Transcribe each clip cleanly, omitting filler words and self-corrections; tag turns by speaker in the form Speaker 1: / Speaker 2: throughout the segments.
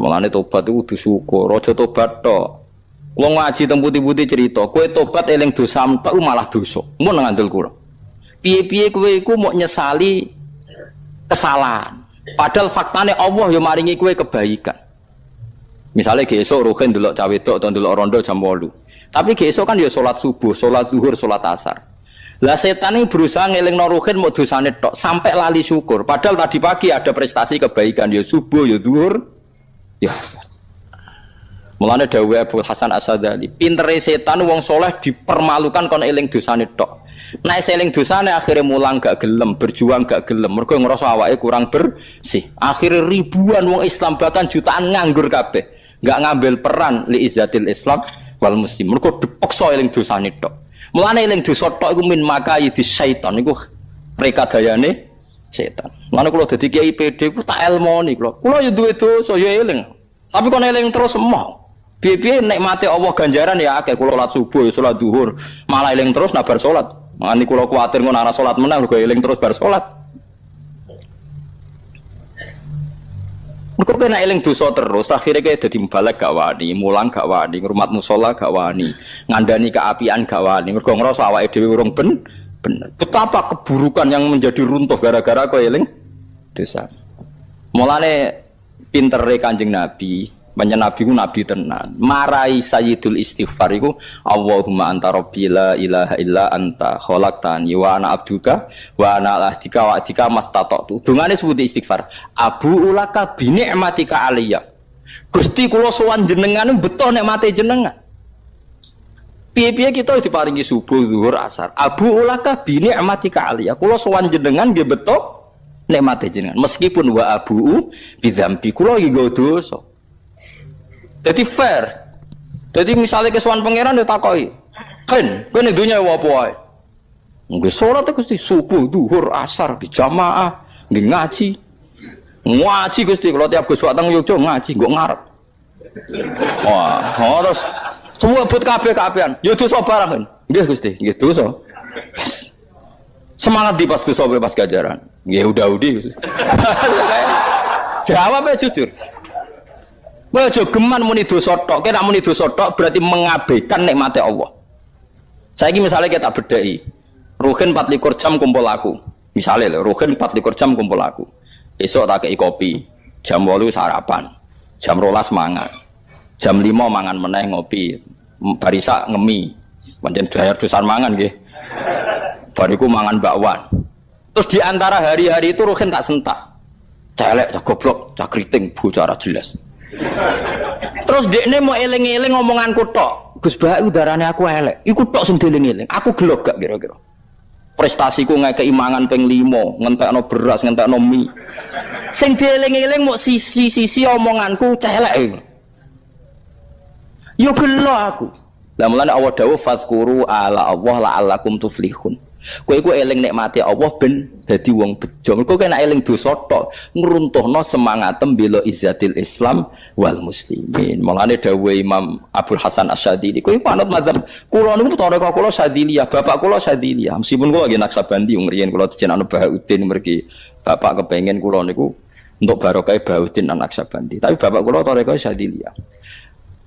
Speaker 1: Mulane tobat iku kudu syukur, aja tobat tok. Wong ngaji teng putih-putih cerita, kowe tobat eling dosa tok malah dosa. Mun ngandel kula. Piye-piye kowe iku mau nyesali kesalahan. Padahal faktane Allah ya maringi kowe kebaikan. Misalnya esuk ruhin delok cawe tok atau delok rondo jam 8. Tapi esuk kan ya salat subuh, salat zuhur, salat asar. Lah setan ini berusaha ngelingno ruhin mau dosane tok sampai lali syukur. Padahal tadi pagi ada prestasi kebaikan ya subuh ya zuhur ya asar. Mulane dawuh Abu Hasan Asyadzali, pintere setan wong soleh dipermalukan kon eling dosane tok. Nek eling dosane akhirnya mulang gak gelem, berjuang gak gelem, mergo ngrasa awake kurang bersih. Akhirnya ribuan wong Islam bahkan jutaan nganggur kabeh, gak ngambil peran li izzatil Islam wal muslim. Mergo dipaksa eling dosane tok. Mulane eling dosa tok iku min makayidis syaitan iku rekadayane setan. Mulane kula dadi kiai PD ku tak elmoni kula. Kula yo duwe dosa yo eling. Tapi kon eling terus semua. Piye-piye nikmate Allah ganjaran ya akeh kula salat subuh, salat zuhur, malah eling terus nabar salat. Mangane kula kuwatir ngono ana salat menang mergo eling terus bar salat. Mergo kena eling dosa terus, akhirnya kayak dadi mbalek gak wani, mulang gak wani, ngrumat musala gak wani, ngandani keapian gak wani, mergo ngrasa awake dhewe urung bener. Betapa keburukan yang menjadi runtuh gara-gara kowe eling dosa. Mulane pintere Kanjeng Nabi, banyak nabi ku nabi tenan. Marai sayyidul istighfar iku Allahumma anta rabbi la ilaha illa anta khalaqtani wa ana abduka wa ana ahdika wa adika mastata'tu. Dungane sebut istighfar. Abu ulaka bi ni'matika aliyya. Gusti kula sowan jenengan beto nikmate jenengan. Piye-piye kita diparingi subuh, zuhur, asar. Abu ulaka bi ni'matika aliyya. Kula sowan jenengan nggih beto nikmate jenengan. Meskipun wa abu bidzambi kula iki nggo dosa. Jadi fair. Jadi misalnya kesuwan pangeran dia takoki, "Kan, kowe ning dunya apa wae?" Nggih salat Gusti, subuh, zuhur, asar dijamaah, nggih ngaji. Ngaji Gusti, kalau tiap Gus Watang Yogyo ngaji, nggo ngarep. Wah, terus semua but kabeh kabehan. Ya dosa barang kan. Nggih Gusti, nggih dosa. Semangat di pas dosa pas ganjaran. Nggih udah-udi. Jawabnya jujur. Ojo geman muni dosa tok, kena muni dosa tok berarti mengabaikan nikmate Allah. Saiki misalnya kita bedheki. Ruhin 24 jam kumpul aku. Misalnya lho, Ruhin 24 jam kumpul aku. Esok tak kei kopi, jam 8 sarapan, jam 12 mangan. Jam 5 mangan meneh ngopi. Barisa ngemi. Pancen dayar dosan mangan nggih. Bariku mangan bakwan. Terus di antara hari-hari itu Ruhin tak sentak. Celek, cak goblok, cak kriting, bocah jelas. Terus dekne mau eling-eling omonganku tok. Gus Bae udarane aku elek. Iku tok sing dieling-eling. Aku gelok gak kira-kira. Prestasiku ngekeki mangan ping 5, ngentekno beras, ngentekno mie. Sing dieling-eling mau sisi-sisi omonganku celek. Yo gelok aku. Lah mulane Allah dawuh fazkuru ala Allah la'allakum tuflihun. Kowe iku eling nikmate Allah ben dadi wong bejo. Mergo kena eling dosa tok ngruntuhno semangatem bela izzatil Islam wal muslimin. Mulane dawuh Imam Abdul Hasan Asyadzili, kowe panut mazhab kula niku toreko kula Syadziliyah, bapak kula Syadziliyah. Meskipun kula nggih Naksabandi ngriyen kula dijenengno Bahauddin mergi bapak kepengin kula niku untuk barokah Bahauddin Naksabandi. Tapi bapak kula toreko Syadziliyah.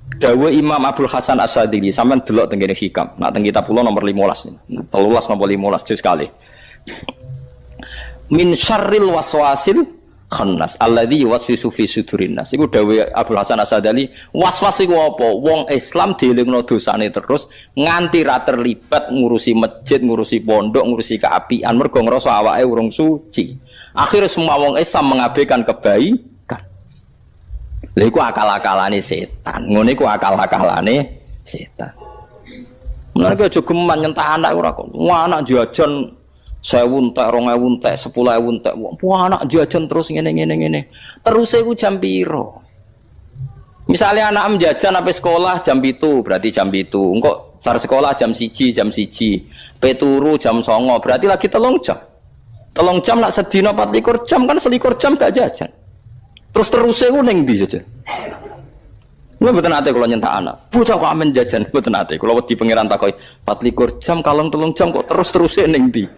Speaker 1: Dawuh Imam Abdul Hasan Asyadzili sampean delok teng kene hikam. Nak teng kitab kula nomor 15. 13 nomor 15 juz sekali. Min syarril waswasil khannas alladzi yuwaswisu fi sudurin nas. Iku dawuh Abdul Hasan Asyadzili, waswas iku apa? Wong Islam dielingno dosane terus nganti ra terlibat ngurusi masjid, ngurusi pondok, ngurusi keapian mergo ngrasa awake urung suci. Akhirnya semua wong Islam mengabaikan kebaikan. Lha iku akal-akalane setan. Ngono iku akal-akalane setan. Mulane aja geman nyentak anak ora kok. Wah anak jajan 1000 entek, 2000 entek, 10000 entek. Wah anak jajan terus ngene. Terus iku jam piro? Misalnya anak jajan sampai sekolah jam 7, berarti jam 7. Engko bar sekolah jam 1, peturu jam 9, berarti lagi 3 jam. 3 jam nak sedina 24 jam kan 24 jam gak jajan. Terus iku ning ndi jajan? Lha mboten ate kula nyentak anak. Bocah kok amen jajan mboten ate. Kula wedi pangeran takoki 24 jam kalong 3 jam kok terus-teruse ning ndi?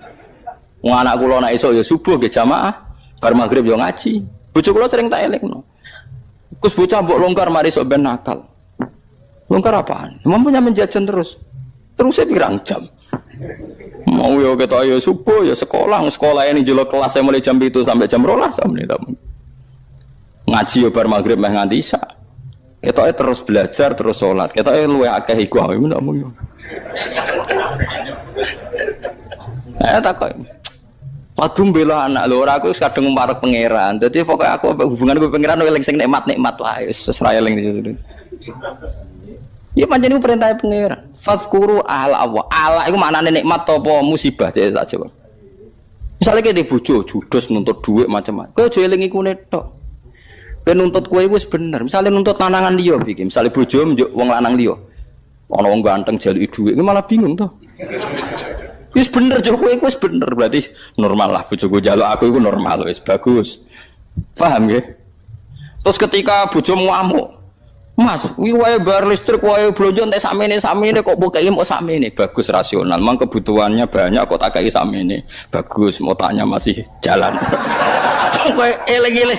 Speaker 1: Wong anak kula nek esuk ya subuh nggih jamaah, bar magrib ya ngaji. Bojo kula sering tak elingno. Kus bocah mbok longgar mari sok ben nakal. Longgar apaan? Mampunya menjajan terus. Terusnya pirang jam. Mau yo ketok yo subuh ya sekolah ini jelo kelas mulai jam 7 sampai jam 12 menit. Ngaji yo bar magrib meh nganti isya. Ketoke terus belajar terus salat. Ketoke luwe akeh iku ae ndak mung yo. Takok. Padum bela anak lho ora aku kadung marek pangeran. Dadi pokoke aku hubunganku pangeran eling sing nikmat-nikmat wae wis ra eling di situ. Ya pancen iku perintah pangeran. Fazkuru ala Allah. Allah iku maknane nikmat apa musibah cek tak jawab. Misale ki bojo judes nuntut dhuwit macam-macam. Kowe aja eling iku tok. Kowe nuntut kowe iku wis bener. Misale nuntut lanangan liya iki, misale bojo njuk wong lanang liya. Ana wong ganteng jaluki dhuwit, malah bingung to. Wis bener Joko iku wis bener berarti normal lah bojoku njaluk aku iku normal wis bagus. Paham nggih? Terus ketika bojomu ngamuk, Mas, kuwi wae bar listrik wae blonjo entek sakmene kok pokoke mau sakmene bagus rasional. Mang kebutuhannya banyak kok tak kei sakmene. Bagus, mau tanya masih jalan. Kowe eling-eling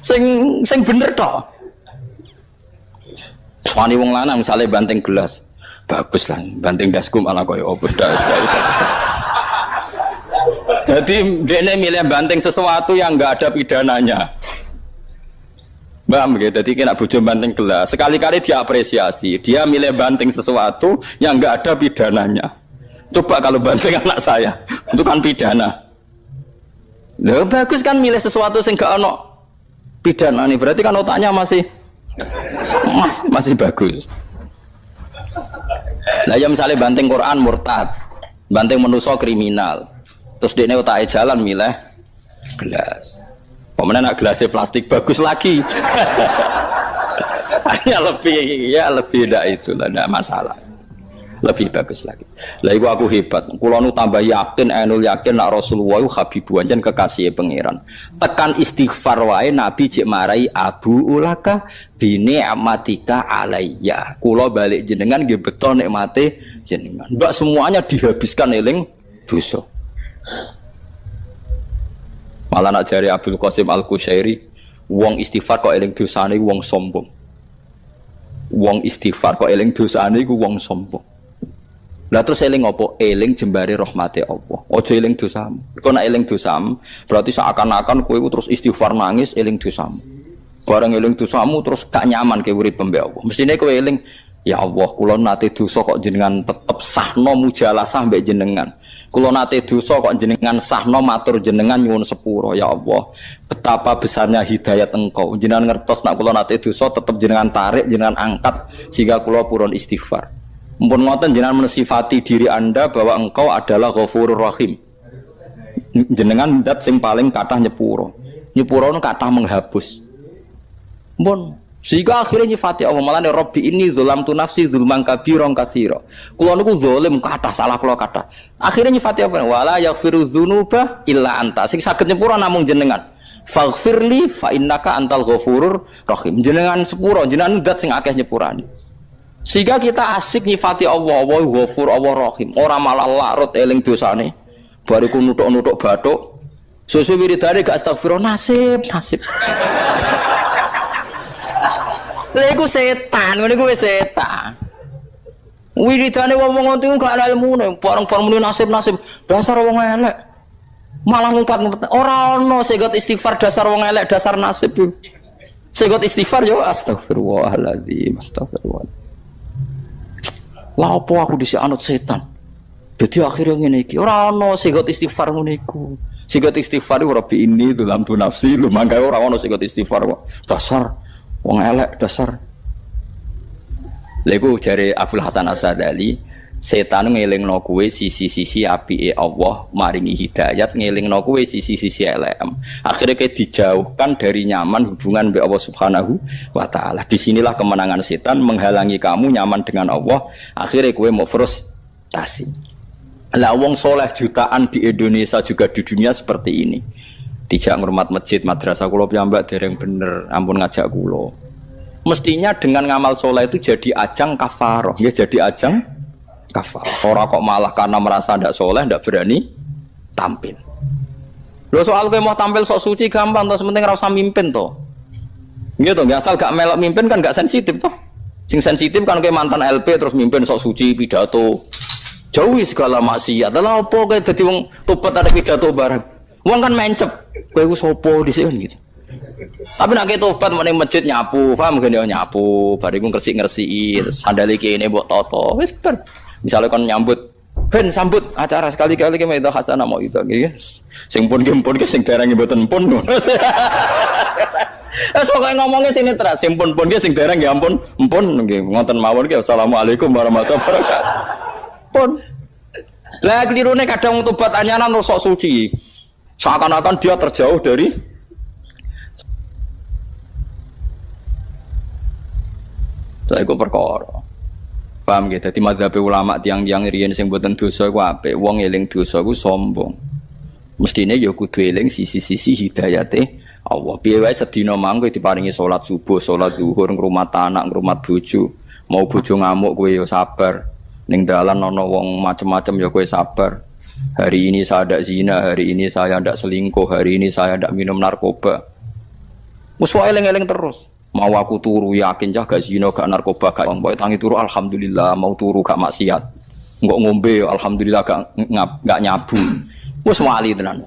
Speaker 1: sing bener to. Soale wong lanang misale banting gelas. Bagus lah, banting dasku malah koyo opus das. Jadi dia milih banting sesuatu yang enggak ada pidananya. Paham gitu? Jadi kena bojo banting gelas, sekali-kali diapresiasi. Dia milih banting sesuatu yang enggak ada pidananya. Coba kalau banting anak saya, itu kan pidana. Loh, bagus kan milih sesuatu yang enggak ono pidana nih. Berarti kan otaknya masih bagus. Lah ya misalnya banting Quran murtad, banting manusa kriminal. Terus dekne otake jalan milih gelas. Pemenang nak gelasnya plastik bagus lagi. Hanya lebih tidak itu lah, tidak masalah. Lebih bagus lagi. Lah iku aku hebat. Kula nu tambah yakin, ainul yakin nak Rasulullah iku habibu anjen kekasih pangeran. Tekan istighfar wae Nabi cek marai Abu Ulaka bini amatika alayya. Kula balik jenengan nggih beto nikmate jenengan. Mbak semuanya dihabiskan eling dosa. Malah nak jari Abdul Qasim Al-Qushairi, wong istighfar kok eling dosane wong sombong. Wong istighfar kok eling dosane iku wong sombong. Lah terus eling apa? Eling jembare rahmate Allah. Aja eling dosamu. Kok nek eling dosamu, berarti seakan-akan kowe iku terus istighfar nangis eling dosamu. Bareng eling dosamu terus gak nyaman kowe urip pembe Allah. Mestine kowe eling, ya Allah, kula nate dosa kok jenengan tetep sahno mujalasah mbek jenengan. Kula nate dosa kok jenengan sahno matur jenengan nyuwun sepuro. Ya Allah, betapa besarnya hidayat Engkau. Jenengan ngertos nak kula nate dosa tetep jenengan tarik, jenengan angkat sehingga kula purun istighfar. Mumpun ngoten jenengan mensifati diri Anda bahwa Engkau adalah Ghafurur Rahim. Jenengan dat sing paling kathah nyepuro. Nyepuro nu kathah menghapus. Mumpun sehingga akhirnya nyifati Allah malah Rabbi ini zalamtu nafsi zulman kabiran katsira. Kula niku zalim kathah salah kula kathah. Akhirnya nyifati apa? Wala yaghfiru dzunuba illa anta. Sing saged nyepuro namung jenengan. Faghfirli fa innaka antal ghafurur rahim. Jenengan sepuro, jenengan dat sing akeh nyepurane. Sehingga kita asik nyifati Allah, Allah Ghafur, Allah Rahim. Orang malah larut eling dosane. Bariku nutuk-nutuk bathuk. Susu wiridane gak astagfirullah, nasib. Lha iku setan, ngene kuwi setan. Wiridane wong ngono iku gak ana ilmune, bareng-bareng muni nasib. Dasar wong elek. Malah ngumpat-ngumpet. Ora ono segot istighfar dasar wong elek, dasar nasib. Segot istighfar yo astagfirullahaladzim, astagfirullah. Lah apa aku dhisik anut setan. Dadi akhirnya ngene iki. Ora ana sigot istighfar ngene iku. Sigot istighfar iku Rabbi ini dalam tu nafsi lu mangkae ora ana sigot istighfar kok. Dasar wong elek dasar. Lha iku jare Abdul Hasan As-Sadali, setan ngelingno kowe sisi-sisi apike Allah maringi hidayat, ngelingno kowe sisi-sisi elek. Akhirnya kayak dijauhkan dari nyaman hubungan dengan Allah Subhanahu wa taala. Disinilah kemenangan setan menghalangi kamu nyaman dengan Allah. Akhirnya kowe mau frustasi. Lah wong soleh jutaan di Indonesia juga di dunia seperti ini. Tidak ngurmat masjid, madrasah kula piyambak dereng bener, ampun ngajak kula. Mestinya dengan ngamal soleh itu jadi ajang kafaroh, ya jadi ajang kafar. Orang kok malah karena merasa tidak soleh, tidak berani tampil. Lo soal kowe mau tampil sok suci gampang, terus penting ora usah mimpin to. Gitu, asal gak melok mimpin kan gak sensitif toh. Sing sensitif kan kayak mantan LP terus mimpin sok suci pidato. Jauhi segala maksiat. Lah apa kayak dadi wong tobat ada pidato bareng. Wong kan mencep. Kowe iku sapa dhisik kan gitu. Tapi nek tobat meneng masjid nyapu, paham kan ya nyapu, bariku ngresik-ngresiki, sandale kene mbok toto. Wis ber. Misale kon nyambut, ben sambut acara sekali-kali ki itu hasanah mau itu nggih. Sing pun ki sing dereng mboten pun. Wes pokoke ngomongnya sini terat, sing pun ki sing dereng nggih ampun, nggih ngoten mawon ki assalamualaikum warahmatullahi wabarakatuh. Pun. Lah klirune kadang tobat anyanan sok suci. Seakan-akan dia terjauh dari saya iku perkara. Paham gitu? Dadi mazhab ulama tiang-tiang riyen sing mboten dosa iku apik. Wong eling dosa iku sombong. Mestine ya kudu eling sisi-sisi hidayate Allah. Piye wae sedina mangko diparingi salat subuh, salat zuhur, ngrumat anak, ngrumat bojo. Mau bojo ngamuk kowe ya sabar. Ning dalan ana wong macem-macem ya kowe sabar. Hari ini saya tidak zina, hari ini saya tidak selingkuh, hari ini saya tidak minum narkoba. Wis wae eling-eling terus. Mau aku turu yakin gak zina, gak narkoba, gak mbok tangi turu alhamdulillah, mau turu gak maksiat. Enggak ngombe alhamdulillah gak nyabu. Wis wali tenan.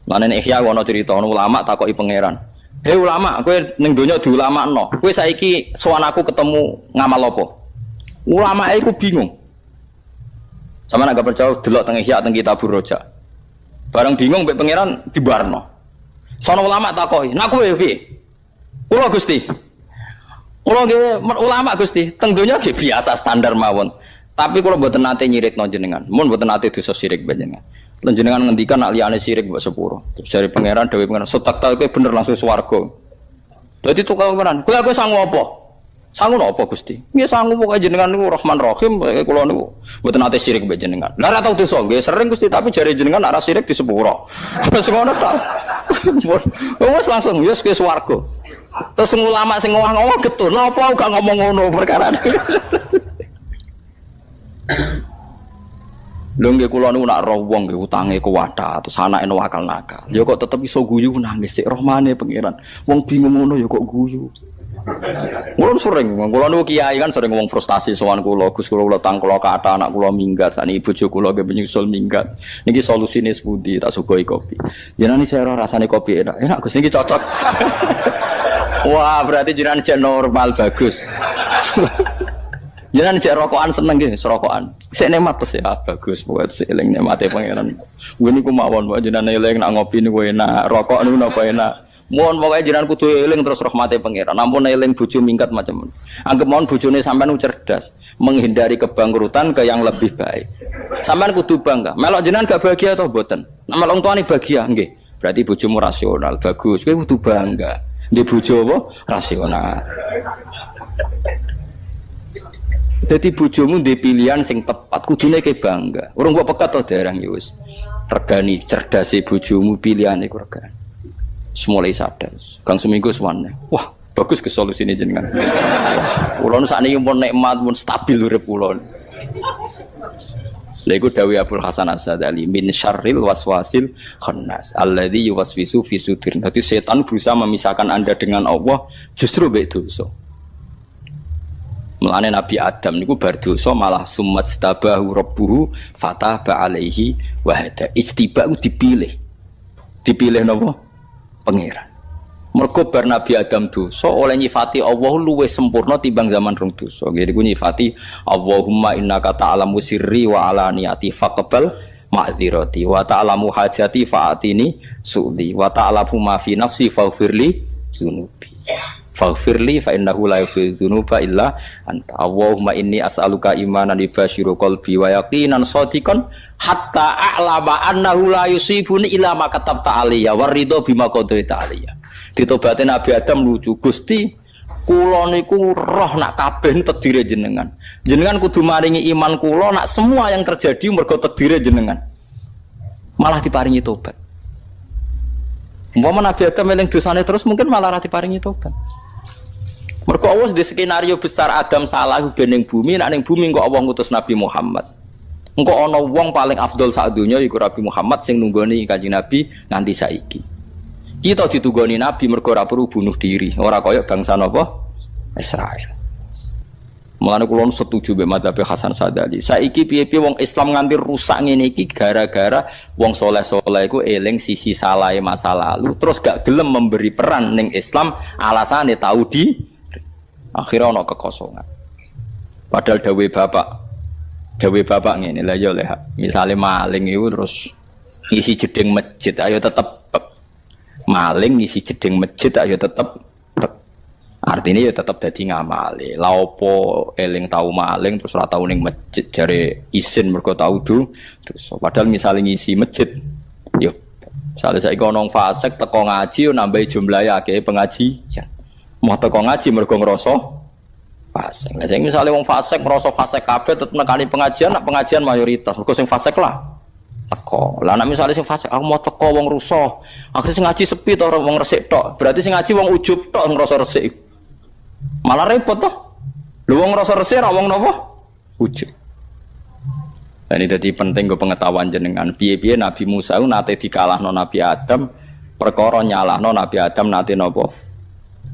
Speaker 1: Lan nek ihya ana cerita ana ulama takoki pangeran. Hei ulama, kowe ning donya diulamakno. Kowe saiki sowan aku ketemu ngamal apa? Ulama iku bingung. Sama nak gak percaya delok teng ihya teng Kitabur Rojak. Bareng bingung mbek pangeran dibarno. Sono ulama takoki, "Nak kowe piye?" Kula Gusti. Kula nggih ulama Gusti, teng donya nggih biasa standar mawon. Tapi kula mboten nate nyirikno jenengan. Mun mboten nate dosa syirik panjenengan. Lan jenengan ngendikan nak liyane syirik mbok sepuro. Terus jare pangeran dawuh pangeran, "Sotak ta kowe bener langsung swarga." Dadi tukang pangeran, "Kowe aku sangu apa?" Sangu napa Gusti? Nggih sangu pokoke jenengan niku Rahman Rahim, kula niku mboten nate syirik mbek jenengan. Lah ora tau dosa, nggih sering Gusti, tapi jare jenengan ora syirik di sepuro. Wis ngono ta. Wis langsung wis ke swarga. Terus ulama sing ngowah-ngowah getun, lha apa gak ngomong ngono perkara. Lho nggih kula niku nak roh wong nggih utange kuwatha terus anake wakal nakal. Ya kok tetep iso guyu nangis sik rahmane pangeran. Wong bingung ngono ya kok guyu. Mulane sering, kula niku kiai kan sering ngomong frustasi sowan kula, Gus kula utang kula kathah anak kula minggat, sakniki bojo kula nggih menyusul minggat. Niki solusine sepundi tak sugoi kopi. Jenengan iki ora rasane kopi enak. Enak Gus niki cocok. Wah, berarti jenengan jek normal bagus. Jenengan jek rokokan seneng nggih, rokokan. Sik nikmat terus ya bagus, buat sik eling nikmate pangeran. Kuwi niku mawon wae jenengan eling nak ngopi niku enak, rokok niku napa enak. Mohon pokoknya jenengan kudu eling terus rahmate pangeran. Ampun eling bojo minggat macam-macam. Anggap mohon bojone sampean cerdas, menghindari kebangkrutan ke yang lebih baik. Sampean kudu bangga. Melok jenengan gak bahagia atau mboten? Nek melok tuane bahagia nggih. Berarti bojomu rasional, bagus. Kowe kudu bangga. Ndek bojo apa? Rasional. Dadi bojomu ndek pilihan sing tepat, kudune ke bangga. Urung mbok pekat to dereng ya wis. Regani cerdase bojomu pilihane ku regani. Semulai sadar, kang seminggu semuanya. Wah, bagus ke solusi ini jenengan. Kulon saat ini pun nikmat, pun stabil urip kulon. Lagu Dawi Abdul Hasan As-Sadali min syarril waswasil khannas alladzi yuwaswisu fi sudur. Jadi setan berusaha memisahkan Anda dengan Allah justru baik dosa. Mulane Nabi Adam niku bar dosa malah summat stabahu rabbuhu fataba alaihi wa hada. Istiba dipilih. Dipilih napa? Pangeran. Mergo bar Nabi Adam dosa oleh nyifati Allah luwih sempurna timbang zaman rong dosa. Nggih niku nyifati Allahumma innaka ta'lamu sirri wa alaniyati faqbal ma'dzirati wa ta'lamu hajati fa'atini su'li wa ta'lamu ma fi nafsi faghfirli dzunubi. Faghfirli fa innahu la yaghfiru dzunuba illa anta. Allahumma inni as'aluka imanan yubashiru qalbi wa yaqinan shadiqan hatta a'lama annahu la yusibuni illa ma katabta alayya waridho bima qadaita alayya. Ditobate Nabi Adam lucu. Gusti, kula niku roh nak kabeh takdire jenengan. Jenengan kudu maringi iman kula nak semua yang terjadi mergo takdire jenengan. Malah diparingi tobat. Umpama Nabi Adam eling dosane terus mungkin malah ra diparingi tobat. Mergo Allah di skenario besar Adam salah ben ning bumi, nak ning bumi kok Allah ngutus Nabi Muhammad. Engko ana wong paling afdol sak donya iku Nabi Muhammad sing nunggoni Kanjeng Nabi nganti saiki. Kita ditugoni Nabi mergo ora perlu bunuh diri, ora kaya bangsa napa Israel. Mulane kula setuju mbek madzhab Hasan Sadali. Saiki piye-piye wong Islam nganti rusak ngene iki gara-gara wong soleh-soleh iku eling sisi salahe masa lalu, terus gak gelem memberi peran ning Islam, alasane tahu di akhirnya ana kekosongan. Padahal dawuh bapak ngene, lha ya leh, misale maling iku terus isi jeding masjid, ayo tetep maling isi jeding masjid, ayo tetep artinya ya tetap dadi ngamali. La opo eling tau maling terus ora tau ning masjid jare isin mergo tau terus padahal misalnya ngisi masjid yo misale saiki ana wong fasik teko ngaji yo nambahi jumlahe akeh pengajian. Mau teko ngaji mergo ngrasa fasik. Lah sing misale wong fasik ngrasa fasik kabeh tetep nekani pengajian, nak pengajian mayoritas mergo sing fasik lah teko. Lah nek misale sing fasik aku mau teko wong rusuh, akhirnya sing ngaji sepi to wong resik tok. Berarti sing ngaji wong ujub tok ngrasa resik. Malah repot toh. Lu wong rasa resik ra wong napa? Ujug. Dan ini jadi penting ke pengetahuan jenengan. Piye-piye Nabi Musa nate dikalahno Nabi Adam, perkara nyalahno Nabi Adam nate napa?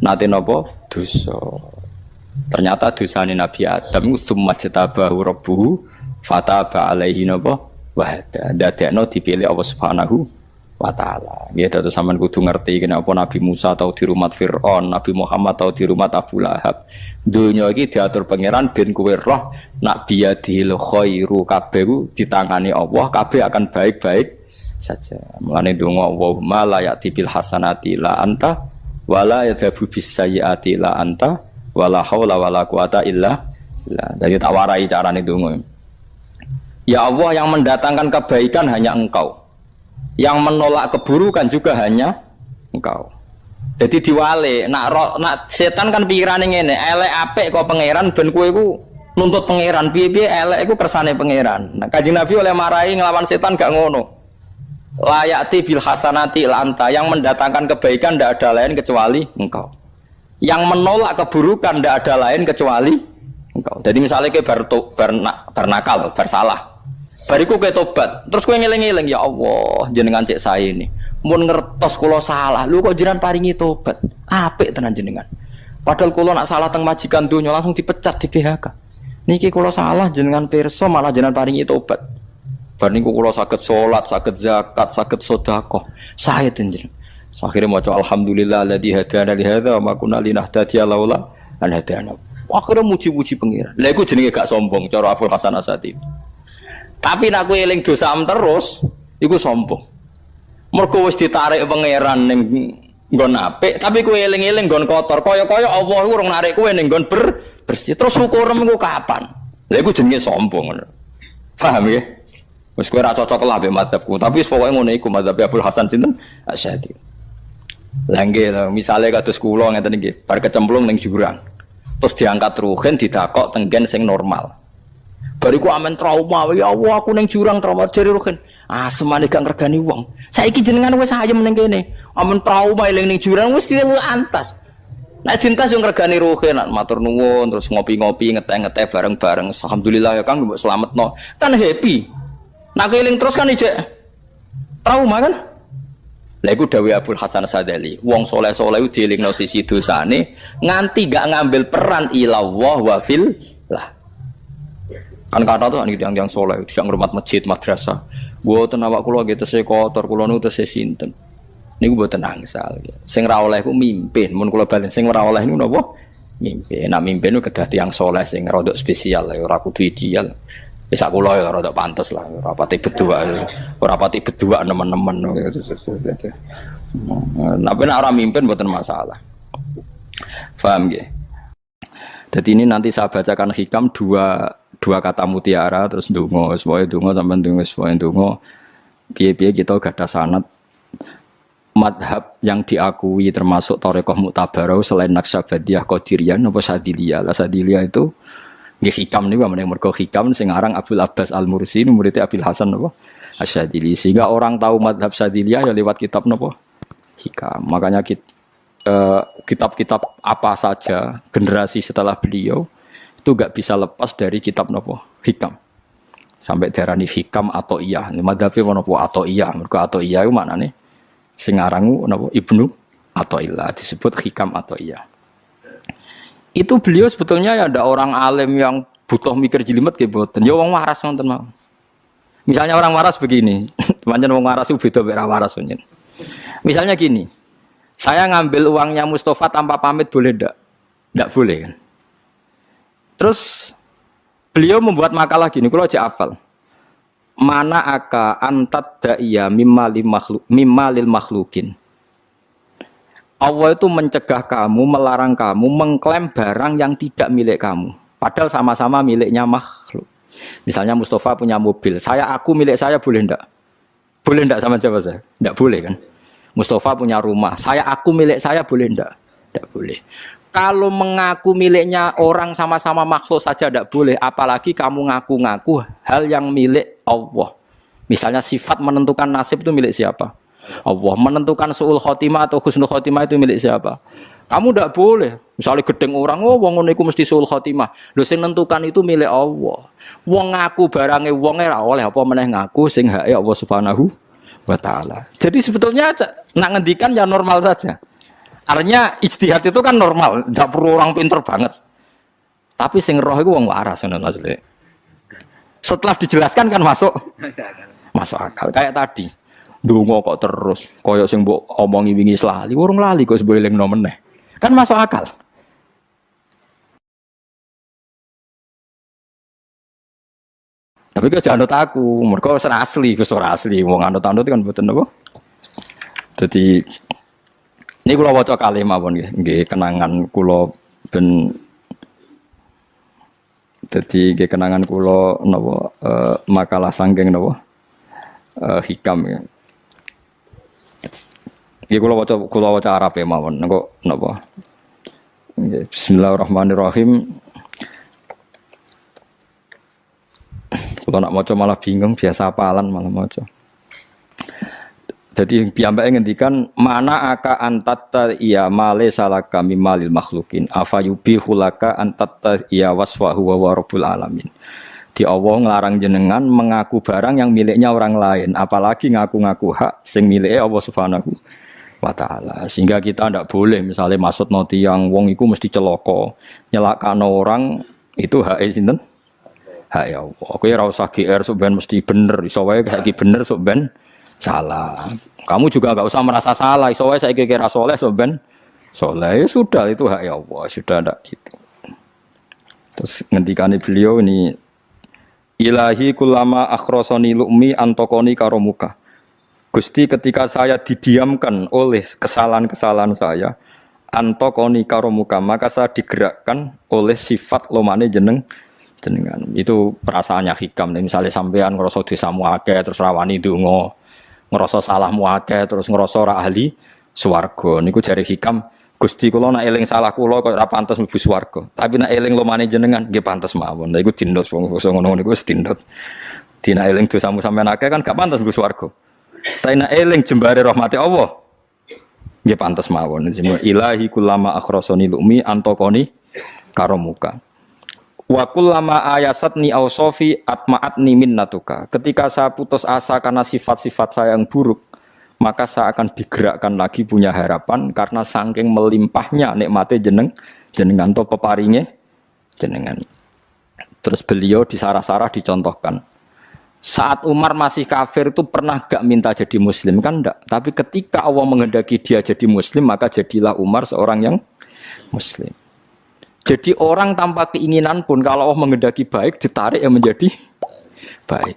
Speaker 1: Nate napa? Dosa. Ternyata dosane Nabi Adam summa jatabahu rabbuhu fataba alaihi napa? Wa hada. Dadekno dipilih Allah Subhanahu wa ta'ala. Ya terus sampean kudu ngerti kenapa Nabi Musa tau di rumah Fir'aun, Nabi Muhammad tau di rumah Abu Lahab. Dunia iki diatur pangeran ben kowe roh nak biyadil khairu kabeh ditangani Allah, kabeh akan baik-baik saja. Mulane donga Allahumma la ya'ti bil hasanati la anta wala yadhabu bis sayyiati la anta wala haula wala quwata illa billah. Jadi tak warai carane donga. Ya Allah, yang mendatangkan kebaikan hanya Engkau. Yang menolak keburukan juga hanya Engkau. Jadi diwale, nak setan kan pikirane ngene, elek apik kok pangeran ben kowe iku nuntut pangeran, piye-piye elek iku kersane pangeran. Nah, Kanjeng Nabi oleh marahi nglawan setan gak ngono. Layati bil hasanati lanta, yang mendatangkan kebaikan tidak ada lain kecuali Engkau. Yang menolak keburukan tidak ada lain kecuali Engkau. Jadi misalnya ke bernakal, bersalah. Bariku ke tobat, terus kowe ngeling-eling, ya Allah, jenengan cek saya ini. Mun ngertos kula salah, lu kok jiran paringi tobat. Apik tenan jenengan. Padahal kula nak salah teng majikan donya langsung dipecat di PHK. Niki kula salah jenengan pirsa malah jenengan paringi tobat. Bar niku kula saged salat, saged zakat, saged sedekah. Saya jenengan. Akhire maca alhamdulillah alladzi hadana li hadza wa ma kunna linahtadiya laula an hadana. Akhire muji-muji pengira. Lah iku jenenge gak sombong cara Abdul Hasan Asadi. Tapi nak kowe eling dosa terus, iku sombong. Mergo wis ditarik pangeran ning nggon apik, tapi kowe eling-eling nggon kotor. Kaya-kaya Allah iku urung narik kowe ning nggon bersih. Terus syukurem iku kapan? Lha iku jenenge sombong ngono. Paham ya? Wis kowe ora cocok lah mbek madzhabku, tapi wis pokoke ngono iku madzhab Abdul Hasan sinten? Asy'ari. Lah nggih, misale kados kula ngeten nggih, bar kecemplung ning jurang. Terus diangkat ruhin didakok tenggen sing normal. Bariku amen trauma, ya Allah aku neng jurang trauma jari rugen. Ah semane gak ngergani wong. Saiki jenengan wis ayem ning kene. Amen trauma eling ning jurang wis antas. Nek dintas yo ngergani rugen, matur nuwun terus ngopi-ngopi ngeteh-ngeteh bareng-bareng. Alhamdulillah ya Kang mbok slametno. Kan happy. Nek eling terus kan ijek trauma kan? Lah iku dawuh Abdul Hasan Sadali. Wong saleh-saleh iku dielingno sisi dosane nganti gak ngambil peran ilallah wa fil lah. Kan kata tuh yang soleh, tidak ngurmat masjid, madrasah. Buatan awak kulo gitu saya kotor, kulo nu saya sinten. Ini gue buatan angsal. Sing ra oleh ku mimpin, mun kulo balen sing ra oleh nu nopo mimpin. Nah mimpin nu kedah tiang soleh sing rodok spesial, ora kudu ideal. Bisa kulo ya rodok pantas lah, rapati berdua teman-teman. Tapi nak orang mimpin buatan masalah. Paham gak? Jadi ini nanti saya bacakan hikam dua kata mutiara terus ndonga supaya ndonga sampean ndonga supaya ndonga piye-piye kita gadah sanad madhab yang diakui termasuk thariqah mu'tabarah selain Naqsyabandiyah Qadiriyah napa Sadiliyah. Lah Sadiliyah itu nggih hikam niku meneng mergo hikam sing aran Abdul Abbas Al-Mursi murid Abil Hasan napa Asyadili. Sehingga orang tahu madhab Sadiliyah ya lewat kitab napa hikam. Makanya kitab-kitab apa saja generasi setelah beliau itu gak bisa lepas dari kitab nopo hikam sampai darani hikam atau iya madhabi nopo atau iya mereka atau iya itu mana nih Sing arangu napa Ibnu Athaillah disebut Hikam Athaiyah. Itu beliau sebetulnya ya ada orang alim yang butuh mikir jelimet nggih mboten. Ya wong waras ngoten mawon. Misalnya orang waras begini, pancen wong waras itu beda mek waras pancen. Misalnya gini, saya ngambil uangnya Mustafa tanpa pamit boleh ndak? Ndak boleh kan? Terus beliau membuat makalah gini, kalau aja hafal. Mana aka antat da'iya mimma lil makhlukin. Allah itu mencegah kamu, melarang kamu mengklaim barang yang tidak milik kamu. Padahal sama-sama miliknya makhluk. Misalnya Mustafa punya mobil, aku milik saya boleh ndak? Boleh ndak sama siapa saya? Ndak boleh kan? Mustafa punya rumah, aku milik saya boleh ndak? Ndak boleh. Kalau mengaku miliknya orang sama-sama makhluk saja tidak boleh, apalagi kamu ngaku-ngaku hal yang milik Allah. Misalnya sifat menentukan nasib itu milik siapa? Allah. Menentukan su'ul khotimah atau husnul khotimah itu milik siapa? Kamu tidak boleh. Misalnya gedeng orang, wong ngono iku mesti su'ul khotimah. Lho sing nentukan itu milik Allah. Wong ngaku barange wonge ora oleh apa meneh ngaku sing hake Allah Subhanahu wa taala. Jadi sebetulnya nak ngendikan ya normal saja. Artinya ijtihad itu kan normal, tidak perlu orang pinter banget. Tapi sing roh itu wong waras ngono maksudnya. Setelah dijelaskan kan masuk akal. Kayak tadi. Ndonga kok terus koyo sing mbok omongi wingi lali, urung lali kok sebab elingno meneh. Kan masuk akal. Tapi kok jangan anut aku, mergo ora asli, ora asli. Wong anut-anut kan mboten apa. Dadi ini kula waca kalih mawon nggih kenangan kula ben dadi nggih kenangan kula napa makalah sanggeng napa hikam ya. Nggih kula waca Arab mawon engko napa. Nggih bismillahirrahmanirrahim. Kula nak maca malah bingung biasa hafalan malah maca. Jadi piyambake ngendikan mana aka antatta iya male salaka mimalil makhlukin afayubi hulaka antatta iya wasfahu wa rabbul alamin. Di Allah nglarang jenengan mengaku barang yang miliknya orang lain, apalagi ngaku-ngaku hak sing miliknya Allah Subhanahu wa taala. Sehingga kita ndak boleh misalnya maksudno tiyang wong iku mesti celaka, nyelakano orang itu hak sinten? Hak ya Allah. Kowe ora usah GR sok ben mesti bener, iso wae saiki bener sok ben salah. Kamu juga enggak usah merasa salah. Soalnya saya kira soleh, soben soleh sudah itu hak ya Allah, sudah ada itu. Terus ngendikane beliau ini ilahi kulama akhrosoni lu'mi antokoni karomuka. Gusti ketika saya didiamkan oleh kesalahan-kesalahan saya antokoni karomuka, maka saya digerakkan oleh sifat lomane jenengan. Itu perasaannya hikam. Misalnya sampean ngerasa dosamu akeh terus rawani donga. Ngerasa salahmu akeh terus ngerasa ora ahli swarga niku jare hikam Gusti kula nek eling salah kula kok ora pantes mlebu swarga tapi nek eling lumane jenengan nggih pantes mawon lha iku dindot wong ngono niku wis dindot dina eling dosamu sampean akeh kan gak pantes mlebu swarga tapi nek eling jembare rahmati Allah nggih pantes mawon ilahi kullama akhrasani lumi antokoni karomuka wa kullama ayasatni ausofi atma'atni minnatuka. Ketika saya putus asa karena sifat-sifat saya yang buruk, maka saya akan digerakkan lagi punya harapan karena saking melimpahnya nikmate jenengan to peparinge jenengan. Terus beliau di sarah-sarah dicontohkan. Saat Umar masih kafir itu pernah gak minta jadi muslim kan enggak, tapi ketika Allah menghendaki dia jadi muslim maka jadilah Umar seorang yang muslim. Jadi orang tanpa keinginan pun kalau Allah menghendaki baik ditarik yang menjadi baik.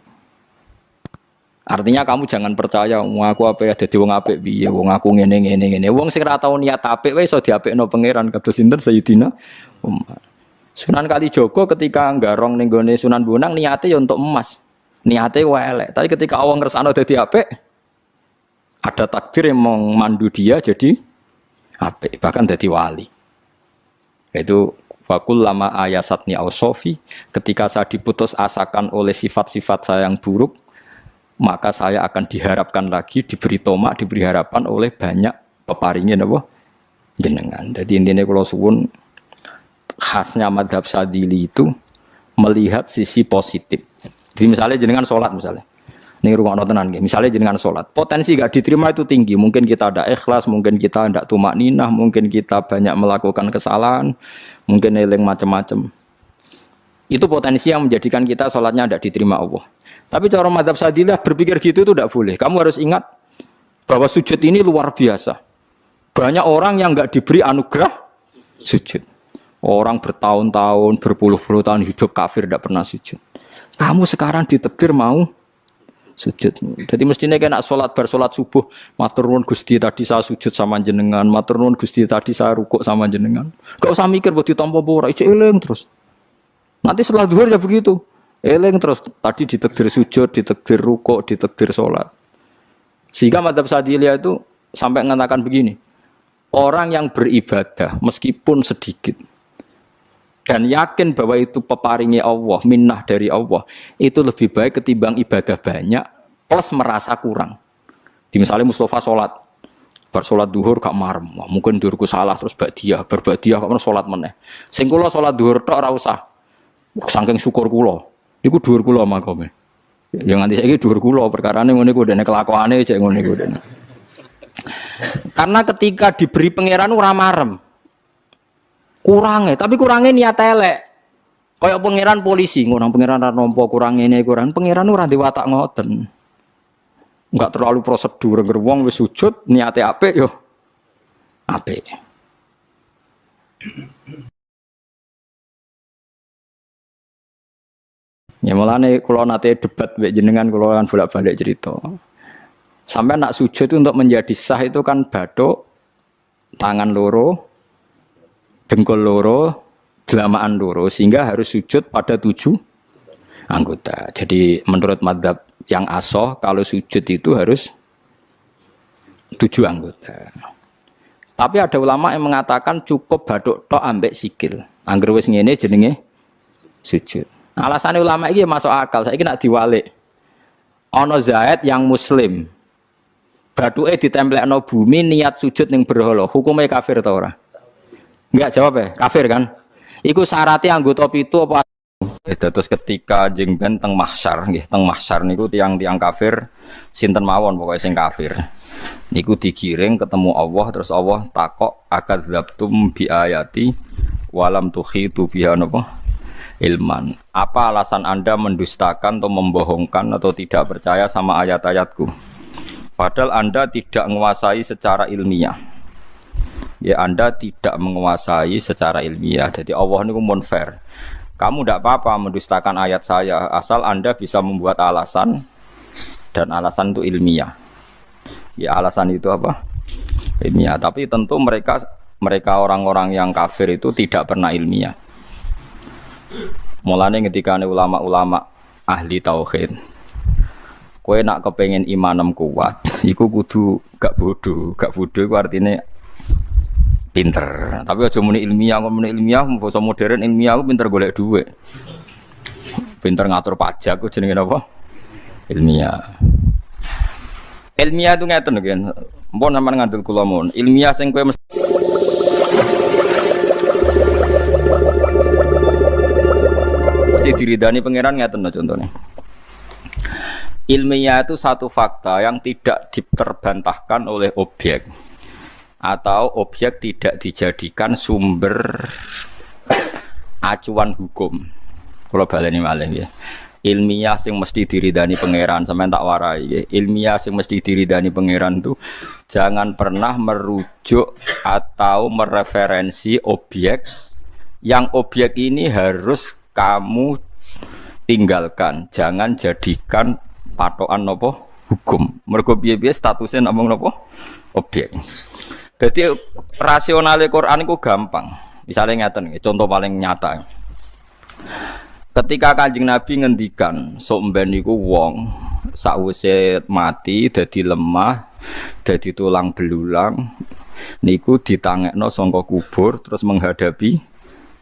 Speaker 1: Artinya kamu jangan percaya wong aku apik dadi wong apik piye, wong aku ngene. Wong sing ora tau niat apik wae iso diapikno pangeran kados sinten Sayyidina Umar. Sunan Kalijaga ketika nggarong ning gone Sunan Bonang niate ya untuk emas. Niate wae elek, tapi ketika Allah ngersakno dadi apik ada takdir yang memandu dia jadi apik, bahkan dadi wali. Itu fakul lama ayasatni ausofi ketika saya diputus asakan oleh sifat-sifat saya yang buruk maka saya akan diharapkan lagi diberi tomak diberi harapan oleh banyak peparingnya napa jenengan. Jadi intinya kalau suwun khasnya madhab Sadili itu melihat sisi positif. Jadi misalnya jenengan sholat misalnya Ning rungokno tenan nggih. Misale jenengan salat, potensi gak diterima itu tinggi. Mungkin kita ada ikhlas, mungkin kita ndak tumakninah, mungkin kita banyak melakukan kesalahan, mungkin eling macam-macam. Itu potensi yang menjadikan kita salatnya ndak diterima Allah. Tapi cara mazhab Sadilah berpikir gitu itu tidak boleh. Kamu harus ingat bahwa sujud ini luar biasa. Banyak orang yang nggak diberi anugerah sujud. Orang bertahun-tahun, berpuluh-puluh tahun hidup kafir tidak pernah sujud. Kamu sekarang ditakdir mau sujud. Jadi mestinya kena sholat bersolat subuh, matur nuwun Gusti tadi saya sujud sama jenengan, matur nuwun Gusti tadi saya rukuk sama jenengan. Gak usah mikir buat ditampa ora, ijo eling terus. Nanti setelah zuhur ya begitu. Eling terus, tadi ditakdir sujud, ditakdir rukuk, ditakdir sholat. Sehingga mazhab Sadiliyah itu sampai mengatakan begini, orang yang beribadah meskipun sedikit dan yakin bahwa itu peparingi Allah, minnah dari Allah, itu lebih baik ketimbang ibadah banyak plus merasa kurang. Di misalnya Mustafa sholat, bersolat duhur gak marem, mungkin duhurku salah terus berbadiah kok sholat meneh. Sing kula sholat duhur tok ora usah. Saking syukur kula. Iku dhuwur kula makome. Ya nganti saiki dhuwur kula perkarane ngene iku dene kelakuane cek ngene iku dene. Karena ketika diberi pangeran ora marem. Kurange, tapi kurange niat elek. Kayak pangeran polisi, ngono pangeran ra nampa kurang ngene kurang. Pangeran ora di watak ngoten. Enggak terlalu prosedur ngger wong wis sujud niate apik yo apik. Ya mulane kula nate debat mbek jenengan kula kan bolak-balik cerita. Sampai nak sujud itu untuk menjadi sah itu kan bathuk, tangan loro, dengkul loro, delamaan loro sehingga harus sujud pada 7 anggota. Jadi menurut mazhab yang asoh kalau sujud itu harus 7 anggota. Tapi ada ulama yang mengatakan cukup bathuk tok ambek sikil. Angger wis ngene jenenge sujud. Alasannya ulama ini masuk akal. Saya nak diwalik. Ono Zaid yang Muslim, bathuke ditemplekno bumi niat sujud ning berhala. Hukumnya kafir ta ora? Enggak jawab ya, kafir kan? Iku syaratnya anggota pitu apa? Terus ketika jengben teng mahsyar, nggih teng mahsyar niku tiang-tiang kafir sinten mawon pokoknya sing kafir. Niku digiring ketemu Allah terus Allah takok akadzabtum bi ayati walam tukhitu biha napa? Ilman. Apa alasan Anda mendustakan atau membohongkan atau tidak percaya sama ayat-ayatku? Padahal Anda tidak menguasai secara ilmiah. Ya Anda tidak menguasai secara ilmiah. Jadi Allah ini mun fair. Kamu tidak apa-apa mendustakan ayat saya asal Anda bisa membuat alasan dan alasan itu ilmiah. Ya alasan itu apa? Ilmiah. Tapi tentu mereka orang-orang yang kafir itu tidak pernah ilmiah. Mulane ketika ulama-ulama ahli tauhid, kowe nak kepengen imanem kuat, iku kudu gak bodoh iku artine pinter. Tapi aja muni ilmiah, basa modern ilmiah aku pinter golek dhuwit. Pinter ngatur pajak ku jenenge apa? Ilmiah. Ilmiah itu ngeten nggih. Mpun sampean ngandel kula mun. Ilmiah sing kowe diridani pangeran ngeten contohnya. Ilmiah itu satu fakta yang tidak diterbantahkan oleh objek atau objek tidak dijadikan sumber acuan hukum. Kalau baleni malih ya. Ilmiah sing mesti diridani pangeran sampean tak warai ya. Ilmiah sing mesti diridani pangeran itu jangan pernah merujuk atau mereferensi objek yang objek ini harus kamu tinggalkan, jangan jadikan patokan nopo hukum. Mergo piye-piye statusnya namung nopo objek. Jadi rasionale Quran itu gampang. Misalnya ngeten, contoh paling nyata. Ketika Kanjeng Nabi ngendikan, sok mben niku wong sakwise mati dadi lemah, dadi tulang belulang, niku ditangekno saka kubur terus menghadapi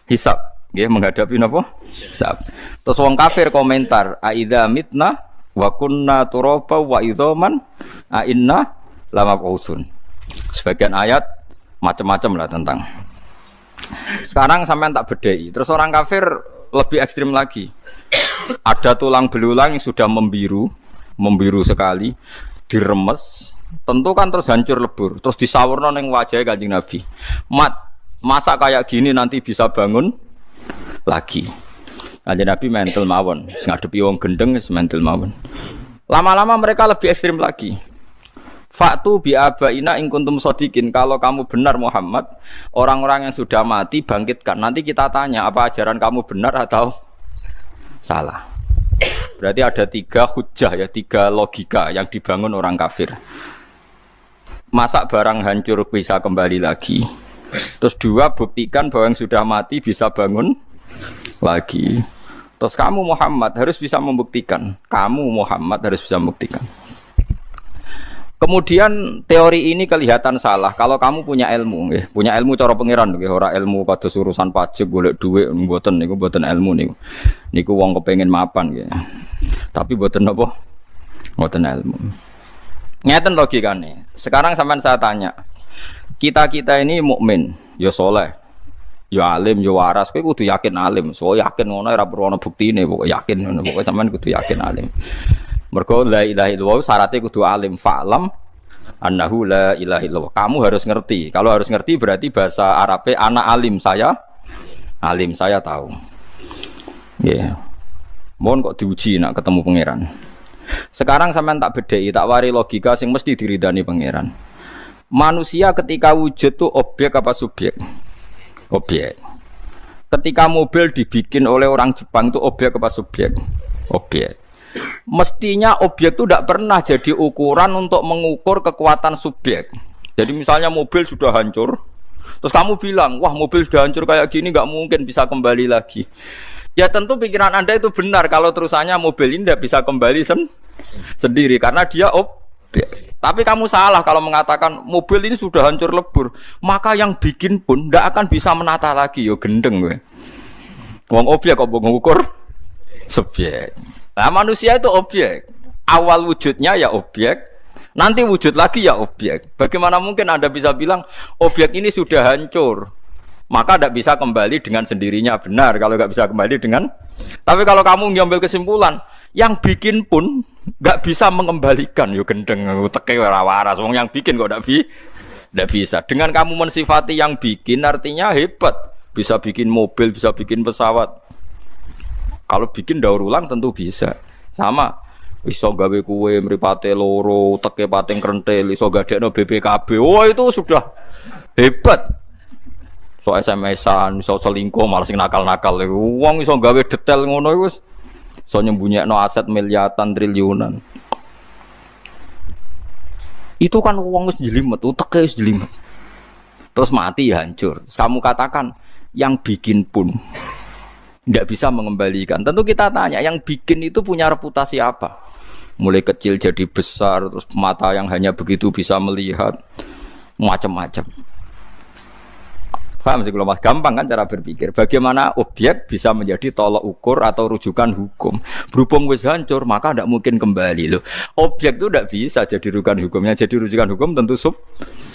Speaker 1: hisab. Nggih menghadapi napa? Hisab. Terus wong kafir komentar, "Aidza mitna wa kunna turaba wa idzaman a inna lamab'utsun." Sebagian ayat macam-macam lah tentang. Sekarang sampean tak bedheki. Terus orang kafir lebih ekstrim lagi. Ada tulang belulang yang sudah membiru, membiru sekali, diremes, tentu kan terus hancur lebur, terus disawurno ning wajahe Kanjeng Nabi. Masa kayak gini nanti bisa bangun lagi. Kanjeng Nabi mental mawon, ngadepi wong gendeng wis mental mawon. Lama-lama mereka lebih ekstrim lagi. Faktu bi abaina in kuntum shadiqin, kalau kamu benar Muhammad, orang-orang yang sudah mati bangkitkan. Nanti kita tanya apa ajaran kamu benar atau salah. Berarti ada 3 hujjah ya, 3 logika yang dibangun orang kafir. Masa barang hancur bisa kembali lagi. Terus 2, buktikan bahwa yang sudah mati bisa bangun lagi. Terus kamu Muhammad harus bisa membuktikan. Kamu Muhammad harus bisa membuktikan. Kemudian teori ini kelihatan salah kalau kamu punya ilmu, nggih. Punya ilmu cara pangeran nggih, ora ilmu kados urusan pajak golek dhuwit mboten niku mboten ilmu niku. Niku wong kepengin mapan nggih. Tapi mboten napa? Mboten ilmu. Ngeten logikane. Sekarang sampean saya tanya. Kita ini mukmin, ya saleh, ya alim, ya waras. Kowe kudu yakin alim. So yakin ngono ora perlu ana buktine, pokoke yakin ngono. Pokoke sampean kudu yakin alim. Mergo la ilaha illallah syaratnya kudu alim, fa'lam annahu la ilaha illallah. Kamu harus ngerti. Kalau harus ngerti berarti bahasa Arabnya ana alim, saya tahu. Ya. Yeah. Mohon kok diuji nak ketemu pangeran. Sekarang sampean tak bedheki, tak wari logika sing mesti diridani pangeran. Manusia ketika wujud tuh objek apa subjek? Objek. Ketika mobil dibikin oleh orang Jepang itu objek apa subjek? Objek. Mestinya objek itu tidak pernah jadi ukuran untuk mengukur kekuatan subjek. Jadi misalnya mobil sudah hancur, terus kamu bilang, wah mobil sudah hancur kayak gini nggak mungkin bisa kembali lagi. Ya tentu pikiran Anda itu benar kalau terusannya mobil ini tidak bisa kembali sendiri karena dia objek. Tapi kamu salah kalau mengatakan mobil ini sudah hancur lebur, maka yang bikin pun tidak akan bisa menata lagi. Yo gendeng gue. Wong objek kok mengukur subjek. Nah manusia itu objek. Awal wujudnya ya objek, nanti wujud lagi ya objek. Bagaimana mungkin Anda bisa bilang objek ini sudah hancur, maka tidak bisa kembali dengan sendirinya. Benar kalau nggak bisa kembali dengan. Tapi kalau kamu ngambil kesimpulan, yang bikin pun nggak bisa mengembalikan, yuk gendeng, teke waras. Wong yang bikin kok tidak bisa. Dengan kamu mensifati yang bikin, artinya hebat. Bisa bikin mobil, bisa bikin pesawat. Kalau bikin daur ulang tentu bisa. Sama. Iso gawe kue mripate loro, teke pating krentel, iso gadekno BPKB. Oh itu sudah hebat. So SMS-an, iso selingkuh, malah sing nakal-nakal. Wong iso gawe detail ngono iku wis iso nyembunyikan aset miliaran triliunan. Itu kan wong wis jelimet, uteke wis jelimet. Terus mati hancur. Kamu katakan yang bikin pun tidak bisa mengembalikan. Tentu kita tanya, yang bikin itu punya reputasi apa? Mulai kecil jadi besar, terus mata yang hanya begitu bisa melihat, macam-macam. Paham sih kalau mas, gampang kan cara berpikir. Bagaimana objek bisa menjadi tolok ukur atau rujukan hukum? Berhubung wis hancur, maka tidak mungkin kembali loh. Objek itu tidak bisa jadi rujukan hukumnya. Jadi rujukan hukum tentu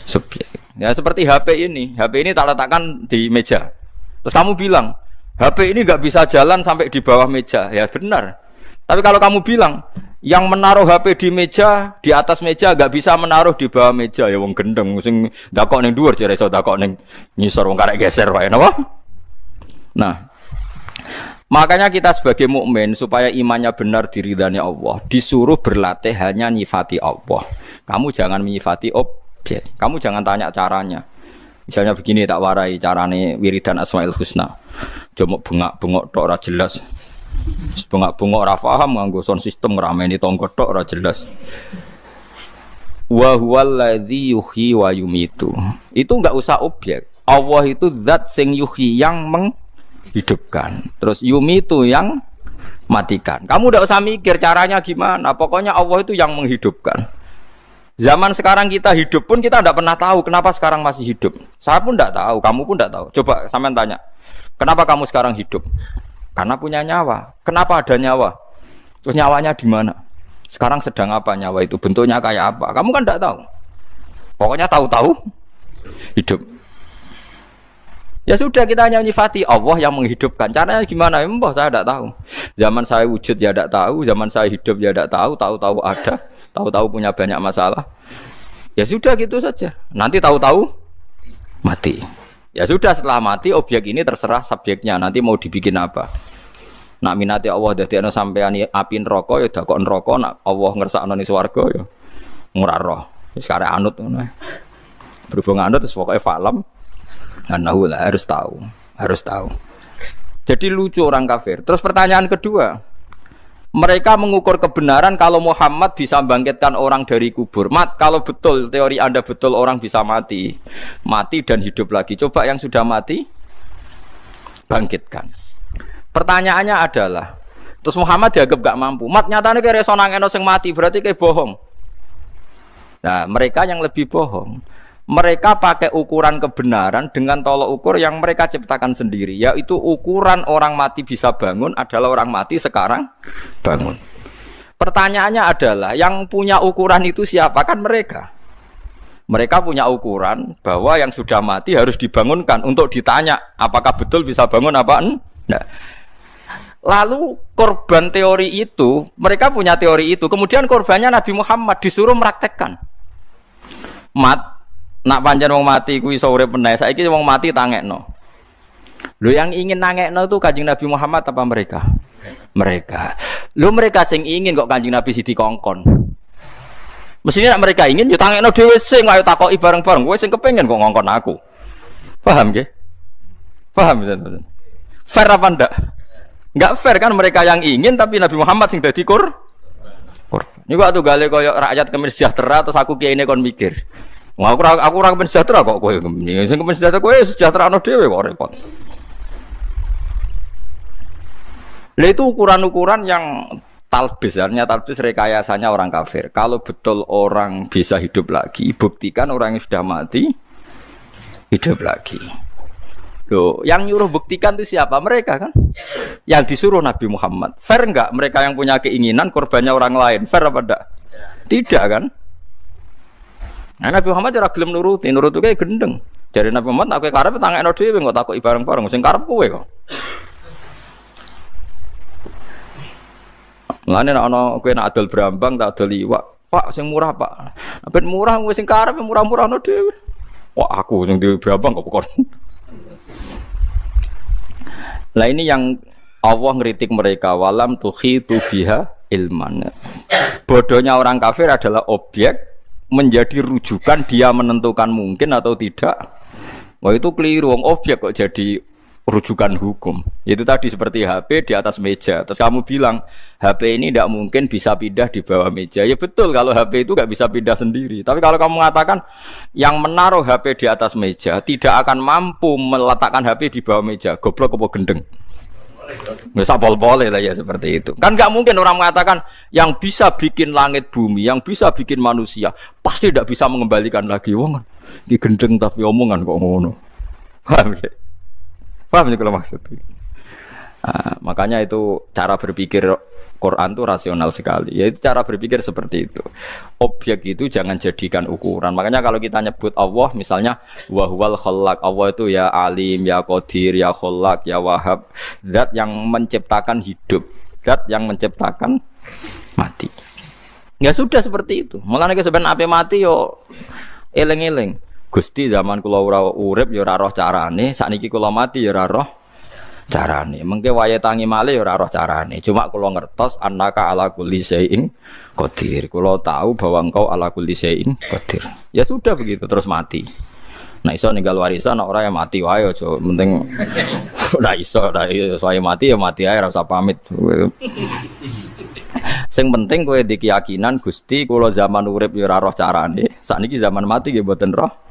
Speaker 1: subjek. Ya seperti HP ini. HP ini tak letakkan di meja. Terus kamu bilang, HP ini nggak bisa jalan sampai di bawah meja. Ya benar. Tapi kalau kamu bilang yang menaruh HP di meja, di atas meja nggak bisa menaruh di bawah meja, ya wong gendeng, sing dakok ning dhuwur jare iso dakok ning ngisor wong karek geser wae napa? Nah, makanya kita sebagai mukmin supaya imannya benar diridani Allah, disuruh berlatih hanya nyifati Allah. Kamu jangan menyifati objek. Kamu jangan tanya caranya. Misalnya begini tak warai carane wiridan Asmaul Husna. Cuma bengak-bengok tok ora jelas. Bengak-bengok ora paham nganggo sound system ngrameni tangga tok ora jelas. Wa huwallazi yuhyi wa yumitu. Itu enggak usah objek. Allah itu zat sing yuhyi yang menghidupkan. Terus yumitu yang matikan. Kamu enggak usah mikir caranya gimana. Pokoknya Allah itu yang menghidupkan. Zaman sekarang kita hidup pun kita tidak pernah tahu kenapa sekarang masih hidup. Saya pun tidak tahu, kamu pun tidak tahu. Coba sampean tanya, kenapa kamu sekarang hidup? Karena punya nyawa. Kenapa ada nyawa? Terus nyawanya di mana? Sekarang sedang apa nyawa itu? Bentuknya kayak apa? Kamu kan tidak tahu. Pokoknya tahu-tahu hidup. Ya sudah kita hanya menyifati Allah yang menghidupkan. Caranya gimana? Mbah saya tidak tahu. Zaman saya wujud ya tidak tahu, zaman saya hidup ya tidak tahu, tahu-tahu ada, tahu-tahu punya banyak masalah. Ya sudah gitu saja. Nanti tahu-tahu mati. Ya sudah setelah mati objek ini terserah subjeknya. Nanti mau dibikin apa? Nak minati Allah dadekno sampean api neraka ya dakok neraka, nak Allah ngersakno ning swarga ya ora roh. Wis karek anut ngono. Berhubung anut terus pokoke falam. Anahu lah harus tahu, harus tahu. Jadi lucu orang kafir. Terus pertanyaan kedua, mereka mengukur kebenaran kalau Muhammad bisa bangkitkan orang dari kubur. Kalau betul teori Anda betul orang bisa mati dan hidup lagi. Coba yang sudah mati bangkitkan. Pertanyaannya adalah, terus Muhammad dianggap gak mampu. Nyatanya kayak reso nangeno sing mati berarti kayak bohong. Nah mereka yang lebih bohong. Mereka pakai ukuran kebenaran dengan tolok ukur yang mereka ciptakan sendiri, yaitu ukuran orang mati bisa bangun adalah orang mati sekarang bangun. Pertanyaannya adalah yang punya ukuran itu siapa? Kan mereka. Mereka punya ukuran bahwa yang sudah mati harus dibangunkan untuk ditanya apakah betul bisa bangun apa enggak. Lalu korban teori itu, mereka punya teori itu, kemudian korbannya Nabi Muhammad disuruh meraktekkan. Nak pancen wong mati kuwi iso urip meneh. Saiki wong mati tangekno. Lho yang ingin nangekno itu Kanjeng Nabi Muhammad apa mereka? Mereka. Lho mereka sing ingin kok Kanjeng Nabi sidi kongkon. Mestinya nek mereka ingin yo tangekno dhewe sing ayo takoki bareng-bareng. Kowe sing kepengin kok ngongkon aku. Paham nggih? Paham betul. Fair apa ndak? Enggak fair kan mereka yang ingin tapi Nabi Muhammad sing dadi korban. Niku atuh gale koyo rakyat kemis sejahtera terus aku kiyaine kon mikir. Aku ora kepen sejahtera kok kowe. Sing kepen sejahtera kowe sejahterano dhewe kok repot. Lah itu ukuran-ukuran yang talbis, artinya talbis rekayasanya orang kafir. Kalau betul orang bisa hidup lagi, buktikan orang yang sudah mati hidup lagi. Loh, yang nyuruh buktikan itu siapa? Mereka kan? Yang disuruh Nabi Muhammad. Fair enggak? Mereka yang punya keinginan korbannya orang lain. Fair apa enggak? Tidak kan? Nah, Nabi Muhammad ora gelem nuruti kayak gendeng. Dari Nabi Muhammad aku karep tangekno dhewe kok takoki bareng-bareng sing karep kowe kok. Mulane nek ana kowe nak adol brambang tak adol iwak, Pak sing murah, Pak. Nek murah kowe sing karep murah-murahno dhewe. Wah, aku sing di brambang kok pokon. Lah ini yang Allah ngeritik mereka walam tuhitu biha ilman. Bodohnya orang kafir adalah objek menjadi rujukan dia menentukan mungkin atau tidak. Wah itu keliru, objek kok jadi rujukan hukum. Itu tadi seperti HP di atas meja. Terus kamu bilang HP ini tidak mungkin bisa pindah di bawah meja. Ya betul kalau HP itu nggak bisa pindah sendiri. Tapi kalau kamu mengatakan yang menaruh HP di atas meja tidak akan mampu meletakkan HP di bawah meja, goblok apa gendeng? Nggak boleh lah ya seperti itu. Kan nggak mungkin orang mengatakan yang bisa bikin langit bumi, yang bisa bikin manusia, pasti tidak bisa mengembalikan lagi. Wong di gendeng tapi omongan kok ngono. Paham ya? Paham ya kalau maksudnya? Nah, makanya itu cara berpikir Quran itu rasional sekali. Yaitu cara berpikir seperti itu. Objek itu jangan jadikan ukuran. Makanya kalau kita nyebut Allah, misalnya wahwal khallaq, Allah itu ya alim, ya qadir, ya khallaq, ya wahab. Zat yang menciptakan hidup, zat yang menciptakan mati. Ya sudah seperti itu. Mulane sebenarnya ape mati yo eling-eling. Gusti zaman kula ora urip ya ora roh carane, sakniki kula mati ya ora roh carane. Mengke wayahe tangi malih ya ora roh carane. Cuma kula ngertos annaka ala kulli syai'in qadir. Kula tahu bahwa engkau ala kulli syai'in qadir. Ya sudah begitu terus mati. Nah iso ninggal warisan ora ya mati wae aja penting ora iso wae mati ya mati ae ora usah pamit. Sing penting kowe di keyakinan Gusti kula zaman urip ya ora roh carane. Sakniki zaman mati nggih mboten roh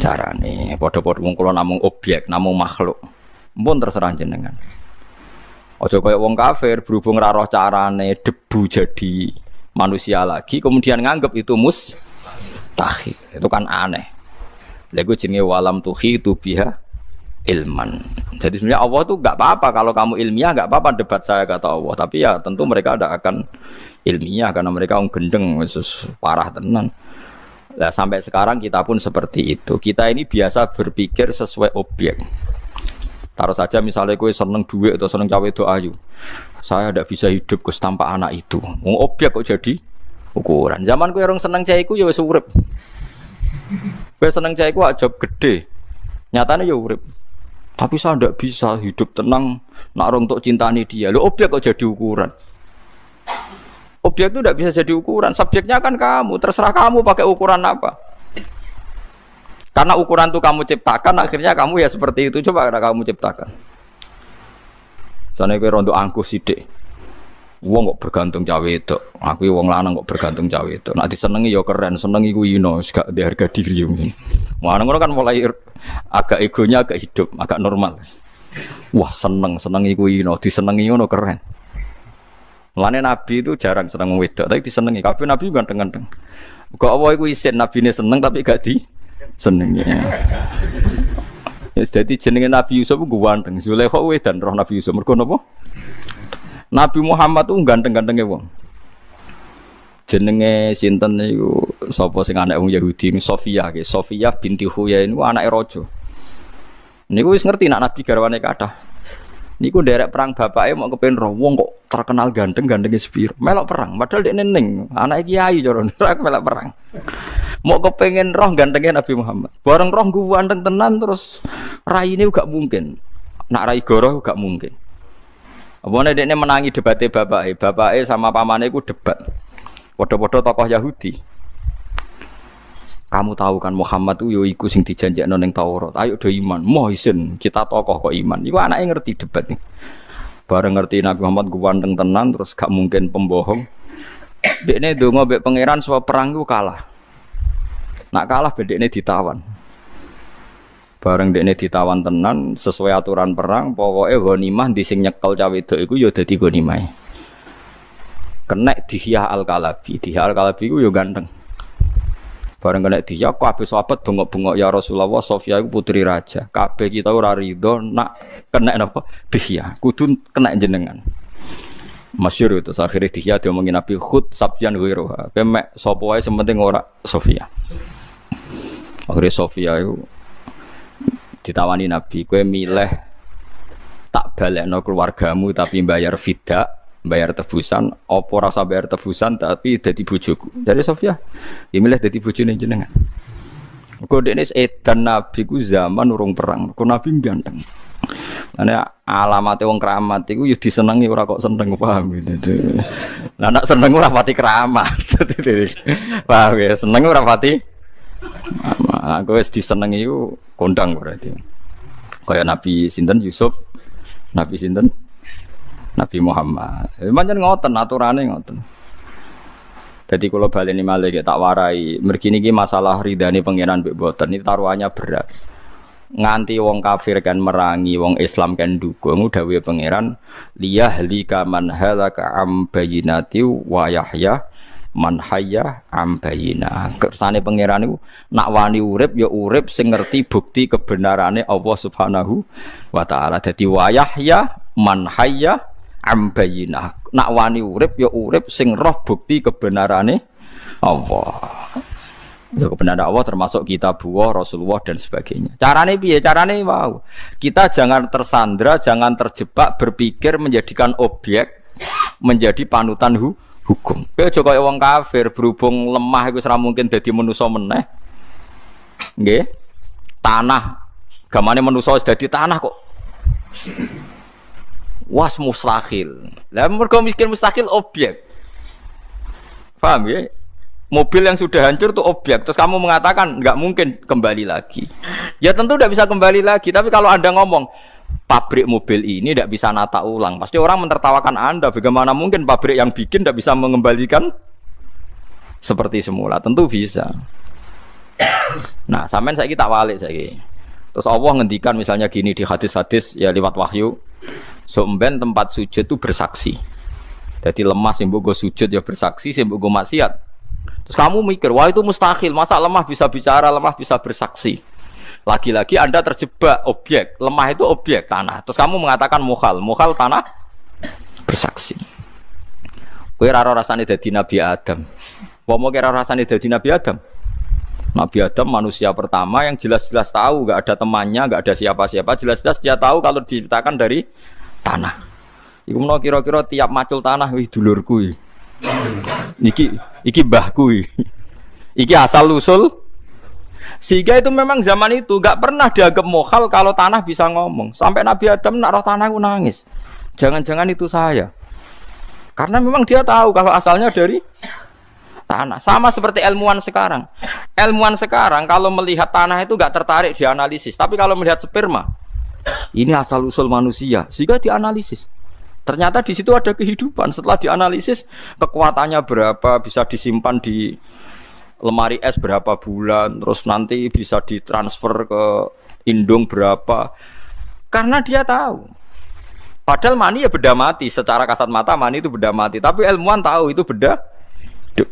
Speaker 1: carane. Padha-padha wong kula namung objek, namung makhluk. Mpun terserah jenengan. Aja kaya wong kafir berhubung ra roh carane debu jadi manusia lagi kemudian nganggep itu mustahil. Itu kan aneh. Lha iku jenenge walam tuhitu biha ilman. Jadi sebenarnya Allah tuh enggak apa-apa kalau kamu ilmiah enggak apa-apa debat saya kata Allah, tapi ya tentu mereka tidak akan ilmiah karena mereka gendeng Yesus parah tenan. Nah, sampai sekarang kita pun seperti itu. Kita ini biasa berpikir sesuai objek. Taruh saja misalnya kowe seneng duit atau seneng cawe itu ayu. Saya tidak bisa hidup Gus tanpa anak itu. Wong objek kok jadi ukuran. Zaman kowe orang seneng cah iku ya wis urip. Kowe seneng cah iku job gede. Nyatane ya urip. Tapi saya tidak bisa hidup tenang nak orang untuk cintani dia. Lo objek kok jadi ukuran. Objek itu tidak bisa jadi ukuran. Subjeknya kan kamu. Terserah kamu pakai ukuran apa. Karena ukuran itu kamu ciptakan, akhirnya kamu ya seperti itu. Coba kamu ciptakan. Soalnya kowe rondo angkuh sithik. Wong kok bergantung cawe itu. Aku wong lanang kok bergantung cawe itu. Nek disenengi ya keren, senengi ku ino, gak ada harga diri mungkin. Wong ngono kan mulai agak egonya agak hidup, agak normal. Wah, senengi ku ino, disenengi ngono keren. Mulane Nabi itu jarang seneng wedok, tapi disenengi. Kabeh Nabi ganteng-ganteng. Kok apa iku isin nabine seneng tapi gak senengi. Ya, jadi jenenge Nabi Yusuf ku ganteng. Zulaikha dan roh Nabi Yusuf. Mergo napa? Nabi Muhammad tuh ganteng-gantenge wong. Jenenge sinten niku sapa sing anak wong Yahudi Sofia nggih. Sofia binti Huyai niku anake raja. Niku wis ngerti nak Nabi garwane kathah. Niku nderek perang bapake mau kepen roh wong kok terkenal ganteng-gantenge sepiro. Melok perang padahal dekne ning anake kiai cara melok perang. Mau kepengen roh gantenge Nabi Muhammad. Bareng roh ganteng tenan terus raine gak mungkin. Nak rai goroh gak mungkin. Apane dekne menangi debate bapake sama pamane iku debat. Padha-padha tokoh Yahudi. Kamu tahu kan Muhammad itu yo iku sing dijanjekno ning Taurat. Ayo do iman. Moh isin, kita tokoh kok iman. Iku anake ngerti debat nih. Bareng ngerti Nabi Muhammad ganteng tenan terus gak mungkin pembohong. Dekne ndonga mbek pangeran supaya perang iku kalah. Nak kalah bedekne ditawan. Bareng dekne ditawan tenan sesuai aturan perang, pokoke ghanimah di sing nyekel cawe wedok iku ya dadi ghanimah. Kenek Dihya Al-Kalabi. Dihya Al-Kalabi iku ya ganteng. Bareng kenek Dihya kabeh sahabat bengok-bengok ya Rasulullah, Sofia iku putri raja. Kabeh kita ora rido nak kenek napa? Dihya. Kudu kenek jenengan. Masyhur itu akhire Dihya diomongin Nabi khud sabyan ghairuha. Pemek sapa wae sementing ora Sofia. Akhire Sofia iku ditawani Nabi, kowe milih tak balekno keluargamu tapi bayar fida, bayar tebusan, apa rasa bayar tebusan tapi dadi bojoku. Jadi Sofia, milih dadi bojone jenengan. Kok dekne edan Nabi ku zaman urung perang, kok Nabi ganteng. Ana alamate wong keramat iku ya disenengi ora kok seneng, paham gitu. Lah nek seneng ora pati keramat. Paham ya, seneng ora pati aku wis disenengi iku kondang berarti. Kaya Nabi sinten Yusuf, Nabi sinten Nabi Muhammad. Pancen ngoten aturane ngoten. Dadi kula baleni malih tak warai, mergi niki masalah ridane pangeran mbek boten iki taruhannya berat. Nganti wong kafir kan merangi, wong Islam kan dukung dawuhe pangeran liyahlika man halaka am bayyinati wa yahya man hayya am bayyinah. Kersane pangeran niku nak wani urip ya urip sing ngerti bukti kebenarane Allah Subhanahu wa taala. Dadi wa yahya man hayya am bayyinah. Nak wani urip ya urip sing roh bukti kebenarane Allah. Ya kebenaran Allah termasuk kitabullah, Rasulullah dan sebagainya. Carane piye? Carane wow. Kita jangan tersandra, jangan terjebak berpikir menjadikan objek menjadi panutan hukum. Kowe aja kaya wong kafir berhubung lemah iku ora mungkin dadi manusa meneh. Nggih. Tanah gamane manusa wis dadi tanah kok. Was mustahil. Lah mergo miskin mustahil objek. Paham ya? Mobil yang sudah hancur itu objek. Terus kamu mengatakan nggak mungkin kembali lagi. Ya tentu tidak bisa kembali lagi. Tapi kalau Anda ngomong pabrik mobil ini tidak bisa nata ulang, pasti orang menertawakan Anda. Bagaimana mungkin pabrik yang bikin tidak bisa mengembalikan seperti semula? Tentu bisa. Nah, sampean saiki tak walik saiki. Terus Allah ngendikan misalnya gini di hadis-hadis ya lewat wahyu. Somben tempat sujud itu bersaksi. Jadi lemah sing mbok sujud ya bersaksi, sing mbok maksiat. Terus kamu mikir, wah itu mustahil, masa lemah bisa bicara, lemah bisa bersaksi. Lagi-lagi Anda terjebak objek, lemah itu objek tanah. Terus kamu mengatakan mukhal tanah bersaksi. Kowe ora rasane dadi Nabi Adam. Apa mau kira rasane dadi Nabi Adam? Nabi Adam manusia pertama yang jelas-jelas tahu, nggak ada temannya, nggak ada siapa-siapa, jelas-jelas dia tahu kalau diciptakan dari tanah. Iku menawa kira-kira tiap macul tanah, wih dulurku iki mbahku iki asal usul. Sehingga itu memang zaman itu nggak pernah dianggap mohal kalau tanah bisa ngomong. Sampai Nabi Adam nak roh tanah nangis. Jangan-jangan itu saya. Karena memang dia tahu kalau asalnya dari tanah. Sama seperti ilmuwan sekarang. Ilmuwan sekarang kalau melihat tanah itu nggak tertarik dianalisis. Tapi kalau melihat sperma, ini asal usul manusia, sehingga dianalisis. Ternyata di situ ada kehidupan. Setelah dianalisis, kekuatannya berapa, bisa disimpan di lemari es berapa bulan, terus nanti bisa ditransfer ke indung berapa. Karena dia tahu. Padahal mani ya benda mati. Secara kasat mata mani itu benda mati. Tapi ilmuwan tahu itu benda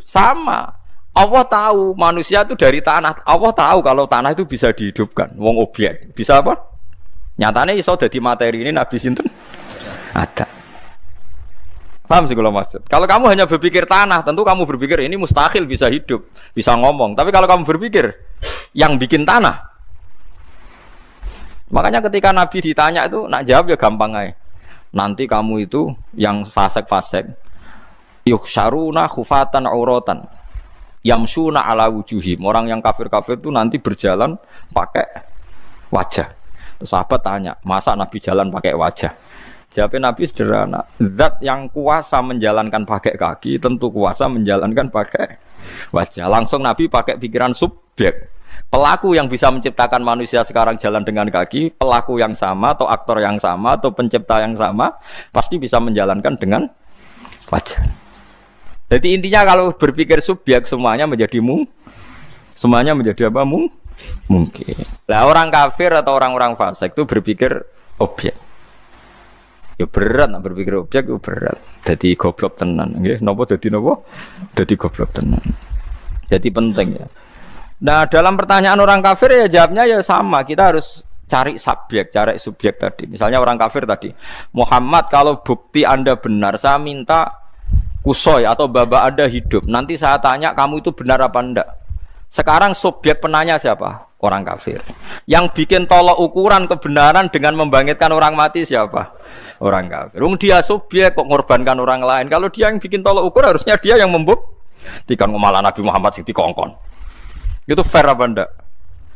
Speaker 1: sama. Allah tahu manusia itu dari tanah. Allah tahu kalau tanah itu bisa dihidupkan. Wong objek. Bisa apa? Nyatanya iso dadi materi ini Nabi sinten? Ada. Paham sih kalau maksud? Kalau kamu hanya berpikir tanah, tentu kamu berpikir ini mustahil bisa hidup, bisa ngomong. Tapi kalau kamu berpikir yang bikin tanah. Makanya ketika Nabi ditanya itu, nak jawab ya gampang aja. Nanti kamu itu yang fasek-fasek yukhsyaruna khufatan auratan yamsuna ala wujuhim. Orang yang kafir-kafir itu nanti berjalan pakai wajah. Terus sahabat tanya, masa Nabi jalan pakai wajah? Jawabnya Nabi sederhana, zat yang kuasa menjalankan pakai kaki tentu kuasa menjalankan pakai wajah. Langsung Nabi pakai pikiran subjek. Pelaku yang bisa menciptakan manusia sekarang jalan dengan kaki, pelaku yang sama atau aktor yang sama atau pencipta yang sama pasti bisa menjalankan dengan wajah. Jadi intinya kalau berpikir subjek semuanya menjadi semuanya menjadi apa? Mungkin. Lah orang kafir atau orang-orang fasik itu berpikir objek. Ya berat nak berpikir objek itu berat. Jadi goblok tenan, nggih. Napa dadi napa? Dadi goblok tenan. Jadi penting ya. Nah, dalam pertanyaan orang kafir ya jawabnya ya sama. Kita harus cari subjek, cari subjek tadi. Misalnya orang kafir tadi, Muhammad kalau bukti Anda benar, saya minta Kusoy atau baba Anda hidup. Nanti saya tanya kamu itu benar apa enggak. Sekarang subjek penanya siapa? Orang kafir. Yang bikin tolok ukuran kebenaran dengan membangkitkan orang mati siapa? Orang kafir. Dia subjek kok ngorbankan orang lain. Kalau dia yang bikin tolok ukur harusnya dia yang membuktikan. Malah Nabi Muhammad sing dikongkon. Itu fair apa ndak?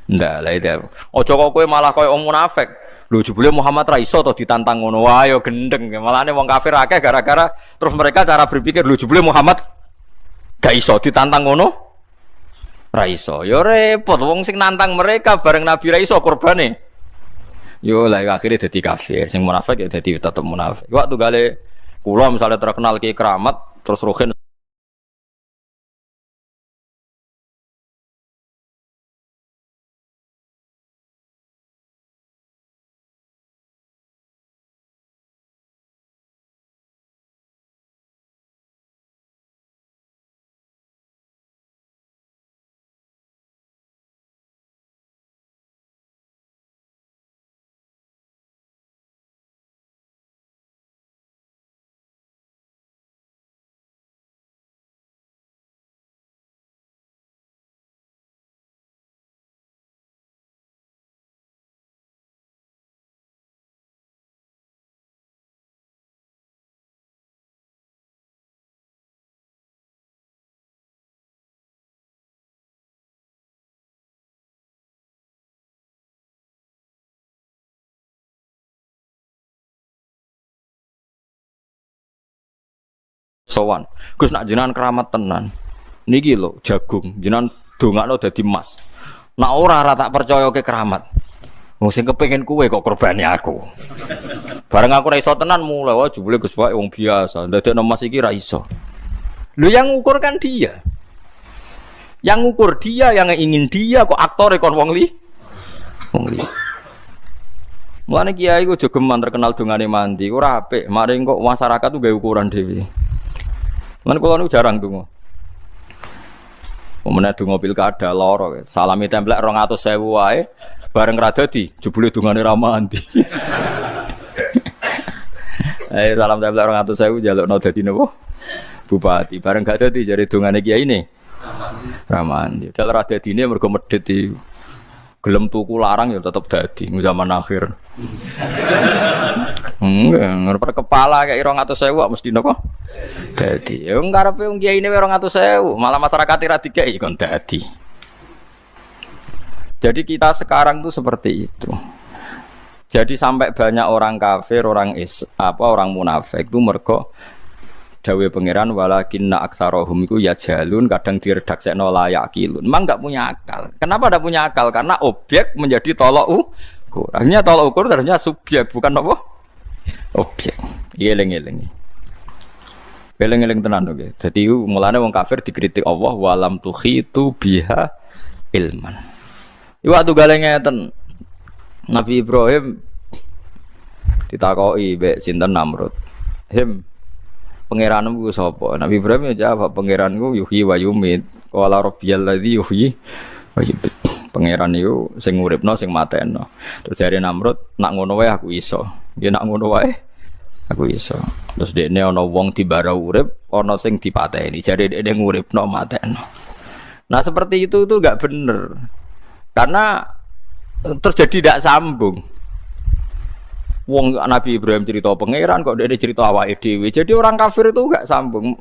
Speaker 1: Ndak lah itu. Ojo kok kowe malah koyo wong munafik. Lho jebule Muhammad ra iso to ditantang ngono. Wah ya gendeng. Malahane wong kafir akeh gara-gara terus mereka cara berpikir lho jebule Muhammad gak iso ditantang ngono. Ra iso. Ya repot wong sing nantang mereka bareng Nabi ra iso korbane. Yo lah akhirnya dadi kafir. Sing munafik ya dadi tetep munafik. Waktu gale kula misalnya terkenal ki keramat terus rohin sowan. Gus nak jenengan keramat tenan. Niki lho jagung, jenengan dongakno dadi emas. Nak ora tak percaya ke keramat. Wong sing kepengin kuwe kok korbane aku. Bareng aku ra iso tenan mulai wae jebule Gus wae wong biasa. Ndadekno emas iki ra iso. Lho yang ngukur kan dia. Yang ngukur dia, yang ingin dia kok aktore kon wong li. Wong li. Mulane kiai ku jogeman terkenal dongane mandi, ora apik. Mari kok masyarakat tuh gawe ukuran dhewe. Lan kula niku jarang donga. Omene donga pilkada loro, salami templek 200.000 wae, bareng ra dadi jebule dongane ra mandi. Salam templek 200.000 jalukno dadi napa? Bupati, bareng gak dadi jare dongane kiai ne. Ramandi. Dal ra dadine mergo medhit iki. Gelem tuku larang ya tetep dadi zaman akhir. Enggak, per kepala kayak 200.000 mesti napa? Dadi. Ya ngarepe wong kiyaine 200.000, malah masyarakat ora dikeki kon dadi. Jadi kita sekarang tuh seperti itu. Jadi sampai banyak orang kafir, orang munafik itu mergo dawe pangeran walakinna aktsarahum iku ya jalun kadang diredaksekno layak kilun. Memang enggak punya akal. Kenapa enggak punya akal? Karena objek menjadi tolok ukur. Akhirnya tolok ukur ternyata subjek bukan apa? Objek. Eling-eling. Eling-eling tenan oke. Dadi mulane wong kafir dikritik Allah walam tukhitu biha ilman. Waktu galeng ngeten Nabi Ibrahim ditakoki mbek sinten Namrud. Pangeranmu sapa? Nabi Ibrahim ya jawab pangeranku yuhyi wa yumit. Qala rabbiyal ladzi yuhyi wa yumit. Pangeran iku sing nguripno sing matekno. Terus jare Namrud, nak ngono wae aku iso. Ya nak ngono wae aku iso. Terus dekne ana wong dibara urip, ana sing dipateni. Jare dekne nguripno matekno. Nah seperti itu enggak bener. Karena terjadi tidak sambung. Wong Nabi Ibrahim cerita pangeran kok dia cerita awake dhewe. Jadi orang kafir itu enggak sambung.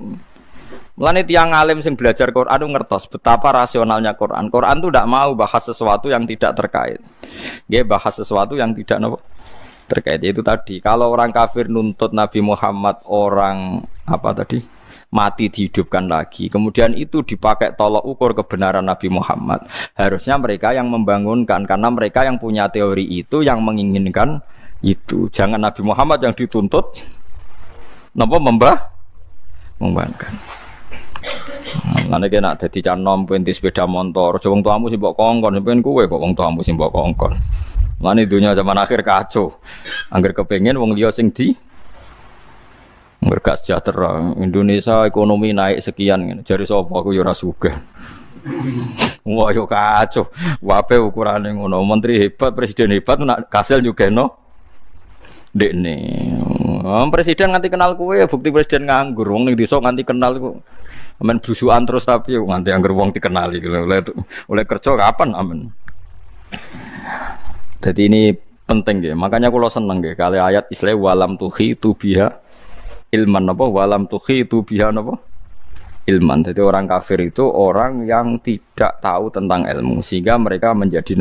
Speaker 1: Mulane tiyang alim sing belajar Quran ngertos betapa rasionalnya Quran. Quran itu tidak mau bahas sesuatu yang tidak terkait. Nggih bahas sesuatu yang tidak terkait. Itu tadi kalau orang kafir nuntut Nabi Muhammad orang mati dihidupkan lagi. Kemudian itu dipakai tolok ukur kebenaran Nabi Muhammad. Harusnya mereka yang membangunkan karena mereka yang punya teori itu yang menginginkan itu. Jangan Nabi Muhammad yang dituntut membangunkan. Nanti kena dadi canom penti sepeda motor. Aja wong tuamu sing mbok kongkon, sampeyan kowe kok wong tuamu sing mbok kongkon. Lan dunia zaman akhir kacau. Angger kepengin wong liya sing di berkat sejahtera Indonesia ekonomi naik sekian jari sapa aku ya ora sugih. Wah yo kacau. Wae ukurane ngono. Menteri hebat, presiden hebat nak kasil nyugeno dekne. Presiden nganti kenal kowe bukti presiden nganggur. Wong ning desa nganti kenal iku amen blusukan terus tapi nganti angger wong dikenali oleh kerja kapan amen. Jadi ini penting nggih. Makanya kula seneng nggih kali ayat Islam walam tukhitu biha ilman apa walam tukhitu biha apa ilman. Jadi orang kafir itu orang yang tidak tahu tentang ilmu sehingga mereka menjadi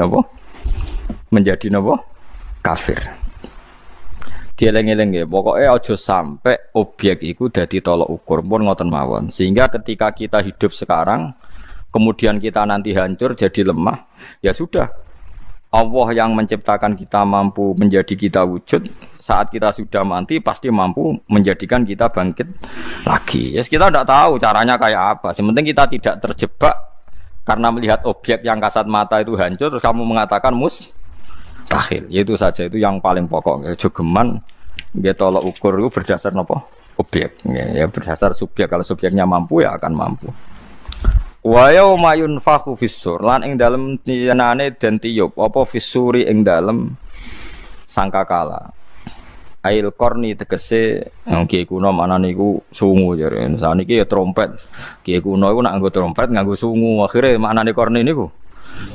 Speaker 1: kafir. Dieling-eling nggih, pokoke aja sampai objek iku dadi tolok ukur pun ngoten mawon. Sehingga ketika kita hidup sekarang kemudian kita nanti hancur jadi lemah, ya sudah. Allah yang menciptakan kita mampu menjadi kita wujud. Saat kita sudah mati pasti mampu menjadikan kita bangkit lagi. Yes, kita tidak tahu caranya kayak apa. Sementing kita tidak terjebak karena melihat objek yang kasat mata itu hancur terus kamu mengatakan mustahil. Itu saja, itu yang paling pokok. Jogeman nggih tolok ukur itu berdasar apa? Objek. Ya berdasar subjek. Kalau subjeknya mampu ya akan mampu. Wa yauma yunfakhu fis-sur lan ing dalem tiyanane den tiyub apa fis-suri ing dalem sangkakala. Ail korni tegese kiye kuno manane iku sungu jare. Saniki ya trompet. Kiye kuno iku nak nggo trompet nganggo sungu. Akhire manane korni niku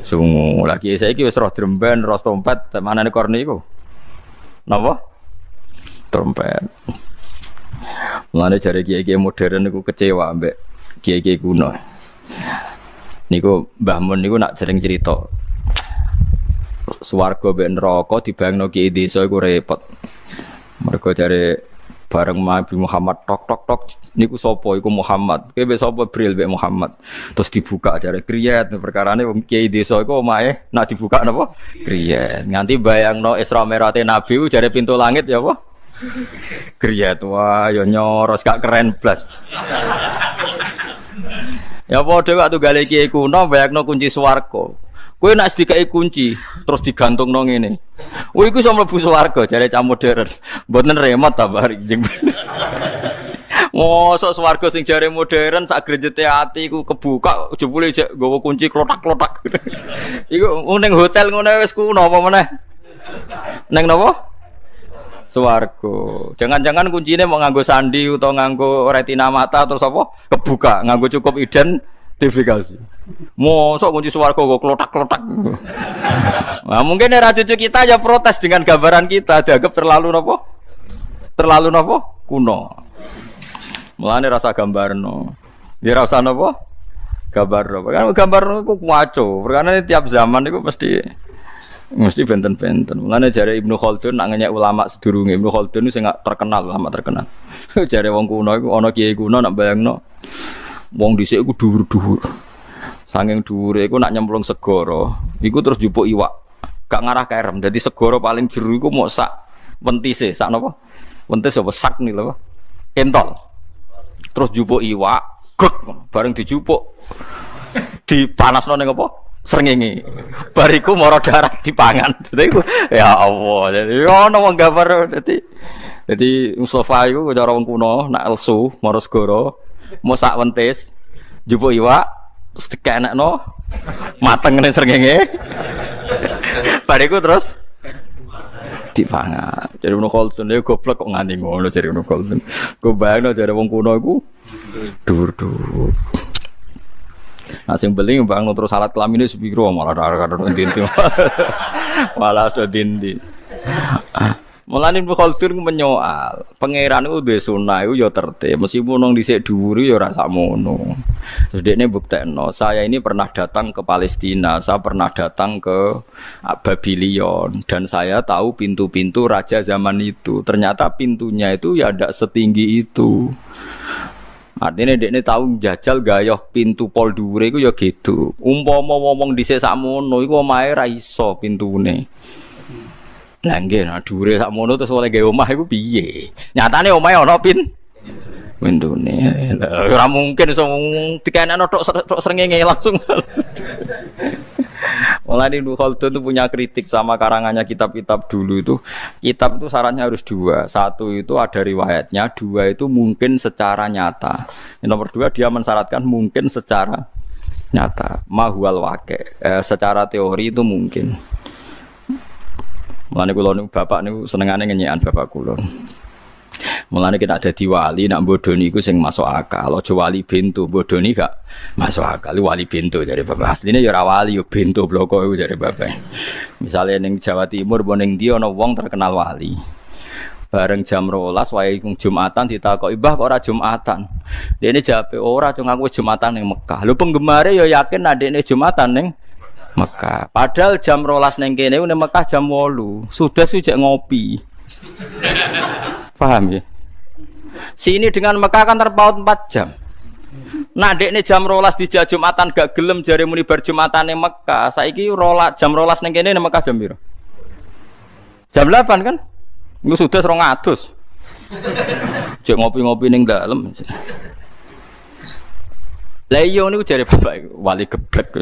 Speaker 1: sungu. Lah kiye saiki wis roh dremben, roh trompet, manane korni iku napa? Trompet. Mulane jare kiye-kiye modern niku kecewa mbek kiye-kiye kuno. Niku Mbah Mun niku nak sering cerita swarga mbek neraka dibayangno kiye desa iku repot. Mergo jare bareng Nabi Muhammad tok niku sapa iku Muhammad. Kowe mbek sapa Bril mbek Muhammad. Terus dibuka jare kriyat perkarane wong kiye desa iku omahe nak dibuka napa? Kriyat. Nganti bayangno Isra Mi'raj Nabi ku jare pintu langit ya apa? Kriyat. Wah ya nyoros gak keren blas. Ya padha waktu gale kiye kuno bayangno kunci swarga. Kowe nek dikai kunci terus digantungno ngene. Oh iku iso mlebu swarga jare cah modern. Mboten remote ta bari jeng. Mosok swarga sing jare modern sak grejete ati iku kebuka jebule jek nggawa kunci klotak-klotak. Iku ning hotel ngono wis kuno apa meneh. Ning napa? Swarga. Jangan-jangan kuncinya mau nganggo sandi atau nganggo retina mata terus apa? Kebuka, nganggo cukup gratifikasi. Mosok kunci swarga kok klotak-klotak. Nah, mungkin era cucu kita ya protes dengan gambaran kita dianggap terlalu napa? Terlalu napa? Kuno. Mulane rasa gambarno. Ya rasa napa? Gambar apa? Kan gambar iku waco. Perkara tiap zaman iku mesti benten-benten. Mulane jare Ibnu Khaldun nak ngenyek ulama sedurunge. Ibnu Khaldun sing terkenal, ulama terkenal. Jare wong kuno iku ana kiai kuno nak bayangno wong dhisik iku dhuwur-dhuwur. Saking dhuwure iku nak nyemplung segara, iku terus jupuk iwak. Gak ngarah kerem. Dadi segara paling jero iku mok sak wentise, sak napa? Wentis apa sak nih lho. Kentol. Terus jupuk iwak, grek bareng dijupuk. Dipanasno ning apa? Srengenge. Bariku mara darah dipangan. Dadi ya Allah. Dadi ono wong gambar dadi Mustafa iku cara wong kuno nak elsu mara segara, mau sak wentis jupuk iwak terus dikenekno mateng ning srengenge. Bariku terus dipangan. Jadi Ibnu Khaldun dia goblok kok nganti ngono jadi Ibnu Khaldun. Go bayangno jare wong kuno iku dhuwur-dhuwur. Nah sing beli mbang terus salat kelamine sepiro malah karo ndi-ndi. Malah do ndi-ndi. Mulane Ibnu Khaldun menyoal, pangeran iku duwe sunah iku ya tertib, meskipun nang dhisik dhuwur ya ora sakmono. Terus dekne buktekno, saya ini pernah datang ke Palestina, saya pernah datang ke Babylon dan saya tahu pintu-pintu raja zaman itu. Ternyata pintunya itu ya ndak setinggi itu. Artinya dekne tahu jajal gayoh pintu pol dhuwure iku ya gitu. Umpama wong dhisik sakmono iku omahe ra iso pintune. Lah nggih, nah dhuwure sakmono terus oleh gawe omah iku piye? Nyatane omahe ana pintune. Ora mungkin iso dikenekno tok srengenge langsung. Mulane Ibnu Khaldun itu punya kritik sama karangannya kitab-kitab dulu itu. Kitab itu syaratnya harus dua. Satu itu ada riwayatnya, dua itu mungkin secara nyata. Yang nomor dua dia mensyaratkan mungkin secara nyata. Mahwal waqi'. Secara teori itu mungkin. Mulane kula niku bapak niku senengane ngenyekan bapak kula. Mulane kita dadi wali nak bodoni iku sing masuk akal. Aja wali bento, bodoni gak masuk akal. Wali bento dari bapak. Asline ya ora wali yo bento bloko iku dari bapak. Misale ning Jawa Timur apa ning ndi ana wong terkenal wali. Bareng jam 12 wae Jumatan ditakoki, "Mbah kok ora Jumatan?" Dene jawabe, "Ora, cung aku Jumatan ning Mekah." Lho penggemare ya yakin adekne Jumatan ning Mekah. Padahal jam 12 ning kene ning Mekah jam 8. Sudah sujek ngopi. Paham ya? Sini dengan Mekah kan terpaut 4 jam. Nah dekne jam 12 dijak Jumatan gak gelem jare muni bar Jumatan ning Mekah. Saiki jam 12 ning kene ning Mekah jam piro? Jam 8 kan? Iku sudah 200. Jek ngopi-ngopi ning dalem. Lah iya niku jare bapak wali geblek.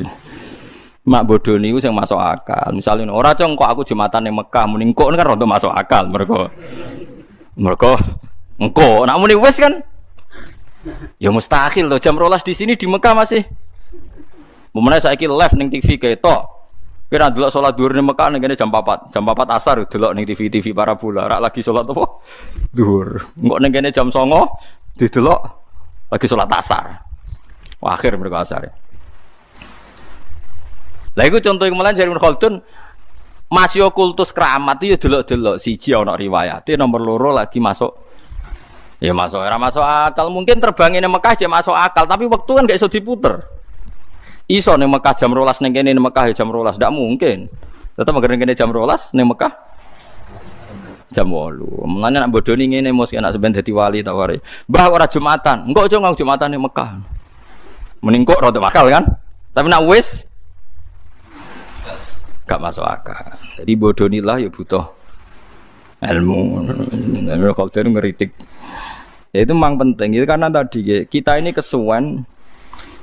Speaker 1: Mak bodoh niku sing masuk akal. Misalnya ora cong kok aku Jumatan ning Mekah muni engko kan rada masuk akal mergo engko nak muni wis kan ya mustahil to jam 12 di sini di Mekah masih. Memene saiki live ning TV ketok. Kira delok salat zuhur ning Mekah ning kene jam 4. Jam 4 asar delok ning TV parabola. Rak lagi salat apa? Zuhur. Engko ning kene jam 09 didelok lagi salat asar. Wah, akhir mereka asar. Lah iku contoh kemalan jare Ibnu Khaldun masih kultus keramat itu ya delok-delok siji ana riwayate nomor loro lagi masuk. Ya masuk era masuk akal mungkin terbangine Mekah aja masuk akal tapi waktu kan gak iso diputer. Iso ning Mekah jam 12 ning kene ning Mekah jam 12 ndak mungkin. Tetep anggere kene jam 12 ning Mekah jam 8. Mulane nek bodoni ngene mos enak sampean dadi wali tak wari. Mbah ora Jumatan. Engko aja ngong Jumatan ning Mekah. Mending kok rada akal kan? Tapi nek wis gak masuk akal. Jadi bodonilah ya butuh ilmu. Kalau saya ngeritik, ya itu memang penting. Itu karena tadi kita ini kesuwen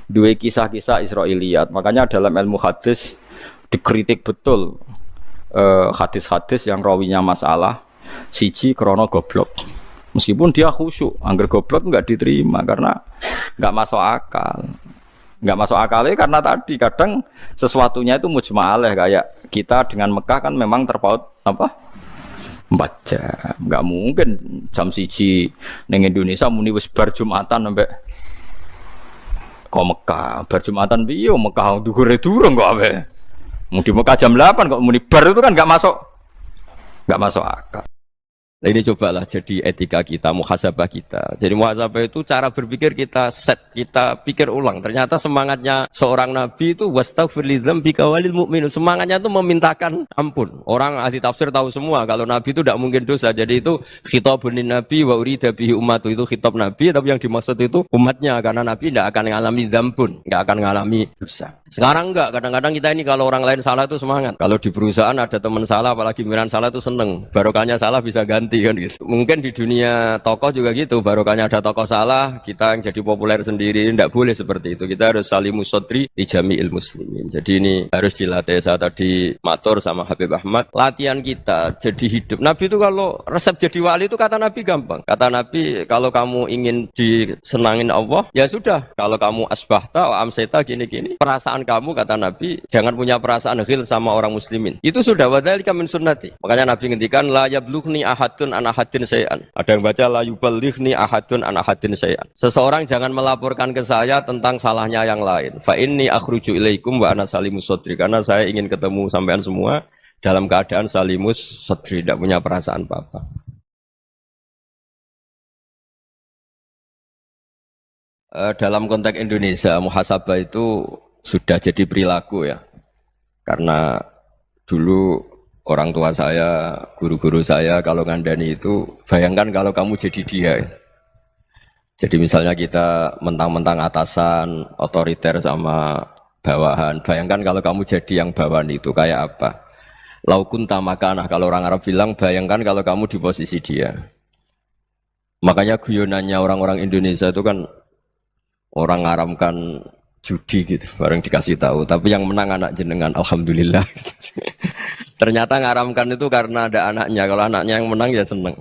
Speaker 1: dua kisah-kisah Israiliyat. Makanya dalam ilmu hadis dikritik betul hadis-hadis yang rawinya masalah siji krono goblok. Meskipun dia khusyuk, angger goblok nggak diterima karena nggak masuk akal. Nggak masuk akalnya karena tadi kadang sesuatunya itu mujma'alah kayak kita dengan Mekah kan memang terpaut apa 4 jam nggak mungkin jam 1 neng Indonesia muni wis bar Jumatan sampai teko Mekah, bar Jumatan piye Mekah dhuwure durung kok ape. Mau di Mekah jam 8 kok muni bar itu kan enggak masuk akal.
Speaker 2: Nah, ini cobalah jadi etika kita, muhasabah kita. Jadi muhasabah itu cara berpikir kita set, kita pikir ulang. Ternyata semangatnya seorang nabi itu wastaghfir lidzambika walil mu'minun. Semangatnya itu memintakan ampun. Orang ahli tafsir tahu semua kalau nabi itu tidak mungkin dosa. Jadi itu khitabun nabi wa urida bihi ummatu, itu khitab nabi, tapi yang dimaksud itu umatnya, karena nabi tidak akan mengalami dzambun, tidak akan mengalami dosa. Sekarang enggak, kadang-kadang kita ini kalau orang lain salah itu semangat. Kalau di perusahaan ada teman salah, apalagi miran salah itu seneng. Barokahnya salah bisa ganti kan gitu. Mungkin di dunia tokoh juga gitu, barokahnya ada tokoh salah, kita yang jadi populer sendiri, tidak boleh seperti itu. Kita harus salimus sodri di jami'il muslimin. Jadi ini harus dilatih. Saya tadi matur sama Habib Ahmad, latihan kita jadi hidup. Nabi itu kalau resep jadi wali itu kata Nabi gampang. Kata Nabi, kalau kamu ingin disenangin Allah, ya sudah. Kalau kamu asbahta wa amseta gini-gini, perasaan kamu, kata Nabi, jangan punya perasaan ghil sama orang muslimin. Itu sudah wadzalika min sunnati. Makanya Nabi ngendikan la yablughni ahadun an ahadin syai'an. Ada yang baca la yuballighni ahadun an ahadin syai'an. Seseorang jangan melaporkan ke saya tentang salahnya yang lain. Fa inni akhruju ilaikum wa ana salimus sadri. Karena saya ingin ketemu sampean semua dalam keadaan salimus sadri, tidak punya perasaan apa-apa. Dalam konteks Indonesia, muhasabah itu sudah jadi perilaku ya. Karena dulu orang tua saya, guru-guru saya kalau ngandani itu, bayangkan kalau kamu jadi dia. Jadi misalnya kita mentang-mentang atasan, otoriter sama bawahan. Bayangkan kalau kamu jadi yang bawahan itu kayak apa? Laukun tamakanah, kalau orang Arab bilang, bayangkan kalau kamu di posisi dia. Makanya guyonannya orang-orang Indonesia itu kan orang ngaramkan judi gitu, bareng dikasih tahu. Tapi yang menang anak jenengan, alhamdulillah. Ternyata ngaramkan itu karena ada anaknya. Kalau anaknya yang menang ya seneng.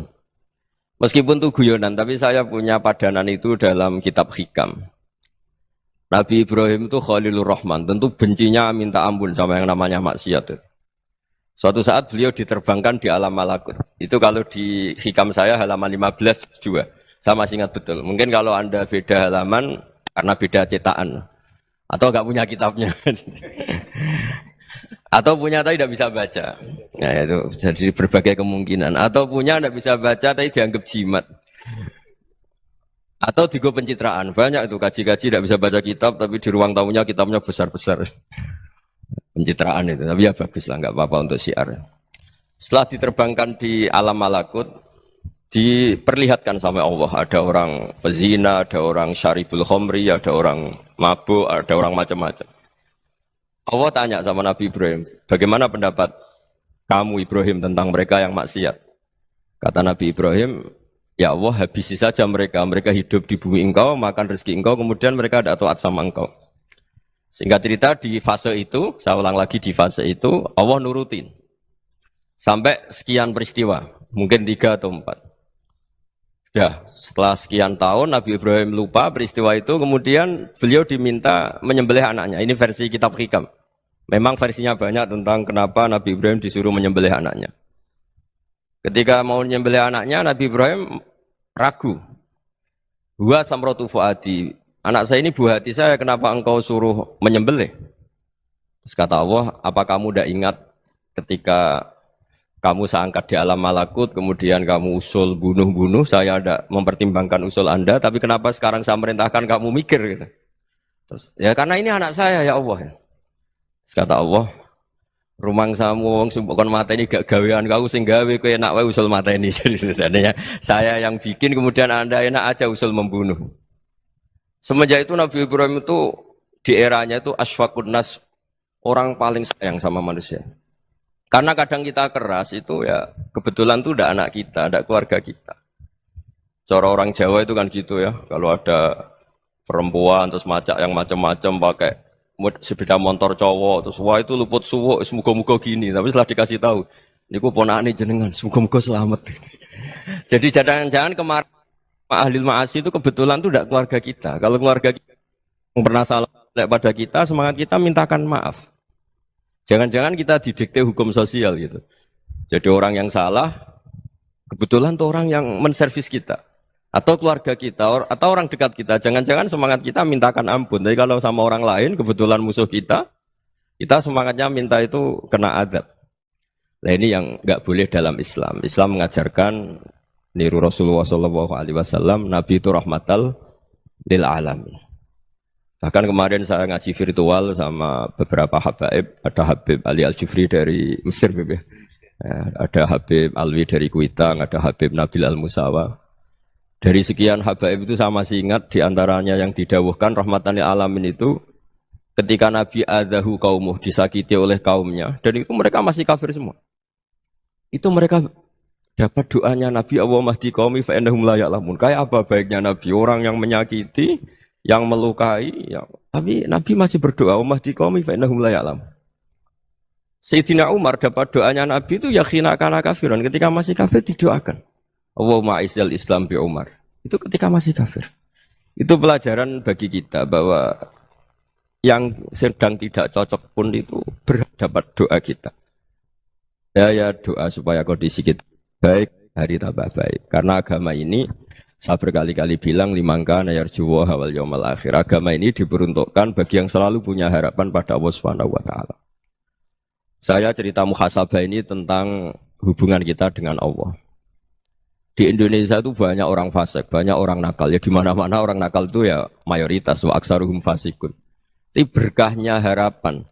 Speaker 2: Meskipun itu guyonan, tapi saya punya padanan itu dalam kitab Hikam. Nabi Ibrahim itu Khalilur Rahman, tentu bencinya minta ampun sama yang namanya maksiat. Suatu saat beliau diterbangkan di alam malakut. Itu kalau di Hikam saya halaman 15 juga. Saya masih ingat betul. Mungkin kalau Anda beda halaman karena beda cetakan. Atau enggak punya kitabnya. Atau punya tapi tidak bisa baca. Nah itu jadi berbagai kemungkinan. Atau punya tidak bisa baca tapi dianggap jimat. Atau digo pencitraan. Banyak itu kaji-kaji tidak bisa baca kitab tapi di ruang tamunya kitabnya besar-besar. Pencitraan itu. Tapi ya bagus lah, enggak apa-apa untuk syiar. Setelah diterbangkan di alam malakut, diperlihatkan sama Allah, ada orang pezina, ada orang syaribul khomri, ada orang mabuk, ada orang macam-macam. Allah tanya sama Nabi Ibrahim, bagaimana pendapat kamu Ibrahim tentang mereka yang maksiat? Kata Nabi Ibrahim, ya Allah habisi saja mereka, mereka hidup di bumi engkau, makan rezeki engkau, kemudian mereka tidak taat sama engkau. Singkat cerita di fase itu, saya ulang lagi di fase itu, Allah nurutin. Sampai sekian peristiwa, mungkin 3 atau 4. Ya, setelah sekian tahun Nabi Ibrahim lupa peristiwa itu, kemudian beliau diminta menyembelih anaknya. Ini versi kitab Hikam. Memang versinya banyak tentang kenapa Nabi Ibrahim disuruh menyembelih anaknya. Ketika mau menyembelih anaknya, Nabi Ibrahim ragu. Huwa samratu fuadi. Anak saya ini buah hati saya, kenapa engkau suruh menyembelih? Terus kata Allah, apa kamu tidak ingat ketika kamu saya angkat di alam malakut, kemudian kamu usul bunuh-bunuh, saya ada mempertimbangkan usul Anda, tapi kenapa sekarang saya merintahkan kamu mikir gitu. Terus, ya karena ini anak saya ya Allah. Terus kata Allah, rumang samu wong sumpukon mata ini gak gawean kau sing gawe kowe enak wae usul mata ini. Jadi sebenarnya saya yang bikin, kemudian Anda enak aja usul membunuh. Semenjak itu Nabi Ibrahim itu di eranya itu asfaqun nas, orang paling sayang sama manusia. Karena kadang kita keras itu ya kebetulan itu udah anak kita, ada keluarga kita. Cara orang Jawa itu kan gitu ya, kalau ada perempuan terus macak yang macam-macam pakai sepeda motor cowok terus wah itu luput suwuk, semoga-moga gini. Tapi setelah dikasih tahu, niku ponakane jenengan, semoga-moga selamat. Jadi jangan-jangan kemarin ahli ma'asi itu kebetulan itu tidak keluarga kita. Kalau keluarga kita yang pernah salah pada kita, semangat kita mintakan maaf. Jangan-jangan kita didikte hukum sosial gitu. Jadi orang yang salah, kebetulan tuh orang yang menservis kita. Atau keluarga kita, atau orang dekat kita. Jangan-jangan semangat kita mintakan ampun. Tapi kalau sama orang lain, kebetulan musuh kita semangatnya minta itu kena adab. Nah ini yang nggak boleh dalam Islam. Islam mengajarkan niru Rasulullah SAW, Nabi itu rahmatal lil alamin. Bahkan kemarin saya ngaji virtual sama beberapa habaib, ada Habib Ali Al-Jufri dari Mesir, ya. Ada Habib Alwi dari Kuitang, ada Habib Nabil Al-Musawa. Dari sekian habaib itu saya masih ingat diantaranya yang didawuhkan rahmatan lil alamin itu ketika Nabi adahu kaumuh, disakiti oleh kaumnya, dan itu mereka masih kafir semua. Itu mereka dapat doanya Nabi, Allahumma hdi qaumi fa innahum la ya'lamun. Kayak apa baiknya Nabi, orang yang menyakiti, yang melukai, tapi Nabi masih berdoa, Allahumma hdi qaumi fa innahum la ya'lamun. Sayyidina Umar dapat doanya Nabi itu yakhina kana kafiran, ketika masih kafir didoakan. Allahumma aizzal Islam bi Umar. Itu ketika masih kafir. Itu pelajaran bagi kita bahwa yang sedang tidak cocok pun itu berdapat doa kita. Ya doa supaya kondisi kita baik, hari tambah baik. Karena agama ini saya berkali-kali bilang limangka nayarjuwa hawal yaumal akhir. Agama ini diperuntukkan bagi yang selalu punya harapan pada Allah Subhanahu wa taala. Saya cerita muhasabah ini tentang hubungan kita dengan Allah. Di Indonesia itu banyak orang fasik, banyak orang nakal. Ya di mana-mana orang nakal itu ya mayoritas wa aksaruhum fasikun. Tapi berkahnya harapan.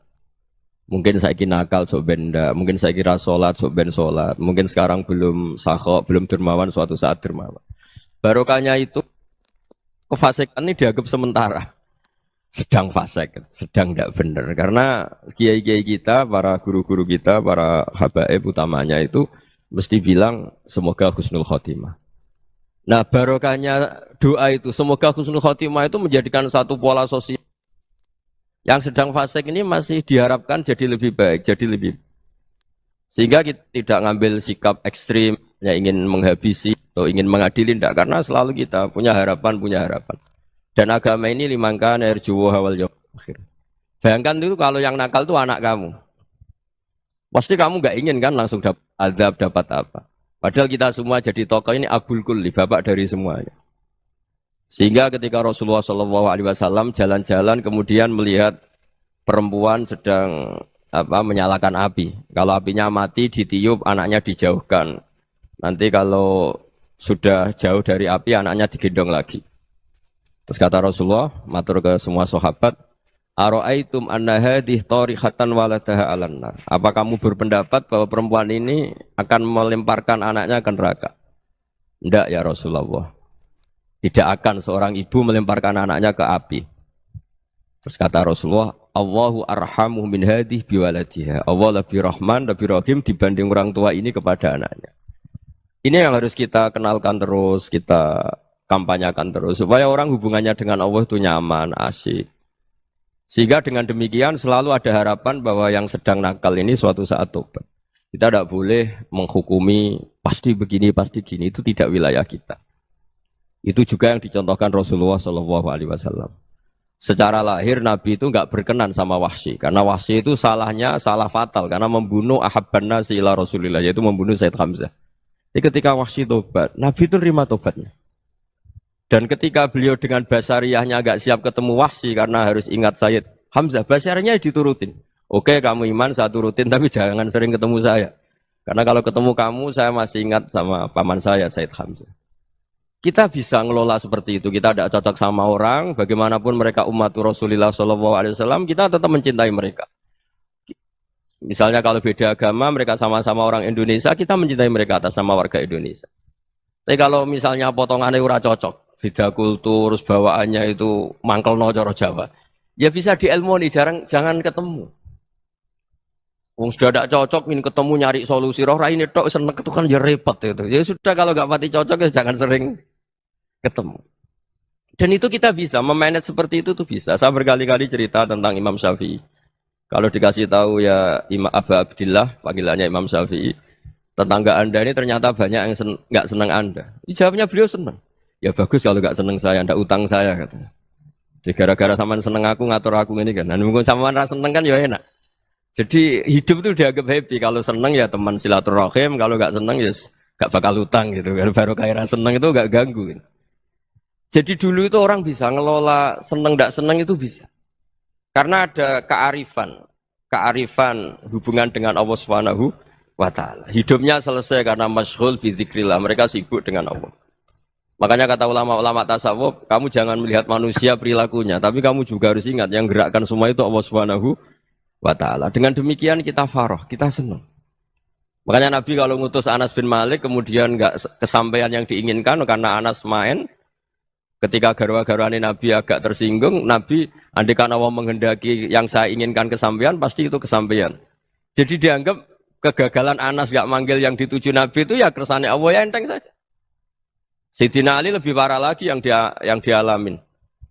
Speaker 2: Mungkin saya kira nakal sok benda, mungkin saya kira sholat sok ben sholat, mungkin sekarang belum sakhok, belum dermawan, suatu saat dermawan. Barokahnya itu kefasikan ini dianggap sementara. Sedang fasik, sedang tidak benar. Karena kiai-kiai kita, para guru-guru kita, para habaib utamanya itu mesti bilang semoga husnul khotimah. Nah barokahnya doa itu, semoga husnul khotimah itu menjadikan satu pola sosial. Yang sedang fasik ini masih diharapkan jadi lebih baik, jadi lebih. Sehingga kita tidak ngambil sikap ekstrim, ya ingin menghabisi atau ingin mengadili, tidak. Karena selalu kita punya harapan. Dan agama ini limangka nerjuwo hawal yaumil akhir. Bayangkan dulu kalau yang nakal itu anak kamu. Pasti kamu nggak ingin kan langsung dapat azab, dapat apa. Padahal kita semua jadi tokoh ini abul kulli, bapak dari semuanya. Sehingga ketika Rasulullah SAW jalan-jalan kemudian melihat perempuan sedang menyalakan api. Kalau apinya mati ditiup, anaknya dijauhkan. Nanti kalau sudah jauh dari api, anaknya digendong lagi. Terus kata Rasulullah, matur ke semua sahabat, Aro'aitum anna hadih tarihatan waladaha alan nar. Apa kamu berpendapat bahwa perempuan ini akan melemparkan anaknya ke neraka? Tidak ya Rasulullah. Tidak akan seorang ibu melemparkan anaknya ke api. Terus kata Rasulullah, Allahu arhamu min hadih biwaladiha. Allah lebih rahman, lebih rahim dibanding orang tua ini kepada anaknya. Ini yang harus kita kenalkan terus, kita kampanyakan terus supaya orang hubungannya dengan Allah itu nyaman, asik. Sehingga dengan demikian selalu ada harapan bahwa yang sedang nakal ini suatu saat tobat. Kita tidak boleh menghukumi pasti begini, pasti gini, itu tidak wilayah kita. Itu juga yang dicontohkan Rasulullah SAW. Secara lahir Nabi itu nggak berkenan sama Wahsy, karena Wahsy itu salahnya salah fatal karena membunuh ahabban nasi ila Rasulillah, yaitu membunuh Said Hamzah. Jadi ketika Wahsy tobat, Nabi itu terima tobatnya. Dan ketika beliau dengan basariyahnya agak siap ketemu Wahsy karena harus ingat Sayyid Hamzah, basariyahnya diturutin. Oke, kamu iman, saya turutin, tapi jangan sering ketemu saya. Karena kalau ketemu kamu, saya masih ingat sama paman saya, Sayyid Hamzah. Kita bisa ngelola seperti itu. Kita tidak cocok sama orang, bagaimanapun mereka umat Rasulullah SAW, kita tetap mencintai mereka. Misalnya kalau beda agama, mereka sama-sama orang Indonesia, kita mencintai mereka atas nama warga Indonesia. Tapi kalau misalnya potongannya ora cocok, beda kultur, bawaannya itu mangkel no coro Jawa, ya bisa diilmoni, jangan ketemu. Wong sudah tidak cocok, ingin ketemu nyari solusi, roh ini tok seneng itu kan ya repot itu. Ya sudah kalau nggak mati cocok ya jangan sering ketemu. Dan itu kita bisa memanage seperti itu tuh bisa. Saya berkali-kali cerita tentang Imam Syafi'i. Kalau dikasih tahu ya Imam Abu Abdillah, panggilannya Imam Syafi'i, tetangga Anda ini ternyata banyak yang nggak senang Anda. Jawabnya beliau senang. Ya bagus kalau nggak senang saya, ndak utang saya katanya. Jadi gara-gara sampean seneng aku ngatur aku ini kan. Dan mungkin sampean ra seneng kan ya enak. Jadi hidup itu dianggap happy. Kalau seneng ya teman silaturahim, kalau nggak seneng ya nggak bakal utang gitu. Baru kayak seneng itu nggak ganggu. Gitu. Jadi dulu itu orang bisa ngelola seneng tidak seneng itu bisa. Karena ada kearifan hubungan dengan Allah Subhanahu wa taala. Hidupnya selesai karena masyghul bi dzikrillah. Mereka sibuk dengan Allah. Makanya kata ulama-ulama tasawuf, kamu jangan melihat manusia perilakunya, tapi kamu juga harus ingat yang gerakkan semua itu Allah Subhanahu wa taala. Dengan demikian kita farah, kita senang. Makanya Nabi kalau ngutus Anas bin Malik kemudian enggak kesampaian yang diinginkan karena Anas main. Ketika garwa-garwane Nabi agak tersinggung, Nabi andaikan Allah menghendaki yang saya inginkan kesampaian, pasti itu kesampaian. Jadi dianggap kegagalan Anas gak manggil yang dituju Nabi itu ya kersane Allah, ya enteng saja. Sayyidina Ali lebih parah lagi yang dialamin.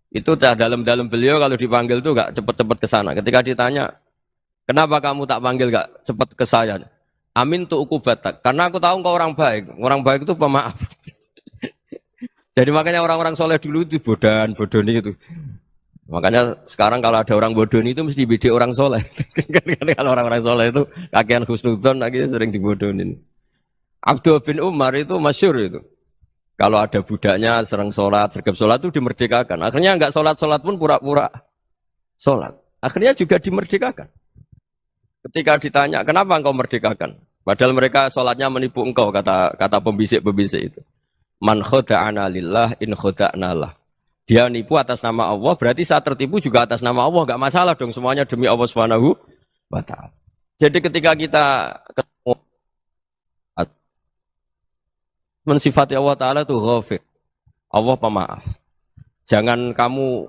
Speaker 2: Itu dalam beliau kalau dipanggil tuh gak cepet-cepet ke sana. Ketika ditanya, kenapa kamu tak panggil gak cepet ke saya? Amin tuh ukubatak. Karena aku tahu kau orang baik. Orang baik itu pemaaf. Jadi makanya orang-orang soleh dulu itu bodoni itu. Makanya sekarang kalau ada orang bodoni itu mesti beda orang soleh. Kalau orang-orang soleh itu kakean husnudzon lagi sering dibodonin. Abdul bin Umar itu masyhur itu. Kalau ada budaknya sering sholat, sergap sholat itu dimerdekakan. Akhirnya enggak sholat pun pura-pura sholat. Akhirnya juga dimerdekakan. Ketika ditanya, kenapa engkau merdekakan? Padahal mereka sholatnya menipu engkau, kata pembisik-pembisik itu. Man khoda'ana lillah in khoda'na lah. Dia nipu atas nama Allah, berarti saat tertipu juga atas nama Allah. Enggak masalah dong, semuanya demi Allah Subhanahu wa ta'ala. Jadi ketika kita ketemu mensifati Allah Ta'ala itu ghafir. Allah pemaaf. Jangan kamu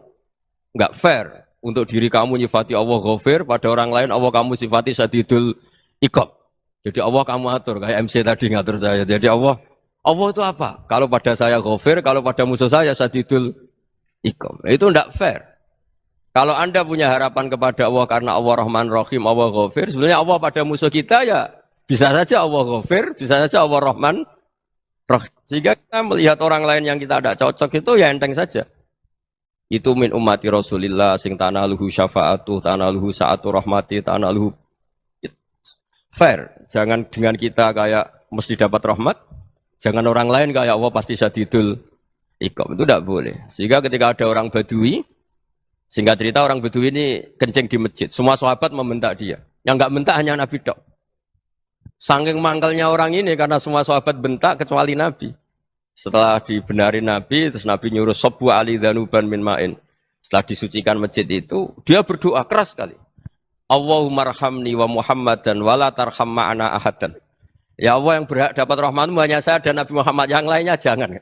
Speaker 2: enggak fair untuk diri kamu nyifati Allah ghafir, pada orang lain Allah kamu sifati syadidul iqab. Jadi Allah kamu atur, kayak MC tadi ngatur saya. Jadi Allah itu apa? Kalau pada saya ghafir, kalau pada musuh saya syadidul iqam. Itu tidak fair. Kalau Anda punya harapan kepada Allah karena Allah Rahman Rahim, Allah ghafir, sebenarnya Allah pada musuh kita ya bisa saja Allah ghafir, bisa saja Allah Rahman Rahim. Sehingga kita melihat orang lain yang kita tidak cocok itu ya enteng saja. Itu min ummati Rasulillah sing tanaluhu syafa'atu, tanaluhu sa'atu rahmati, tanaluhu fair. Jangan dengan kita kayak mesti dapat rahmat. Jangan orang lain kayak Allah pasti syadidul iqam. Itu tidak boleh. Sehingga ketika ada orang Badui, singkat cerita orang Badui ini kencing di masjid. Semua sahabat membentak dia. Yang enggak bentak hanya Nabi tok. Saking mangkalnya orang ini karena semua sahabat bentak kecuali Nabi. Setelah dibenarin Nabi, terus Nabi nyuruh Sobbu ali dhanuban min ma'in. Setelah disucikan masjid itu, dia berdoa keras sekali. Allahumma arhamni wa Muhammadan wa la tarham ma'ana ahadan. Ya Allah yang berhak dapat rahmatmu hanya saya dan Nabi Muhammad, yang lainnya jangan.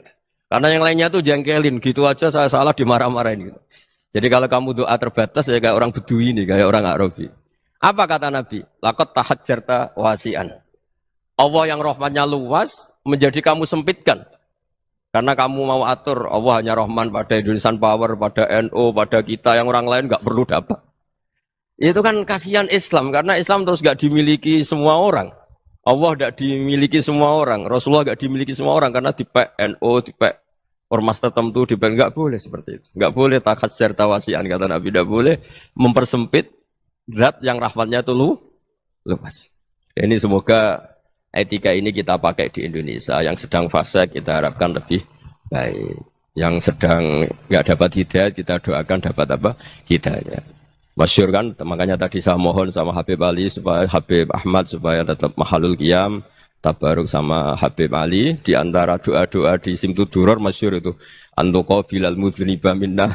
Speaker 2: Karena yang lainnya tuh jengkelin, gitu aja saya salah dimarah-marahin. Gitu. Jadi kalau kamu doa terbatas ya kayak orang Bedui ini, kayak orang Arabi. Apa kata Nabi? Laqad tahajjarta wasi'an. Allah yang rahmatnya luas menjadi kamu sempitkan. Karena kamu mau atur Allah hanya Rahman pada Indonesian Power, pada NU, pada kita yang orang lain nggak perlu dapat. Itu kan kasihan Islam karena Islam terus nggak dimiliki semua orang. Allah tidak dimiliki semua orang, Rasulullah tidak dimiliki semua orang karena dipek NU, dipek ormas tertentu, dipek enggak boleh seperti itu. Enggak boleh takhasyar tawasian kata Nabi, tidak boleh mempersempit zat yang rahmatnya itu luas. Ini semoga etika ini kita pakai di Indonesia. Yang sedang fase kita harapkan lebih baik. Yang sedang enggak dapat hidayah kita doakan dapat apa? Hidayah. Masyhur kan, makanya tadi saya mohon sama Habib Ali supaya Habib Ahmad supaya tetap mahalul qiyam, tabaruk sama Habib Ali di antara doa-doa di Simtud Duror masyhur itu antuqa bilal mudhniba minnah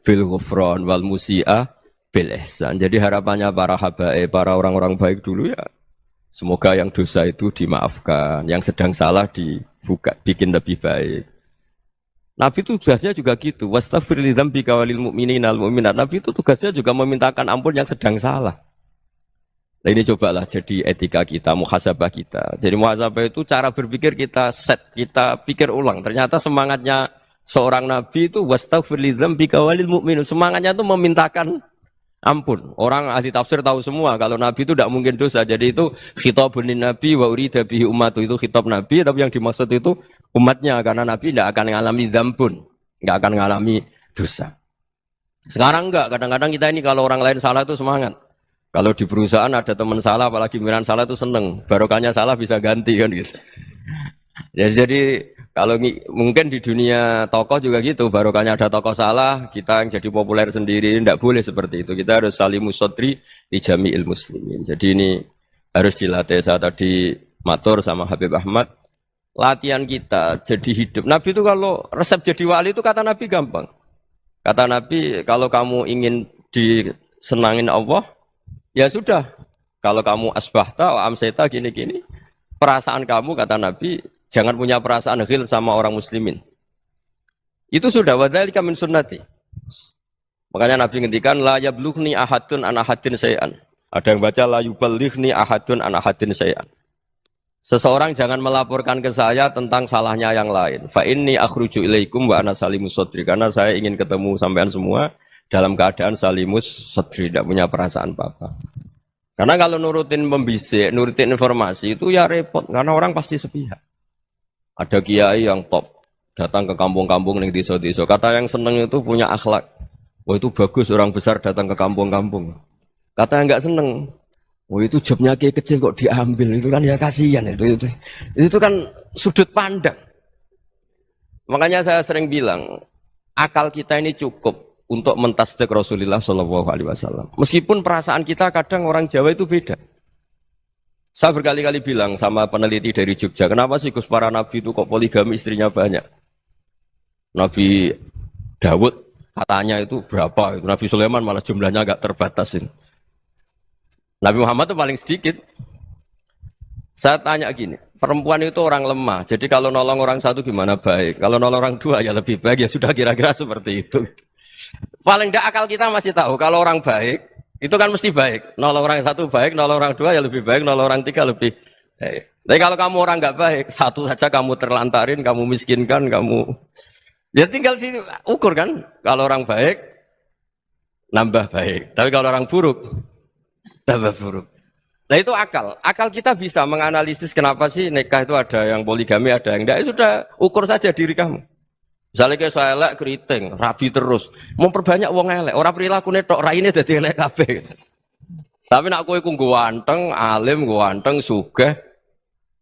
Speaker 2: bil ghufran wal musi'ah bil ihsan. Jadi harapannya para habaib, para orang-orang baik dulu ya semoga yang dosa itu dimaafkan, yang sedang salah dibuka, bikin lebih baik. Nabi itu tugasnya juga gitu. Wastaghfir li dzambika walil mu'minina wal mu'minat. Nabi itu tugasnya juga memintakan ampun yang sedang salah. Nah ini cobalah jadi etika kita, muhasabah kita. Jadi muhasabah itu cara berpikir kita set, kita pikir ulang. Ternyata semangatnya seorang nabi itu wastaghfir li dzambika walil mu'minun. Semangatnya itu memintakan ampun. Orang ahli tafsir tahu semua kalau Nabi itu tidak mungkin dosa. Jadi itu khitabun Nabi wa urida bihi ummatu, itu khitab Nabi, tapi yang dimaksud itu umatnya karena Nabi tidak akan mengalami dzambun, tidak akan mengalami dosa. Sekarang enggak, kadang-kadang kita ini kalau orang lain salah itu semangat. Kalau di perusahaan ada teman salah, apalagi miran salah itu seneng. Barokahnya salah bisa ganti kan gitu. Jadi Mungkin di dunia tokoh juga gitu, barokahnya ada tokoh salah, kita yang jadi populer sendiri, tidak boleh seperti itu. Kita harus salimus sodri di jami'il muslimin. Jadi ini harus dilatih. Saya tadi matur sama Habib Ahmad, latihan kita jadi hidup. Nabi itu kalau resep jadi wali itu kata Nabi gampang. Kata Nabi, kalau kamu ingin disenangin Allah, ya sudah. Kalau kamu asbahta, amseta, gini-gini, perasaan kamu, kata Nabi, jangan punya perasaan ghil sama orang muslimin. Itu sudah wadzalika min sunnati. Makanya Nabi ngendikan la yablughni ahadun an ahadin syai'an. Ada yang baca la yuballighni ahadun an ahadin syai'an. Seseorang jangan melaporkan ke saya tentang salahnya yang lain. Fa inni akhruju ilaikum wa ana salimus sadri. Karena saya ingin ketemu sampean semua dalam keadaan salimus sadri, tidak punya perasaan apa-apa. Karena kalau nurutin pembisik, nurutin informasi itu ya repot, karena orang pasti sepihak. Ada kiai yang top, datang ke kampung-kampung ning desa-desa. Kata yang seneng itu punya akhlak. Wah itu bagus orang besar datang ke kampung-kampung. Kata yang enggak seneng, wah itu jobnya kiai kecil kok diambil, itu kan ya kasihan itu kan sudut pandang. Makanya saya sering bilang, akal kita ini cukup untuk mentasdik Rasulullah Shallallahu Alaihi Wasallam. Meskipun perasaan kita kadang orang Jawa itu beda. Saya berkali-kali bilang sama peneliti dari Jogja, kenapa sih Gus para nabi itu kok poligami istrinya banyak? Nabi Dawud katanya itu berapa? Nabi Sulaiman malah jumlahnya agak terbatasin. Nabi Muhammad itu paling sedikit. Saya tanya gini, perempuan itu orang lemah, jadi kalau nolong orang satu gimana baik? Kalau nolong orang dua ya lebih baik, ya sudah kira-kira seperti itu. Paling tidak akal kita masih tahu kalau orang baik itu kan mesti baik. Nolong orang satu baik, nolong orang dua ya lebih baik, nolong orang tiga lebih baik. Tapi kalau kamu orang nggak baik, satu saja kamu terlantarin, kamu miskinkan, kamu ya tinggal ukur kan. Kalau orang baik nambah baik, tapi kalau orang buruk tambah buruk. Nah itu akal. Akal kita bisa menganalisis kenapa sih nikah itu ada yang poligami, ada yang enggak. Ya sudah ukur saja diri kamu. Misalnya kayak saya elek keriting, rabi terus, memperbanyak wong elek, orang perilaku netok, raine dadi elek kabeh. Gitu. Tapi nak kowe ku ganteng, alim, ganteng, sugih,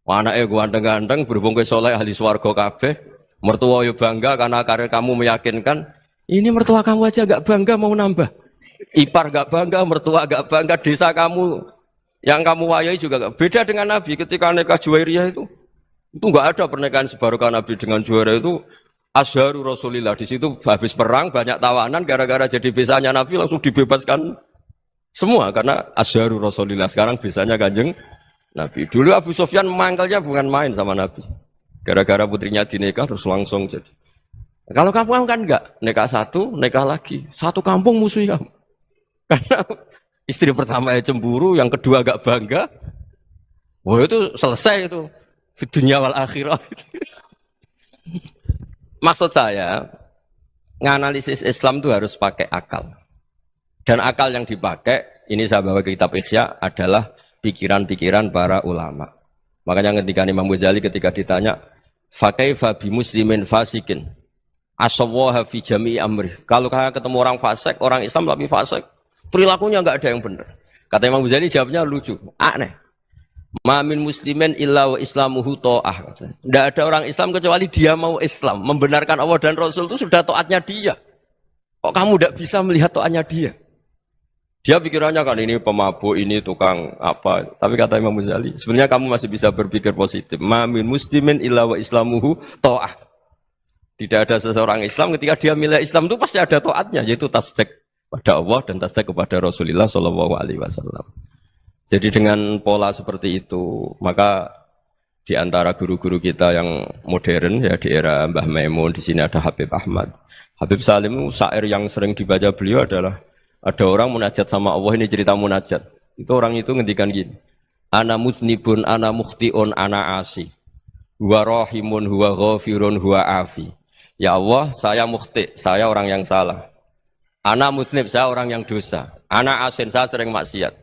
Speaker 2: anake ganteng-ganteng, berhubung kowe saleh ahli swarga kabeh, mertua yo bangga karena karir kamu meyakinkan, ini mertua kamu aja enggak bangga mau nambah. Ipar enggak bangga, mertua enggak bangga, desa kamu yang kamu wayai juga enggak. Beda dengan Nabi ketika nikah Juwairiyah itu enggak ada pernikahan sebarokah Nabi dengan Juwairiyah itu. Azharu Rasulillah, di situ habis perang banyak tawanan gara-gara jadi besanya Nabi langsung dibebaskan semua karena Azharu Rasulillah. Sekarang besanya Kanjeng Nabi. Dulu Abu Sufyan mangkalnya bukan main sama Nabi. Gara-gara putrinya dinikah terus langsung jadi. Kalau kamu kan enggak, nikah satu, nikah lagi. Satu kampung musuh kamu. Karena istri pertama cemburu, yang kedua agak bangga. Wah itu selesai itu. Di dunia wal akhirah. Maksud saya, nganalisis Islam itu harus pakai akal. Dan akal yang dipakai, ini saya bawa ke kitab Ihya, adalah pikiran-pikiran para ulama. Makanya ketika Imam Ghazali ketika ditanya, fakaifa bi muslimin fasikin, asawwaha fi jami'i amri. Kalau ketemu orang fasik, orang Islam tapi fasik, perilakunya enggak ada yang benar. Kata Imam Ghazali jawabnya lucu, aneh. Ma min muslimin illa wa islamuhu ta'ah. Tidak ada orang Islam kecuali dia mau Islam, membenarkan Allah dan Rasul itu sudah taatnya dia. Kok kamu tidak bisa melihat taatnya dia? Dia pikirannya kan ini pemabuk, ini tukang apa. Tapi kata Imam Ghazali, sebenarnya kamu masih bisa berpikir positif. Ma min muslimin illa wa islamuhu ta'ah. Tidak ada seseorang Islam ketika dia milih Islam itu pasti ada taatnya, yaitu tasdik pada Allah dan tasdik kepada Rasulullah sallallahu alaihi wasallam. Jadi dengan pola seperti itu, maka di antara guru-guru kita yang modern ya di era Mbah Maimun, di sini ada Habib Ahmad. Habib Salim, syair yang sering dibaca beliau adalah ada orang munajat sama Allah, ini cerita munajat. Itu orang itu ngendikan gini. Ana muznibun, ana mukhtiun, ana asi. Huwa rahimun, huwa ghafirun, huwa afi. Ya Allah, saya mukhti, saya orang yang salah. Ana muznib, saya orang yang dosa. Ana asin, saya sering maksiat.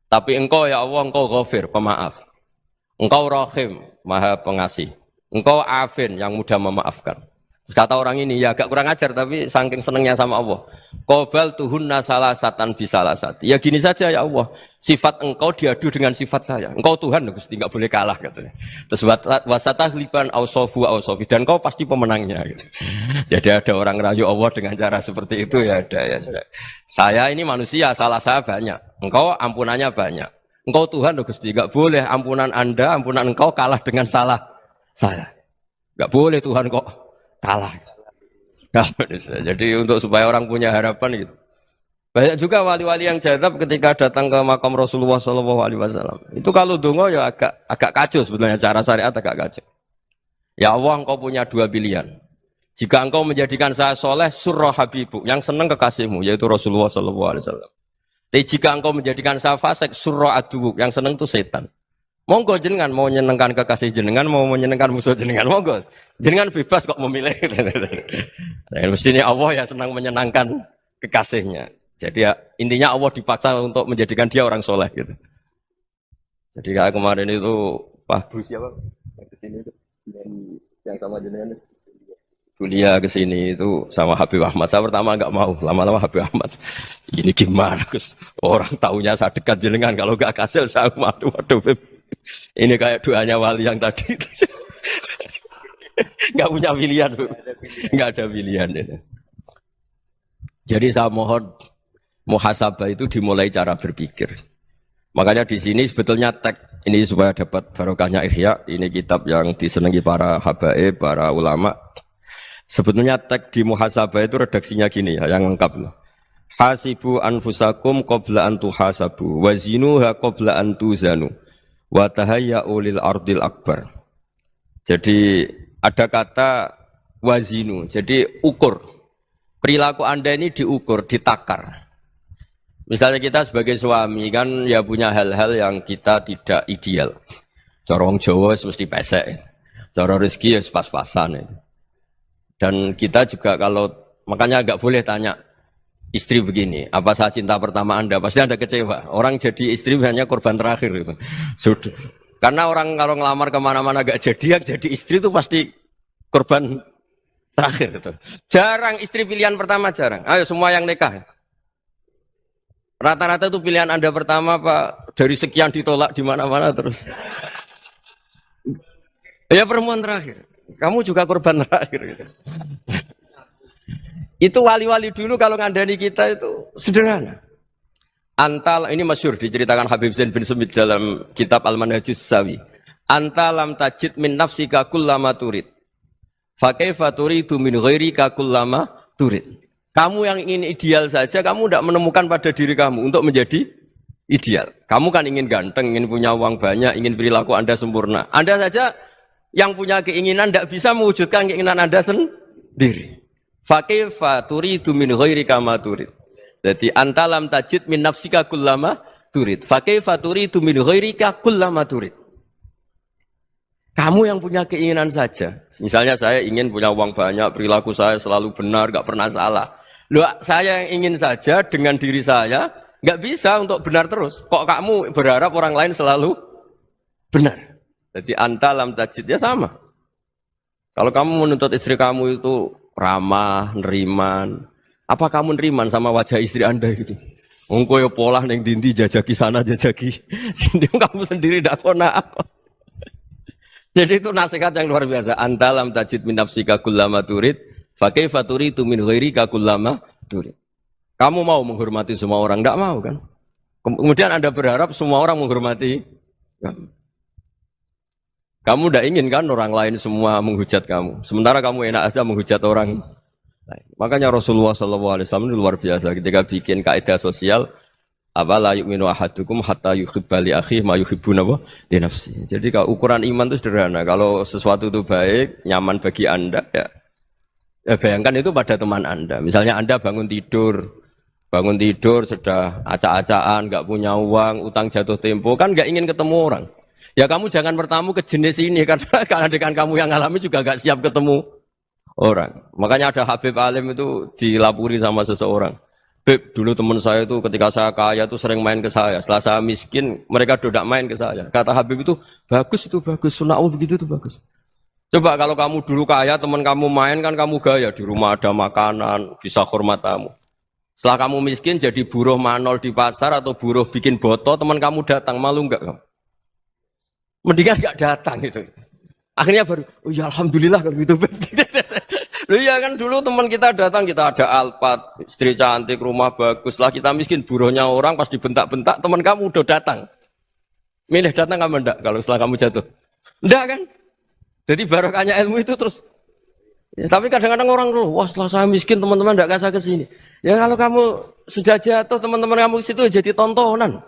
Speaker 2: Tapi engkau ya Allah, engkau ghafir, pemaaf. Engkau rahim, maha pengasih. Engkau afin, yang mudah memaafkan. Terus kata orang ini, ya agak kurang ajar tapi saking senengnya sama Allah. Qobal tuhunna salasatan bisalasati. Ya gini saja ya Allah, sifat engkau diadu dengan sifat saya. Engkau Tuhan, Gusti, enggak boleh kalah katanya. Terus wasatahliban ausofu ausofi, dan kau pasti pemenangnya gitu. Jadi ada orang rayu Allah dengan cara seperti itu ya ada ya. Saya ini manusia, salah saya banyak. Engkau ampunannya banyak. Engkau Tuhan, Gusti, enggak boleh ampunan Anda, ampunan engkau kalah dengan salah saya. Enggak boleh Tuhan kok kalah. Nah, jadi untuk supaya orang punya harapan gitu. Banyak juga wali-wali yang jadab ketika datang ke makam Rasulullah SAW. Itu kalau dongo ya agak kacau sebetulnya, cara syariat agak kacau. Ya Allah, engkau punya dua pilihan. Jika engkau menjadikan saya soleh, surah habibu, yang senang kekasihmu, yaitu Rasulullah SAW. Tapi jika engkau menjadikan saya fasik, surah adubu, yang senang itu setan. Monggo jenengan mau menyenangkan kekasih jenengan, mau menyenangkan musuh jenengan, monggo. Jenengan bebas kok memilih. Nah, mestinya Allah ya senang menyenangkan kekasihnya. Jadi ya, intinya Allah dipaksa untuk menjadikan dia orang soleh gitu. Jadi kayak kemarin itu Pak Bu siapa? Yang kesini itu yang sama jenengan. Kuliah kesini itu sama Habib Ahmad. Saya pertama enggak mau, lama-lama Habib Ahmad. Ini gimana Gus? Orang taunya saya dekat jenengan, kalau enggak kasil saya waduh Habib. Ini kayak doanya wali yang tadi. Enggak punya pilihan, enggak ada pilihan. Jadi saya mohon muhasabah itu dimulai cara berpikir. Makanya di sini sebetulnya tag ini supaya dapat barokahnya Ihya. Ini kitab yang disenangi para habaib, para ulama. Sebetulnya tag di muhasabah itu redaksinya gini ya, yang lengkap loh. Hasibu anfusakum qabla an tuhasabu wazinuha qabla an tuzanu wa tahayya'u lil ardil akbar. Jadi ada kata wazinu, jadi ukur. Perilaku Anda ini diukur, ditakar. Misalnya kita sebagai suami kan ya punya hal-hal yang kita tidak ideal. Cara wong Jawa mesti pesek. Cara rezeki ya pas-pasan. Dan kita juga kalau makanya enggak boleh tanya istri begini, apa saya cinta pertama Anda? Pasti Anda kecewa. Orang jadi istri hanya korban terakhir gitu. Sudah. Karena orang kalau ngelamar kemana-mana gak jadi, yang jadi istri itu pasti korban terakhir gitu. Jarang istri pilihan pertama, jarang. Ayo semua yang nikah. Rata-rata itu pilihan Anda pertama Pak, dari sekian ditolak di mana-mana terus. Ya perempuan terakhir. Kamu juga korban terakhir gitu. Itu wali-wali dulu kalau ngandani kita itu sederhana. Antal ini masyhur diceritakan Habib Zain bin Sumit dalam kitab Al-Manhajus Sawi. Antalam tajid min nafsika kullama turid. Fa kaifa turidu min ghairika kullama turid. Kamu yang ingin ideal saja kamu tidak menemukan pada diri kamu untuk menjadi ideal. Kamu kan ingin ganteng, ingin punya uang banyak, ingin perilaku Anda sempurna. Anda saja yang punya keinginan tidak bisa mewujudkan keinginan Anda sendiri. Fa kaifa turidu min ghairika ma turid. Jadi antalam tajid min nafsika kullama turid. Fa kaifa turidu min ghairika kullama turid. Kamu yang punya keinginan saja. Misalnya saya ingin punya uang banyak, perilaku saya selalu benar, enggak pernah salah. Loh, saya yang ingin saja dengan diri saya enggak bisa untuk benar terus. Kok kamu berharap orang lain selalu benar? Jadi antalam tajid ya sama. Kalau kamu menuntut istri kamu itu ramah, neriman, apa kamu neriman sama wajah istri Anda gitu? Engko ya pola ning dindi jajaki sana jajaki sini kamu sendiri ndak kona apa. Jadi itu nasihat yang luar biasa. Antalam tajid min nafsika kullama turid, fa kaifa turidu min ghairika kullama turid. Kamu mau menghormati semua orang, ndak mau kan? Kemudian Anda berharap semua orang menghormati kamu. Kamu tidak ingin kan orang lain semua menghujat kamu. Sementara kamu enak aja menghujat orang lain. Makanya Rasulullah SAW ini luar biasa ketika bikin kaidah sosial. Apa la yu'minu ahadukum hatta yuhibba li akhihi ma yuhibbu li nafsi. Jadi kalau ukuran iman itu sederhana. Kalau sesuatu itu baik, nyaman bagi Anda ya bayangkan itu pada teman Anda. Misalnya Anda bangun tidur sudah acak-acakan, enggak punya uang, utang jatuh tempo, kan enggak ingin ketemu orang. Ya kamu jangan bertamu ke jenis ini karena dengan kamu yang alami juga gak siap ketemu orang. Makanya ada Habib Alim itu dilapuri sama seseorang. Beb, dulu teman saya itu ketika saya kaya itu sering main ke saya. Setelah saya miskin, mereka tidak main ke saya. Kata Habib itu bagus, sunnah Allah begitu itu bagus. Coba kalau kamu dulu kaya, teman kamu main kan kamu gaya, di rumah ada makanan, bisa hormat kamu. Setelah kamu miskin jadi buruh manol di pasar atau buruh bikin boto, teman kamu datang, malu enggak kamu? Mendingan enggak datang gitu. Akhirnya baru, oh ya alhamdulillah kalau gitu. Loh ya kan dulu teman kita datang, kita ada Alphard, istri cantik, rumah bagus lah, kita miskin, buruhnya orang pas dibentak-bentak, teman kamu udah datang. Milih datang kamu enggak kalau setelah kamu jatuh? Enggak kan? Jadi barokahnya ilmu itu terus. Ya, tapi kadang-kadang orang tuh, wah setelah saya miskin teman-teman enggak kasih ke sini. Ya kalau kamu sudah jatuh teman-teman kamu situ jadi tontonan.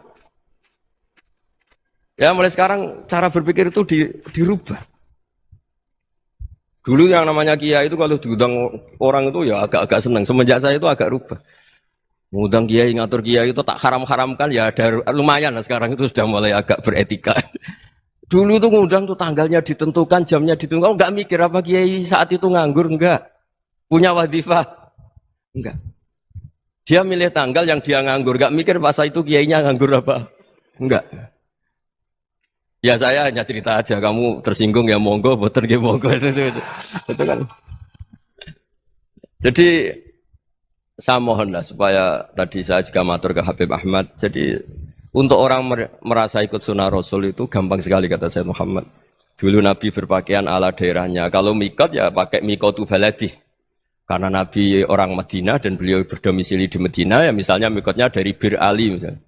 Speaker 2: Ya mulai sekarang cara berpikir itu dirubah. Dulu yang namanya kiai itu kalau diundang orang itu ya agak-agak senang. Semenjak saya itu agak rubah. Mengundang kiai, ngatur kiai itu tak haram-haramkan ya ada lumayan lah sekarang itu sudah mulai agak beretika. Dulu itu ngundang tuh tanggalnya ditentukan, jamnya ditentukan. Enggak mikir apa kiai saat itu nganggur, enggak. Punya wadifah, enggak. Dia milih tanggal yang dia nganggur, enggak mikir masa itu kiainya nganggur apa. Enggak. Ya saya hanya cerita aja, kamu tersinggung ya monggo, boten ya monggo itu kan. Jadi saya mohonlah supaya tadi saya juga matur ke Habib Ahmad. Jadi untuk orang merasa ikut sunnah Rasul itu gampang sekali kata Sayyid Muhammad. Dulu Nabi berpakaian ala daerahnya. Kalau mikot ya pakai mikotu baladi. Karena Nabi orang Madinah dan beliau berdomisili di Madinah ya misalnya mikotnya dari Bir Ali misalnya.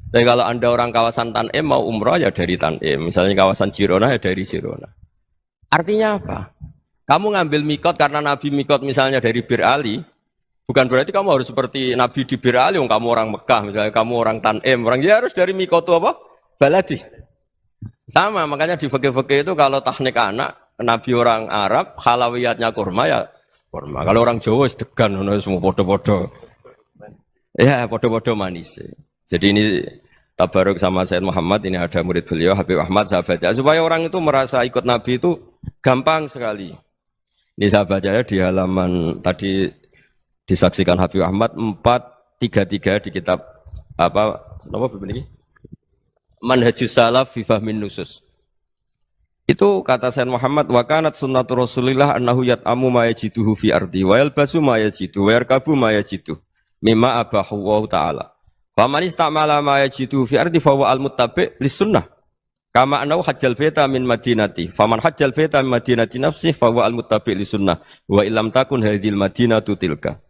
Speaker 2: Tapi kalau Anda orang kawasan Tanim mau umrah ya dari Tanim. Misalnya kawasan Jirona ya dari Jirona. Artinya apa? Kamu ngambil mikot karena Nabi mikot misalnya dari Bir Ali. Bukan berarti kamu harus seperti Nabi di Bir Ali, kamu orang Mekah, misalnya kamu orang Tanim, orang dia harus dari mikotu apa? Baladi. Sama, makanya di fikih-fikih itu kalau teknik anak, Nabi orang Arab, halawiyatnya kurma ya kurma. Kalau orang Jawa sedegan, semua podo-podo. Ya, podo-podo manis. Jadi ini tabaruk sama Sayyid Muhammad, ini ada murid beliau, Habib Ahmad, sahabatnya. Supaya orang itu merasa ikut Nabi itu gampang sekali. Ini sahabatnya di halaman tadi disaksikan Habib Ahmad 433 di kitab apa begini? Manhajus Salaf fi Fahmin Nusus. Itu kata Sayyid Muhammad wa kanat sunnatu Rasulillah annahu yat'amu ma yajiduhu fi ardi wa yalbasu ma yajidu wa yarkabu ma yajidu mimma abahu wa ta'ala. Faman istamala ma yajiduhu fi ardi fa huwa al-muttabi' lis-sunnah. Kama annahu hajjal baita min madinati. Faman hajjal baita min madinati nafsi fa huwa al-muttabi' lis-sunnah wa illam takun hadhil madinatu tilka.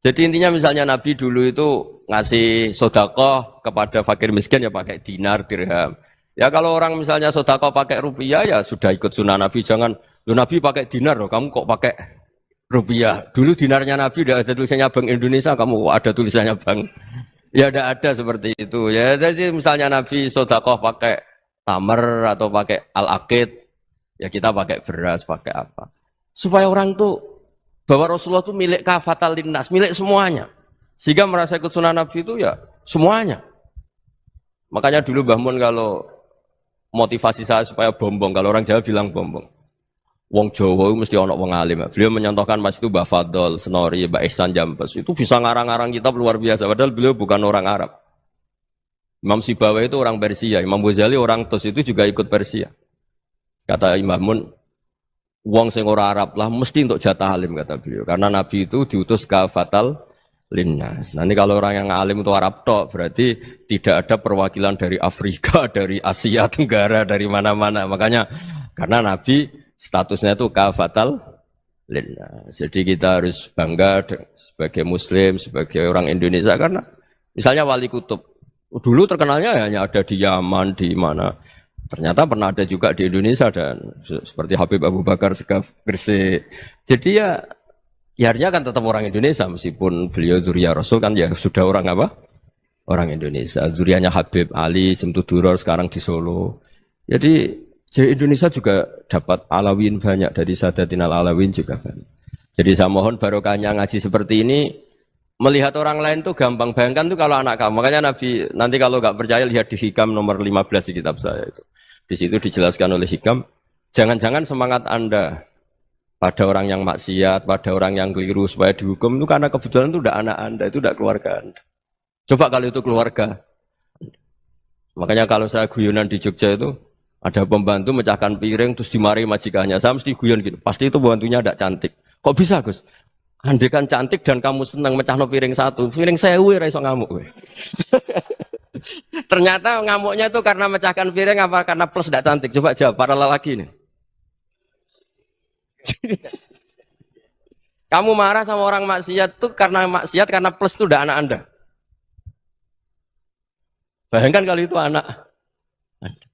Speaker 2: Jadi intinya misalnya Nabi dulu itu ngasih sodakoh kepada fakir miskin ya pakai dinar, dirham. Ya kalau orang misalnya sodakoh pakai rupiah ya sudah ikut sunnah Nabi. Jangan, lu Nabi pakai dinar loh, kamu kok pakai rupiah. Dulu dinarnya Nabi udah ada tulisannya Bank Indonesia, kamu ada tulisannya Bank. Ya tidak ada seperti itu. Ya jadi misalnya Nabi sodakoh pakai tamar atau pakai al-aqid, ya kita pakai beras, pakai apa. Supaya orang tuh bahwa Rasulullah itu milik kafatal linnas, milik semuanya. Sehingga merasa ikut sunnah Nabi itu ya semuanya. Makanya dulu Mbah Mun kalau motivasi saya supaya bombong, kalau orang Jawa bilang bombong. Wong Jawa itu mesti ono wong alim. Beliau menyontohkan mas itu Mbah Fadol, Senori, Mbah Ihsan Jambes. Itu bisa ngarang-ngarang kitab luar biasa. Padahal beliau bukan orang Arab. Imam Sibawa itu orang Persia. Imam Ghazali orang Tos itu juga ikut Persia. Kata Imam Mun, wong sing ora Arab lah mesti untuk jatah alim kata beliau. Karena Nabi itu diutus kafatal linnas. Nah ini kalau orang yang alim itu Arab tok berarti tidak ada perwakilan dari Afrika, dari Asia Tenggara, dari mana-mana. Makanya karena Nabi statusnya itu kafatal linnas. Jadi kita harus bangga sebagai Muslim, sebagai orang Indonesia karena misalnya Wali Kutub dulu terkenalnya hanya ada di Yaman, di mana. Ternyata pernah ada juga di Indonesia dan seperti Habib Abu Bakar Segaf Gresik. Jadi ya artinya kan tetap orang Indonesia meskipun beliau zuriyah Rasul kan ya sudah orang apa? Orang Indonesia. Zuriyahnya Habib Ali Simtuduror sekarang di Solo. Jadi Indonesia juga dapat alawin banyak dari Sadatin al-Alawin juga banyak. Jadi saya mohon barokahnya ngaji seperti ini. Melihat orang lain tuh gampang, bayangkan tuh kalau anak kamu. Makanya Nabi, nanti kalau nggak percaya lihat di Hikam nomor 15 di kitab saya itu. Di situ dijelaskan oleh Hikam, jangan-jangan semangat Anda pada orang yang maksiat, pada orang yang keliru supaya dihukum itu karena kebetulan itu udah anak Anda, itu udah keluarga Anda. Coba kalau itu keluarga. Makanya kalau saya guyonan di Jogja itu, Ada pembantu mecahkan piring terus dimarahi majikannya. Saya mesti guyon gitu. Pasti itu pembantunya tidak cantik. Kok bisa, Gus? Andai kan cantik dan kamu senang mecahno piring satu, piring 1000 ra iso ngamuk kowe. Ternyata ngamuknya itu karena mecahkan piring apa karena plus tidak cantik? Coba jawab para lelaki ini. Kamu marah sama orang maksiat tuh karena maksiat karena plus itu udah anak Anda. Bayangkan kalau itu anak Anda.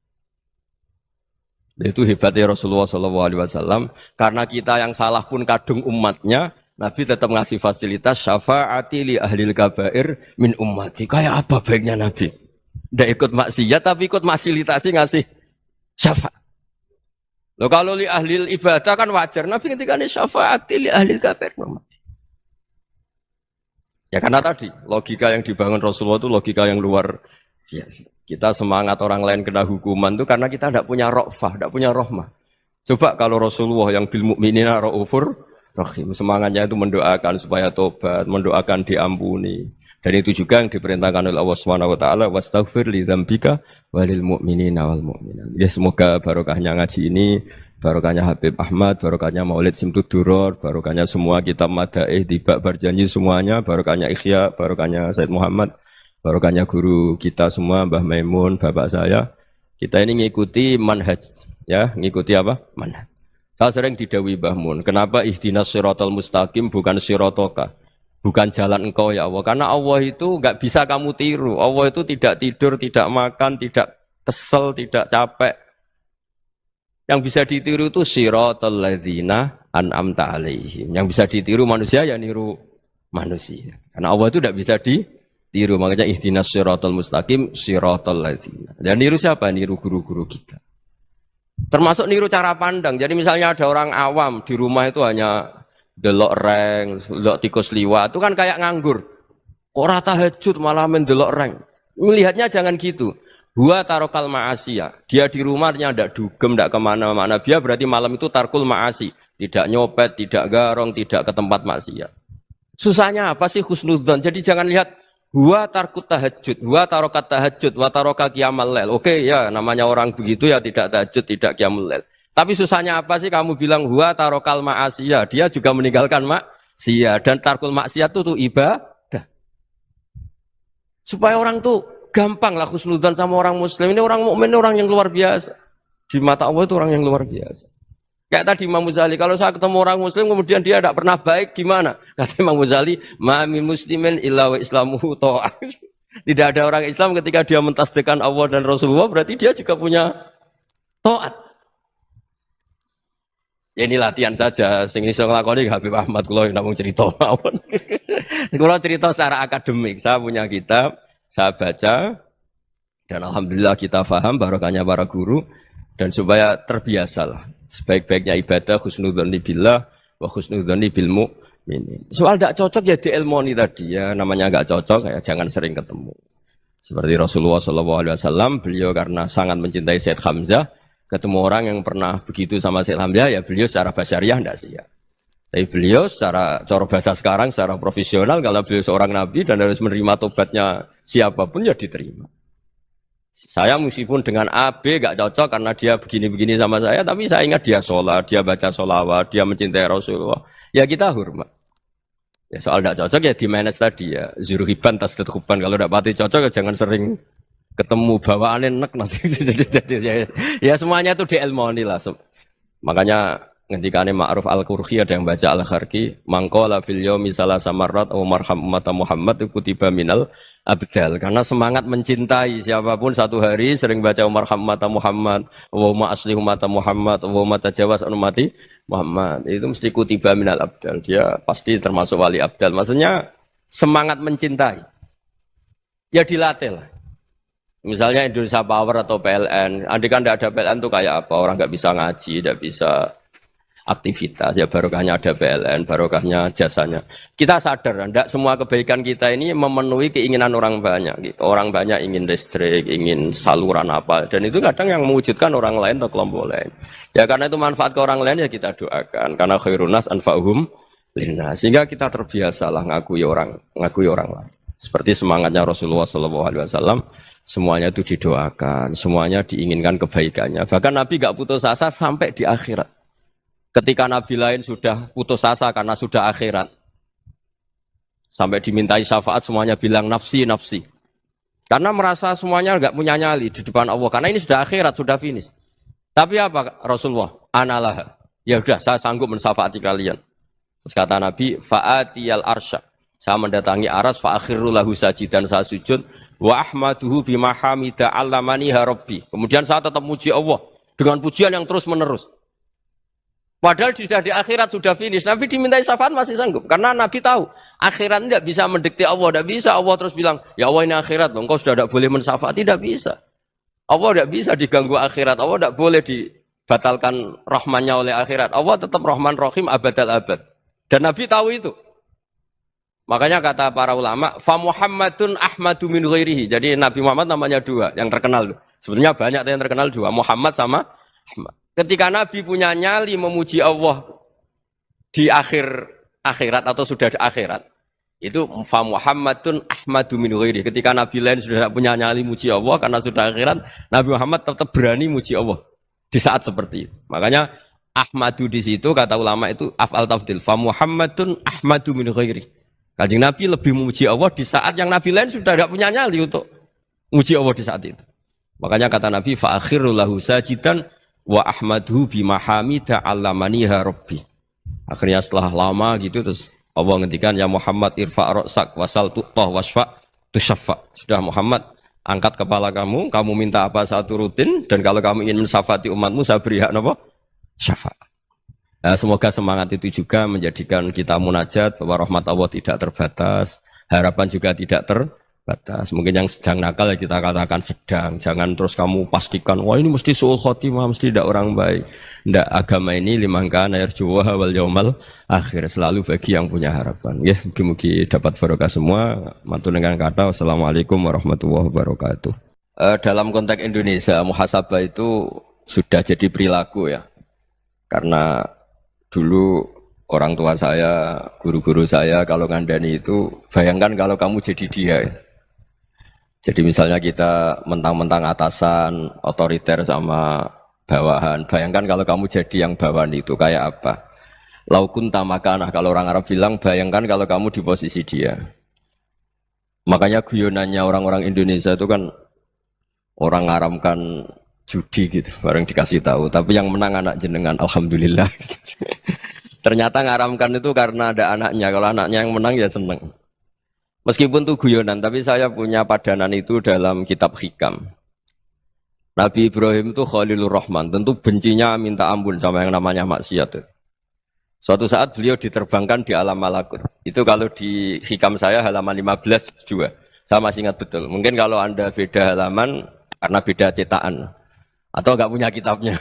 Speaker 2: Itu hebatnya Rasulullah SAW. Karena kita yang salah pun kadung umatnya, Nabi tetap ngasih fasilitas syafaati li ahlil kabair min ummati. Kayak apa baiknya Nabi? Nggak ikut maksiat tapi ikut fasilitasi ngasih syafaat. Loh kalau li ahlil ibadah kan wajar. Nabi ketika ini syafaati li ahlil kabair min ummati. Ya karena tadi logika yang dibangun Rasulullah itu logika yang luar biasa. Kita semangat orang lain kena hukuman itu karena kita tidak punya ra'fah, tidak punya rahmah. Coba kalau Rasulullah yang bil mu'minina ra'ufur rahim, semangatnya itu mendoakan supaya tobat, mendoakan diampuni. Dan itu juga yang diperintahkan oleh Allah Subhanahu wa taala, wastaghfir li dzambika walil mu'minina wal mu'minat. Ya semoga barokahnya ngaji ini, barokahnya Habib Ahmad, barokahnya Maulid Simtud Duror, barokahnya semua kitab Madaih, Tiba Berjanji semuanya, barokahnya Ikhya, barokahnya Said Muhammad, barokahnya guru kita semua, Mbah Maimun, bapak saya. Kita ini ngikuti manhaj, ya, ngikuti apa? Manhaj. Saya sering didhawuhi Mbah Mun, kenapa ihdinas siratal mustaqim bukan siratoka? Bukan jalan engkau ya Allah. Karena Allah itu enggak bisa kamu tiru. Allah itu tidak tidur, tidak makan, tidak kesel, tidak capek. Yang bisa ditiru itu siratal ladzina an'amta alaihim. Yang bisa ditiru manusia ya niru manusia. Karena Allah itu tidak bisa ditiru. Makanya ihdinas siratal mustaqim siratal ladzina. Dan niru siapa? Niru guru-guru kita. Termasuk niru cara pandang. Jadi misalnya ada orang awam di rumah itu hanya delok reng, delok tikus liwat, itu kan kayak nganggur. Kok ora tahajud malah mendelok reng. Melihatnya jangan gitu. Huwa tarokal ma'asiyah. Dia di rumahnya ndak dugem, ndak kemana-mana. Dia berarti malam itu tarkul ma'asi. Tidak nyopet, tidak garong, tidak ke tempat maksiat. Susahnya apa sih husnudzon? Jadi jangan lihat huwa tarkut tahajud, huwa tarokat tahajud, wa taroka qiyamal lail. Oke ya, namanya orang begitu ya tidak tahajud, tidak qiyamul lail. Tapi susahnya apa sih kamu bilang huwa tarokal ma'asiyah? Dia juga meninggalkan maksiat dan tarkul maksiat itu ibadah. Supaya orang tuh gampang lah husnudzon sama orang muslim. Ini orang mukmin, orang yang luar biasa. Di mata Allah itu orang yang luar biasa. Kayak tadi Imam Ghazali, kalau saya ketemu orang muslim kemudian dia tidak pernah baik, gimana? Kata Imam Ghazali, ma min muslimin illa wa islamuhu ta'ah. Tidak ada orang Islam ketika dia mentasdihkan Allah dan Rasulullah, berarti dia juga punya taat. Ya ini latihan saja, sing iso nglakoni Habib Ahmad kula namung cerita mawon. Kula cerita secara akademik, saya punya kitab, saya baca dan alhamdulillah kita paham barokahnya para guru dan supaya terbiasalah. Sebaik-baiknya ibadah husnudzoni billah wa husnudzoni bil mu'minin. Soal tidak cocok ya diilmoni tadi ya, namanya enggak cocok ya jangan sering ketemu. Seperti Rasulullah SAW, beliau karena sangat mencintai Said Hamzah, ketemu orang yang pernah begitu sama Said Hamzah, ya beliau secara basyariah tidak siap. Tapi beliau secara cara bahasa sekarang, secara profesional, kalau beliau seorang nabi dan harus menerima tobatnya siapapun, ya diterima. Saya meskipun dengan A, B gak cocok karena dia begini-begini sama saya, tapi saya ingat dia sholat, dia baca sholawat, dia mencintai Rasulullah. Ya kita hormat. Ya soal tidak cocok ya di manage tadi ya. Zuruhiban tas tetekuban. Kalau tidak pati cocok ya jangan sering ketemu bawaannya enak nanti. Ya semuanya itu diilmoni lah. Makanya ngendikane Ma'ruf Al-Qurhi ada yang baca Al-Kharqi, mangqala fil yaumi salasa marrat wa marham ummata Muhammad kutiba minal abdal. Karena semangat mencintai siapapun satu hari sering baca marham ummata Muhammad, wa ma asli ummata Muhammad, wa ma tajawaz an ummati Muhammad. Itu mesti kutiba minal abdal. Dia pasti termasuk wali abdal. Maksudnya semangat mencintai. Ya dilatih lah. Misalnya Indonesia Power atau PLN, andai kan tidak ada PLN itu kayak apa? Orang nggak bisa ngaji, tidak bisa aktivitas, ya barokahnya ada PLN, barokahnya jasanya. Kita sadar, tidak semua kebaikan kita ini memenuhi keinginan orang banyak. Gitu. Orang banyak ingin listrik, ingin saluran apa, dan itu kadang yang mewujudkan orang lain atau kelompok lain. Ya karena itu manfaat ke orang lain ya kita doakan. Karena khairunas anfa'uhum linnas. Sehingga kita terbiasalah ngakui orang lain. Seperti semangatnya Rasulullah SAW, semuanya itu didoakan, semuanya diinginkan kebaikannya. Bahkan Nabi gak putus asa sampai di akhirat. Ketika Nabi lain sudah putus asa karena sudah akhirat, sampai dimintai syafaat semuanya bilang nafsi, nafsi. Karena merasa semuanya gak punya nyali di depan Allah. Karena ini sudah akhirat, sudah finish. Tapi apa Rasulullah? Analah. Ya udah, saya sanggup mensyafaati kalian. Terus kata Nabi, fa'atiyal arsya. Saya mendatangi aras fa'akhiru lahu sajidan, saya sujud wa ahmaduhu bima hamida 'allamaniha rabbi. Kemudian saya tetap muji Allah dengan pujian yang terus menerus. Padahal sudah di akhirat, sudah finish. Nabi dimintai syafaat masih sanggup. Karena Nabi tahu akhirat tidak bisa mendikte Allah, tidak bisa Allah terus bilang, ya Allah ini akhirat, engkau sudah tidak boleh mensyafaat, tidak bisa. Allah tidak bisa diganggu akhirat, Allah tidak boleh dibatalkan rahmannya oleh akhirat. Allah tetap Rahman Rahim abadal abad. Dan Nabi tahu itu. Makanya kata para ulama, fa Muhammadun ahmadu min ghairihi. Jadi Nabi Muhammad namanya dua, yang terkenal. Sebenarnya banyak yang terkenal dua, Muhammad sama Ahmad. Ketika Nabi punya nyali memuji Allah di akhirat atau sudah di akhirat, itu fa Muhammadun ahmadu min ghairihi. Ketika Nabi lain sudah tidak punya nyali muji Allah karena sudah akhirat, Nabi Muhammad tetap berani muji Allah di saat seperti itu. Makanya ahmadu di situ kata ulama itu af'al tafdil, fa Muhammadun ahmadu min ghairihi. Kanjeng Nabi lebih memuji Allah di saat yang Nabi lain sudah tidak punya nyali untuk memuji Allah di saat itu. Makanya kata Nabi, fa'akhiru lahu sajidan wa ahmaduhu bima hamida 'allamaniha rabbi. Akhirnya setelah lama gitu terus Allah ngendikan, ya Muhammad irfa' ra'sak wasal tu'tah wasfa' tusyaffa. Sudah Muhammad, angkat kepala kamu minta apa saya turutin, dan kalau kamu ingin mensyafaati umatmu saya beri hak apa? Syafaat. Nah, semoga semangat itu juga menjadikan kita munajat bahwa rahmat Allah tidak terbatas, harapan juga tidak terbatas. Mungkin yang sedang nakal ya kita katakan sedang, jangan terus kamu pastikan wah ini mesti suul khotimah, mesti tidak orang baik. Tidak, agama ini liman kana yarjuwaha wal yaumal akhir, selalu bagi yang punya harapan. Ya, mugi-mugi dapat barokah semua. Mantul dengan kata wassalamualaikum warahmatullahi wabarakatuh. Dalam konteks Indonesia, muhasabah itu sudah jadi perilaku ya. Karena dulu orang tua saya, guru-guru saya kalau ngandani itu, bayangkan kalau kamu jadi dia. Jadi misalnya kita mentang-mentang atasan, otoriter sama bawahan. Bayangkan kalau kamu jadi yang bawahan itu kayak apa? Laukun tamakanah, kalau orang Arab bilang, bayangkan kalau kamu di posisi dia. Makanya guyonannya orang-orang Indonesia itu kan orang ngaramkan judi gitu, bareng dikasih tahu. Tapi yang menang anak jenengan, alhamdulillah. Ternyata ngaramkan itu karena ada anaknya. Kalau anaknya yang menang ya seneng. Meskipun itu guyonan, tapi saya punya padanan itu dalam kitab Hikam. Nabi Ibrahim itu Khalilur Rahman, tentu bencinya minta ampun sama yang namanya maksiat. Suatu saat beliau diterbangkan di alam malakut. Itu kalau di Hikam saya halaman 15 juga. Saya masih ingat betul. Mungkin kalau Anda beda halaman karena beda cetakan. Atau enggak punya kitabnya.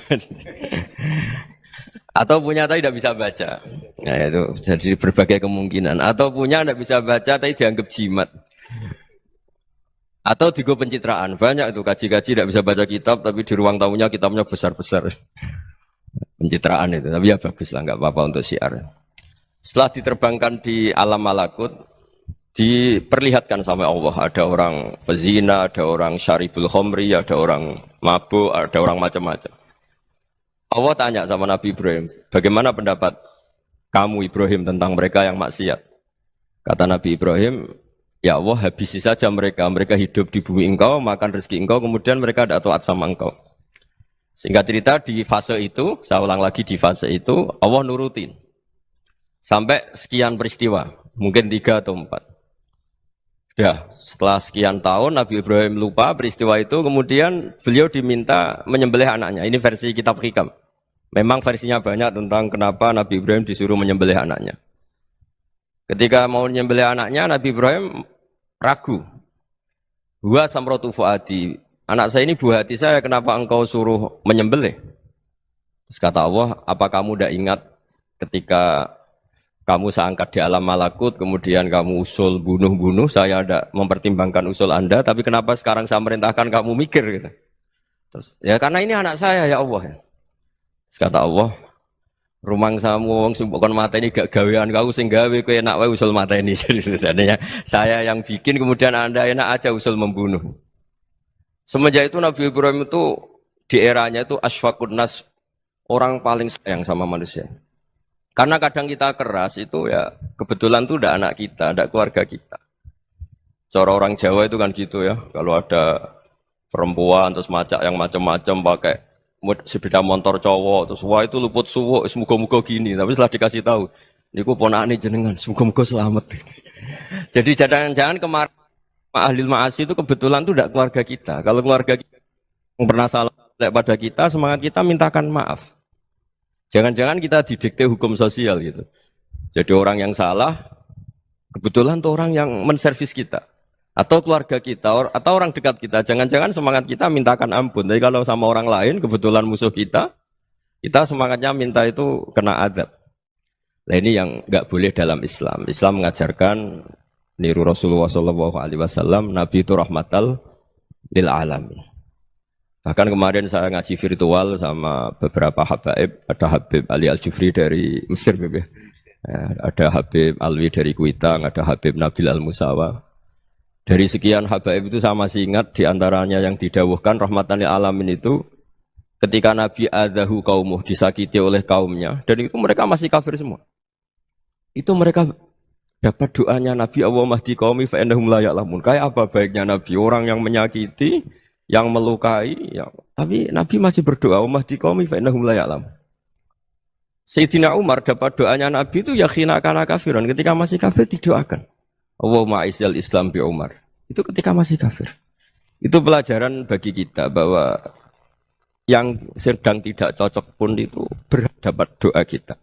Speaker 2: Atau punya tapi tidak bisa baca. Nah itu jadi berbagai kemungkinan. Atau punya tidak bisa baca tapi dianggap jimat. Atau digo pencitraan. Banyak itu kaji-kaji tidak bisa baca kitab tapi di ruang tamunya kitabnya besar-besar. Pencitraan itu. Tapi ya bagus lah, enggak apa-apa untuk syiar. Setelah diterbangkan di alam malakut, diperlihatkan sama Allah, ada orang pezina, ada orang syaribul khomri, ada orang mabuk, ada orang macam-macam. Allah tanya sama Nabi Ibrahim, bagaimana pendapat kamu Ibrahim tentang mereka yang maksiat? Kata Nabi Ibrahim, ya Allah habisi saja mereka, mereka hidup di bumi engkau, makan rezeki engkau, kemudian mereka tidak taat sama engkau. Singkat cerita di fase itu, saya ulang lagi di fase itu, Allah nurutin. Sampai sekian peristiwa, mungkin 3 atau 4. Ya, setelah sekian tahun Nabi Ibrahim lupa peristiwa itu, kemudian beliau diminta menyembelih anaknya. Ini versi kitab Hikam. Memang versinya banyak tentang kenapa Nabi Ibrahim disuruh menyembelih anaknya. Ketika mau menyembelih anaknya, Nabi Ibrahim ragu. Wa samratu fuadi. Anak saya ini buah hati saya, kenapa engkau suruh menyembelih? Terus kata Allah, apa kamu tidak ingat ketika kamu saya angkat di alam malakut, kemudian kamu usul bunuh-bunuh, saya tidak mempertimbangkan usul Anda, tapi kenapa sekarang saya merintahkan kamu mikir gitu. Terus, ya karena ini anak saya ya Allah. Terus kata Allah, rumangsamu wong sing kon mateni gak gawean kau sing gawe kowe enak wae usul mateni. Jadi sebenarnya saya yang bikin kemudian Anda enak aja usul membunuh. Semenjak itu Nabi Ibrahim itu di eranya itu asfaqun nas, orang paling sayang sama manusia. Karena kadang kita keras itu ya kebetulan tuh udah anak kita, ada keluarga kita. Cara orang Jawa itu kan gitu ya, kalau ada perempuan terus macak yang macam-macam pakai sepeda motor cowok terus wah itu luput suwuk semoga-moga gini, tapi setelah dikasih tahu niku ponakane jenengan semoga-moga selamat. Jadi jangan-jangan kemarin ahlil ma'asi itu kebetulan tuh tidak keluarga kita. Kalau keluarga kita yang pernah salah pada kita, semangat kita mintakan maaf. Jangan-jangan kita didikte hukum sosial gitu. Jadi orang yang salah kebetulan tuh orang yang menservis kita. Atau keluarga kita, atau orang dekat kita. Jangan-jangan semangat kita mintakan ampun. Tapi kalau sama orang lain, kebetulan musuh kita semangatnya minta itu kena adab. Nah ini yang nggak boleh dalam Islam. Islam mengajarkan niru Rasulullah SAW, Nabi itu rahmatal lil alamin. Bahkan kemarin saya ngaji virtual sama beberapa habaib. Ada Habib Ali Al-Jufri dari Mesir, ada Habib Alwi dari Kuitang, ada Habib Nabil Al-Musawa. Dari sekian habaib itu saya masih ingat diantaranya yang didawuhkan rahmatan lil alamin itu ketika Nabi adahu kaumuh, disakiti oleh kaumnya, dan itu mereka masih kafir semua. Itu mereka dapat doanya Nabi Allahumma hdi qaumi fa innahum la ya'lamun. Kayak apa baiknya Nabi, orang yang menyakiti, yang melukai, tapi Nabi masih berdoa Allahumma hdi qaumi fa innahum la ya'lamun. Sayyidina Umar dapat doanya Nabi itu ya khina kana kafiran, ketika masih kafir didoakan. Allahumma aisyal Islam bi Umar. Itu ketika masih kafir. Itu pelajaran bagi kita bahwa yang sedang tidak cocok pun itu berdapat doa kita.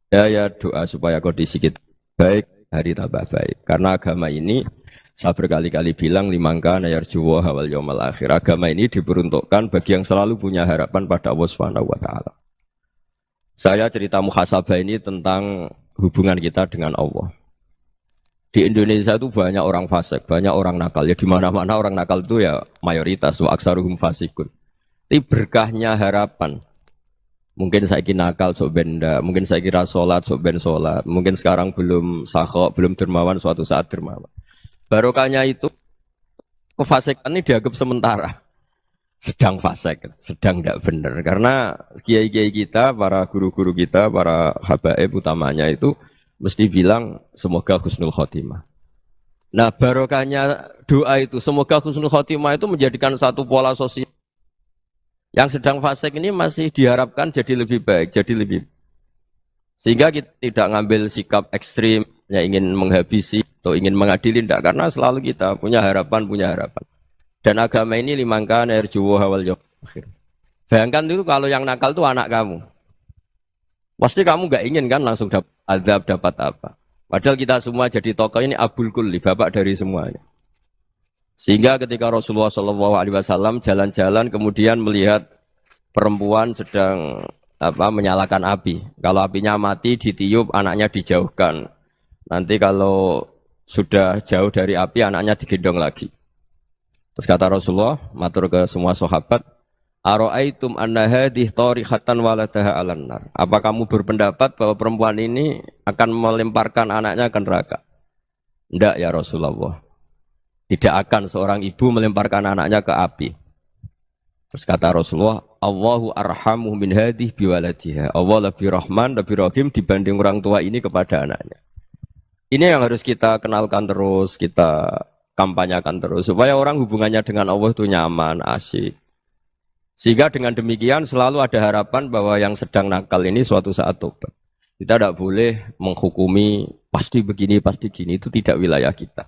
Speaker 2: Ya doa supaya kondisi kita baik, hari tambah baik. Karena agama ini saya berkali-kali bilang limangka nayarjuwa hawal yaumal akhir. Agama ini diperuntukkan bagi yang selalu punya harapan pada Allah Subhanahu wa taala. Saya cerita muhasabah ini tentang hubungan kita dengan Allah. Di Indonesia itu banyak orang fasik, banyak orang nakal. Ya di mana-mana orang nakal itu ya mayoritas, wa aksaruhum fasikun. Tapi berkahnya harapan. Mungkin saya kira nakal sok benda, mungkin saya kira sholat sok ben sholat, mungkin sekarang belum sakhok, belum dermawan, suatu saat dermawan. Barokahnya itu kefasikan ini dianggap sementara. Sedang fasik, sedang tidak benar. Karena kiai-kiai kita, para guru-guru kita, para habaib utamanya itu mesti bilang semoga husnul khotimah. Nah barokahnya doa itu semoga husnul khotimah itu menjadikan satu pola sosial. Yang sedang fasik ini masih diharapkan jadi lebih baik, jadi lebih. Sehingga kita tidak ngambil sikap ekstrim, ya ingin menghabisi atau ingin mengadili, tidak. Karena selalu kita punya harapan. Dan agama ini limangkan erjuwa hawal yawm akhir. Bayangkan dulu kalau yang nakal itu anak kamu. Pasti kamu nggak ingin kan langsung dapat azab, dapat apa. Padahal kita semua jadi tokoh ini abul kulli, bapak dari semuanya. Sehingga ketika Rasulullah SAW jalan-jalan kemudian melihat perempuan sedang menyalakan api. Kalau apinya mati ditiup, anaknya dijauhkan. Nanti kalau sudah jauh dari api, anaknya digendong lagi. Terus kata Rasulullah, matur ke semua sahabat, Aro'aitum anna hadih tarihatan waladaha alan nar. Apa kamu berpendapat bahwa perempuan ini akan melemparkan anaknya ke neraka? Tidak ya Rasulullah. Tidak akan seorang ibu melemparkan anaknya ke api. Terus kata Rasulullah, Allahu arhamu min hadih biwaladiha. Allah lebih rahman, lebih rahim dibanding orang tua ini kepada anaknya. Ini yang harus kita kenalkan terus, kita kampanyakan terus. Supaya orang hubungannya dengan Allah itu nyaman, asik. Sehingga dengan demikian selalu ada harapan bahwa yang sedang nakal ini suatu saat tobat. Kita tidak boleh menghukumi pasti begini, pasti gini, itu tidak wilayah kita.